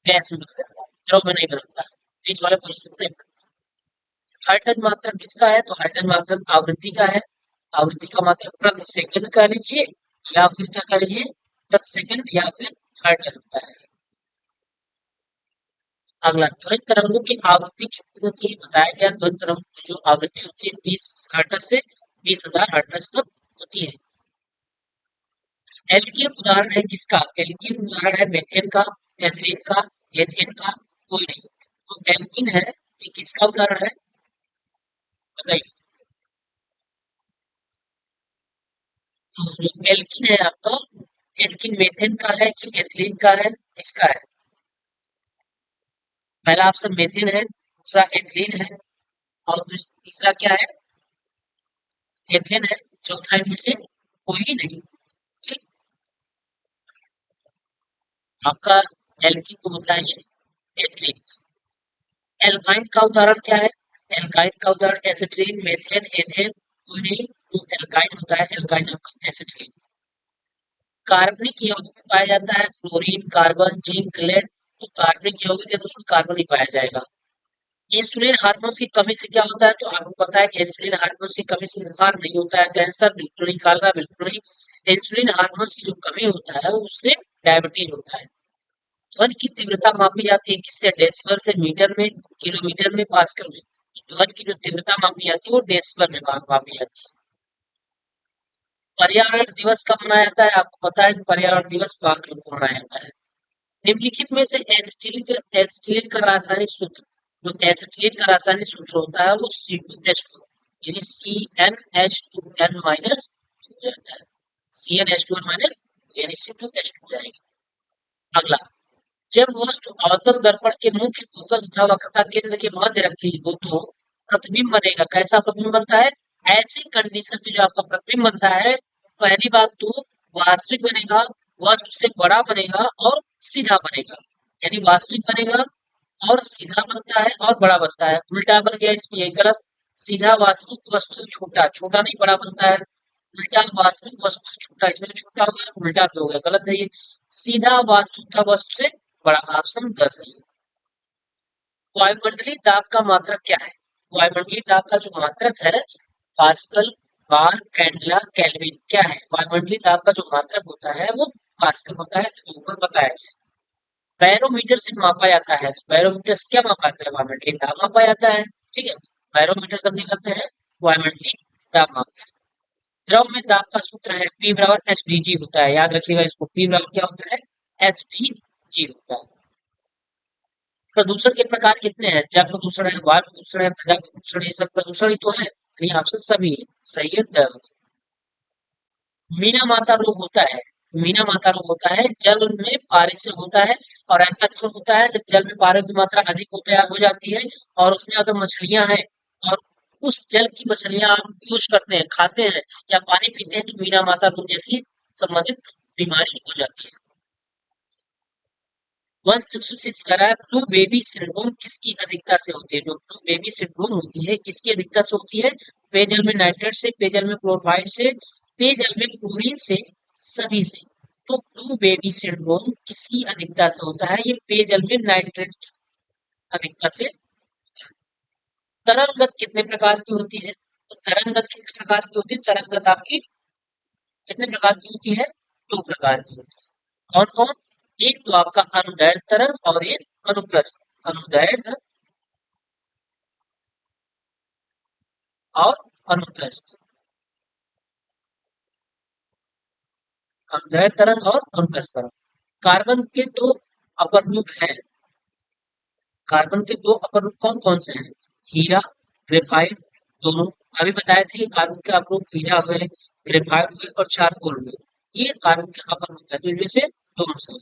गैस में बदलता है, द्रव में नहीं बदलता है, बीच वाले परिस्थिति में। हर्टज मात्रक किसका है? तो हर्टज मात्रक आवृत्ति का है। आवृत्ति का मात्रक प्रति सेकंड कह लीजिए, या फिर क्या कह लीजिए, प्रति सेकंड, या फिर हर्टज होता है। अगला, ध्वनि तरंगों की आवृत्ति कितनी होती है? बताया गया ध्वनि तरंग की जो आवृत्ति होती है 20 हर्ट्ज से 20,000 हर्ट्ज तक होती है। एल्कीन उदाहरण है किसका? एल्कीन उदाहरण है मेथेन का, एथिलीन का, एथेन का? कोई नहीं। तो एल्कीन है, ये किसका उदाहरण है, बताइए। तो जो एल्कीन है आपका, एल्कीन मेथेन का है कि एथिलीन का है, किसका है? पहला ऑप्शन मेथेन है, दूसरा एथिलीन है, और तीसरा क्या है, एथेन है। चौथा इनमें से कोई नहीं। आपका एल्कीन को बताइए, एथिलीन। एल्काइन का उदाहरण क्या है? एल्काइन का उदाहरण एसिटिलीन, मेथेन, एथेन? कोई नहीं। जो एल्काइन होता है, एल्काइन आपका एसिटिलीन। कार्बनिक यौगिक में पाया जाता है फ्लोरीन, कार्बन, जिंक, लेड। तो कार्बनिक यौगिक है तो उसमें कार्बन ही पाया जाएगा। इंसुलिन हार्मोन की कमी से क्या होता है? तो आपको पता है कि इंसुलिन हार्मोन की कमी से बुखार नहीं होता है, कैंसर बिल्कुल नहीं, कालरा बिल्कुल नहीं। इंसुलिन हार्मोन की जो कमी होता है उससे डायबिटीज होता है। ध्वनि की तीव्रता मापी जाती है किससे? डेसिबल से, मीटर में, किलोमीटर में, पास्कल में। ध्वनि की जो तीव्रता मापी जाती है वो डेसिबल में मापी जाती है। पर्यावरण दिवस कब मनाया जाता है? आपको पता है कि पर्यावरण दिवस 5 जून को मनाया जाता है। निम्नलिखित में से एसिटिलीन का रासायनिक सूत्र, जो एसिटिलीन का रासायनिक सूत्र होता है वो C2H2, यानी CnH2n माइनस हो जाता है। CnH2n माइनस, यानी C2H2 हो जाएगी। अगला, जब वस्तु आवतक दर्पण के मुख्य फोकस तथा वक्रता केंद्र के मध्य रखी हो तो प्रतिबिंब बनेगा। कैसा प्रतिबिंब बनता है? ऐसी कंडीशन में जो आपका प्रतिबिंब बनता है, पहली बात तो वास्तविक बनेगा, वह उससे बड़ा बनेगा और सीधा बनेगा। यानी वास्तविक बनेगा और सीधा बनता है और बड़ा बनता है। उल्टा बन गया इसमें, यही गलत। सीधा वास्तविक वस्तु छोटा, छोटा नहीं बड़ा बनता है। उल्टा वास्तविक वस्तु से छोटा, इसमें छोटा हो गया, उल्टा हो गया, गलत है ये। सीधा वास्तविक वस्तु से बड़ा, ऑप्शन 10 है। वायुमंडलीय दाब का मात्रक क्या है? वायुमंडलीय दाब का जो मात्रक है, पास्कल, बार, कैंडला, केल्विन, क्या है? वायुमंडलीय दाब का जो मात्रक होता है वो पास्कल होता है, जो ऊपर बताया गया। बैरोमीटर से मापा जाता है, बैरोमीटर से क्या मापा जाता है? वायुमंडलीय दाब मापा जाता है, ठीक है। बैरोमीटर सब निकलते हैं, वायुमंडलीय दाब मापते हैं। द्रव में दाब का सूत्र है P बराबर SdG होता है, याद रखिएगा इसको। P बराबर क्या होता है? SdG होता है। प्रदूषण के प्रकार कितने हैं? जल प्रदूषण है, वायु प्रदूषण है, मृदा प्रदूषण, ये सब प्रदूषण ही तो है। ये ऑप्शन सभी है, सही है। मीना माता रोग होता है, मीना माता रोग होता है जल में पारे से होता है। और ऐसा क्यों होता है? जब जल में पारे की मात्रा अधिक हो जाती है और उसमें अगर मछलियां हैं और उस जल की मछलियां आप यूज करते हैं, खाते हैं या पानी पीते हैं तो मीना माता रोग जैसी संबंधित बीमारी हो जाती है। 166 कह रहा है ब्लू बेबी सिंड्रोम किसकी अधिकता से होती है? जो ब्लू बेबी सिंड्रोम होती है किसकी अधिकता से होती है? पेयजल में नाइट्रेट से, पेयजल में क्लोराइड से, पेयजल में क्लोरीन से, सभी से। तो ब्लू बेबी सिंड्रोम किसकी अधिकता से होता है? ये पेयजल में नाइट्रेट की अधिकता से। तरंगत कितने प्रकार की होती है? तो तरंगत कितने प्रकार की होती है? तरंगत आपकी कितने प्रकार की होती है? दो प्रकार की होती है। कौन कौन? एक तो आपका अनुदैर्ध्य तरंग और एक अनुप्रस्थ। अनुदैर्ध्य और अनुप्रस्थ। अनुदैर्ध्य तरंग और अनुप्रस्थ तरंग। कार्बन के दो अपर रूप हैं। कार्बन के दो अपर रूप कौन कौन से हैं? हीरा, ग्रेफाइट, दोनों। अभी बताए थे कि कार्बन के अपर रूप हीरा हुए, ग्रेफाइट हुए और चारकोल हुए। ये कार्बन के अपर रूप है, तो इनमें से दोनों से।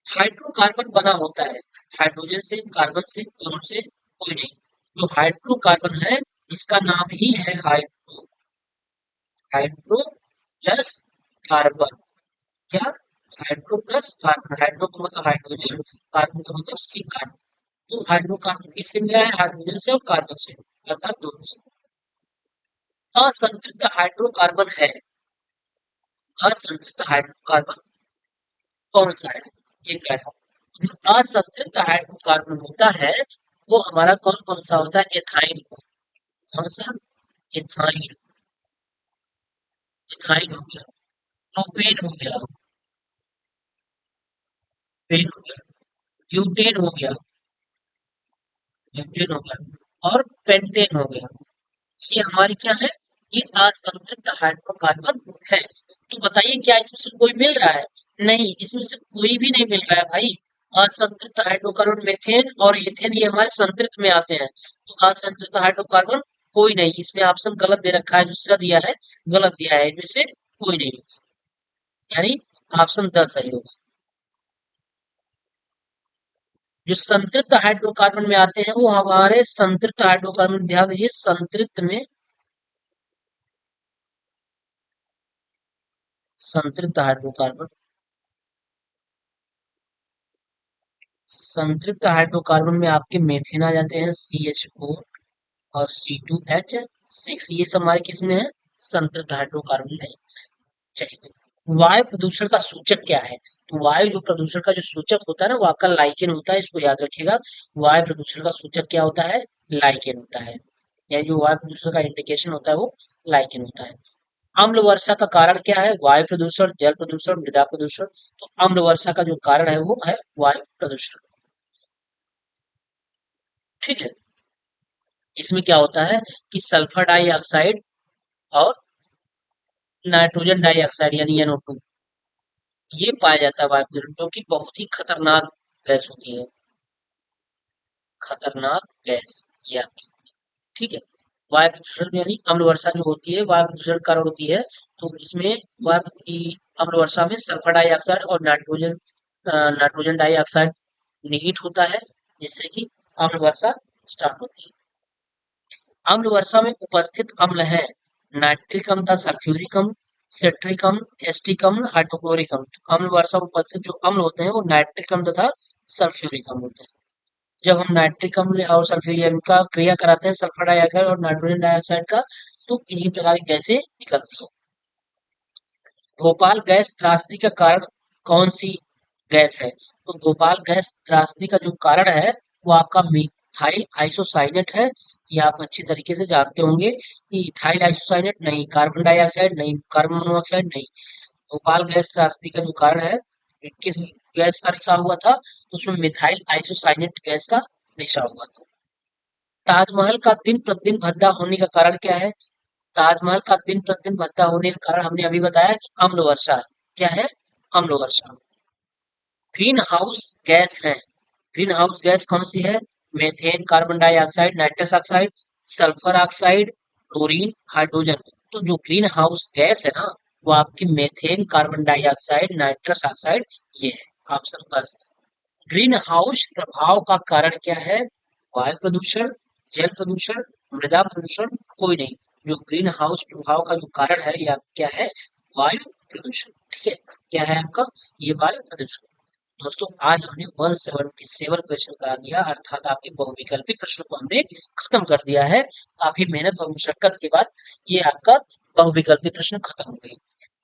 हाइड्रोकार्बन बना होता है हाइड्रोजन से, कार्बन से, दोनों से कोई नहीं। जो हाइड्रोकार्बन है इसका नाम ही है हाइड्रो। Hydro plus carbon. क्या? Hydro plus carbon. हाइड्रो का मतलब हाइड्रोजन, कार्बन का मतलब सी कार्बन। तो हाइड्रोकार्बन किससे मिला है? हाइड्रोजन से और कार्बन से, अर्थात दोनों से। असंतृप्त हाइड्रोकार्बन है। असंतृप्त हाइड्रोकार्बन कौन सा है? ये कह रहा हूं। जो असंतृप्त हाइड्रोकार्बन होता है वो हमारा कौन कौन सा होता है? एथाइन। कौन सा? एथाइन। एथाइन हो गया, प्रोपेन हो गया, पेन हो गया, ब्यूटेन हो गया, ब्यूटेन हो गया और पेंटेन हो गया। ये हमारी क्या है? ये असंतृप्त हाइड्रोकार्बन है। तो बताइए क्या इसमें से कोई मिल रहा है? नहीं, इसमें से कोई भी नहीं मिल रहा है भाई। असंतृप्त हाइड्रोकार्बन मेथेन और इथेन ये हमारे संतृप्त में आते हैं। तो असंतृप्त हाइड्रोकार्बन कोई नहीं। इसमें ऑप्शन गलत दे रखा है, जो स दिया है गलत दिया है, इनमें से कोई नहीं। यानी ऑप्शन 10 सही होगा। जो संतृप्त हाइड्रोकार्बन में आते हैं वो हमारे संतृप्त हाइड्रोकार्बन, ध्यान दीजिए संतृप्त में, संतृप्त हाइड्रोकार्बन, संतृप्त हाइड्रोकार्बन में आपके मेथेन आ जाते हैं CH4 और C2H6। ये सब हमारे किस में है? संतृप्त हाइड्रोकार्बन में। चलिए, वायु प्रदूषण का सूचक क्या है? तो वायु जो प्रदूषण का जो सूचक होता है ना वो आपका लाइकेन होता है, इसको याद रखिएगा। वायु प्रदूषण का सूचक क्या होता है? लाइकेन होता है। यानी जो वायु प्रदूषण का इंडिकेशन होता है वो लाइकेन होता है। अम्ल वर्षा का कारण क्या है? वायु प्रदूषण, जल प्रदूषण, मृदा प्रदूषण। तो अम्ल वर्षा का जो कारण है वो है वायु प्रदूषण। ठीक है। इसमें क्या होता है कि सल्फर डाइऑक्साइड और नाइट्रोजन डाइऑक्साइड यानी NO2 ये पाया जाता है वायु प्रदूषण, जो कि बहुत ही खतरनाक गैस होती है। खतरनाक गैस ये आपकी। ठीक है। वायु प्रदूषण यानी अम्ल वर्षा जो होती है वायु प्रदूषण कारण होती है। तो इसमें वायु की अम्ल वर्षा में सल्फर डाइऑक्साइड और नाइट्रोजन डाइऑक्साइड निहित होता है, जिससे कि अम्ल वर्षा स्टार्ट होती है। अम्ल वर्षा में उपस्थित अम्ल है नाइट्रिक अम्ल तथा सल्फ्यूरिक अम्ल, सिट्रिक अम्ल, एस्टिक अम्ल, हाइड्रोक्लोरिक अम्ल। अम्ल वर्षा में उपस्थित जो अम्ल होते हैं वो नाइट्रिक अम्ल तथा सल्फ्यूरिक अम्ल होते हैं। जब हम नाइट्रिक अम्ल और सल्फ्यूरिक अम्ल का क्रिया कराते हैं सल्फर डाइऑक्साइड और नाइट्रोजन डाइऑक्साइड का, तो इन्हीं प्रकार की गैसें निकलती हैं। भोपाल गैस त्रासदी का कारण कौन सी गैस है? तो भोपाल गैस त्रासदी का जो कारण है वो आपका मिथाइल आइसोसाइनेट है। ये आप अच्छी तरीके से जानते होंगे कि इथाइल आइसोसाइनेट नहीं, कार्बन डाइऑक्साइड नहीं, कार्बन मोनोऑक्साइड नहीं। भोपाल गैस त्रासदी का जो कारण है, किस गैस का रिसा हुआ था? तो उसमें मिथाइल आइसोसाइनेट गैस का रिसा हुआ था। ताजमहल का दिन प्रतिदिन भद्दा होने का कारण क्या है? ताजमहल का दिन प्रतिदिन भद्दा होने का कारण हमने अभी बताया कि अम्ल वर्षा है। क्या है? अम्ल वर्षा। ग्रीन हाउस गैस है। ग्रीन हाउस गैस कौन सी है? Methane, carbon dioxide, nitrous oxide, sulphur oxide, chlorine, hydrogen. तो जो ग्रीन हाउस गैस है ना वो आपकी methane, carbon dioxide, nitrous oxide ये है। ऑप्शन बस है। ग्रीन हाउस प्रभाव का कारण क्या है? वायु प्रदूषण, जल प्रदूषण, मृदा प्रदूषण कोई नहीं। जो ग्रीन हाउस प्रभाव का जो कारण है या क्या है, वायु प्रदूषण। ठीक है, क्या है आपका, ये वायु प्रदूषण। दोस्तों आज हमने 177 क्वेश्चन करा दिया, अर्थात आपके बहुविकल्पी प्रश्न को हमने खत्म कर दिया है। काफी मेहनत और मशक्कत के बाद ये आपका बहुविकल्पी प्रश्न खत्म हो गए।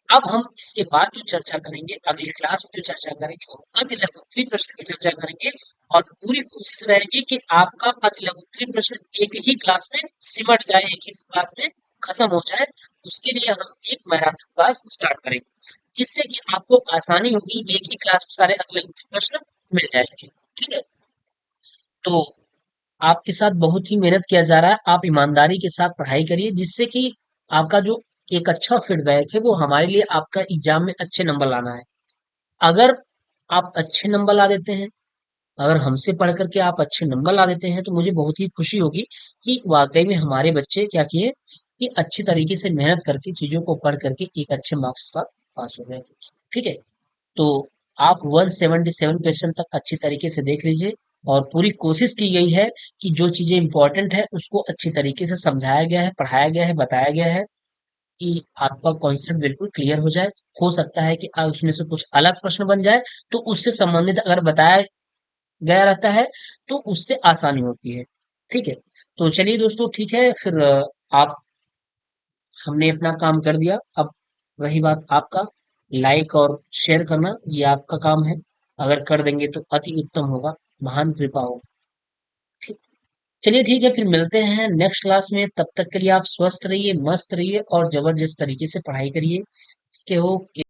अब हम इसके बाद जो चर्चा करेंगे, अगली क्लास में जो चर्चा करेंगे वो अति लघुत्तरीय प्रश्न की चर्चा करेंगे। और पूरी कोशिश रहेगी कि आपका अति लघुत्तरीय प्रश्न एक ही क्लास में सिमट जाए, एक ही क्लास में खत्म हो जाए। उसके लिए हम एक मैराथन क्लास स्टार्ट करेंगे, जिससे कि आपको आसानी होगी, एक ही क्लास में सारे अति लघुत्तरीय प्रश्न मिल जाएंगे। ठीक है, तो आपके साथ बहुत ही मेहनत किया जा रहा है, आप ईमानदारी के साथ पढ़ाई करिए, जिससे कि आपका जो एक अच्छा फीडबैक है वो हमारे लिए आपका एग्जाम में अच्छे नंबर लाना है। अगर आप अच्छे नंबर ला देते हैं, अगर हमसे पढ़ करके आप अच्छे नंबर ला देते हैं, तो मुझे बहुत ही खुशी होगी कि वाकई में हमारे बच्चे क्या किए कि अच्छी तरीके से मेहनत करके चीजों को पढ़ करके एक अच्छे मार्क्स के साथ पास हो गए। ठीक है, तो आप 177 क्वेश्चन तक अच्छी तरीके से देख लीजिए, और पूरी कोशिश की गई है कि जो चीजें इंपॉर्टेंट है उसको अच्छी तरीके से समझाया गया है, पढ़ाया गया है, बताया गया है, कि आपका कॉन्सेप्ट बिल्कुल क्लियर हो जाए। हो सकता है कि उसमें से कुछ अलग प्रश्न बन जाए, तो उससे संबंधित अगर बताया गया रहता है तो उससे आसानी होती है। ठीक है, तो चलिए दोस्तों, ठीक है फिर आप हमने अपना काम कर दिया। अब रही बात आपका, लाइक और शेयर करना, ये आपका काम है। अगर कर देंगे तो अति उत्तम होगा, महान कृपा होगा। ठीक, चलिए ठीक है, फिर मिलते हैं नेक्स्ट क्लास में। तब तक के लिए आप स्वस्थ रहिए, मस्त रहिए और जबरदस्त तरीके से पढ़ाई करिए। ठीक है, ओके।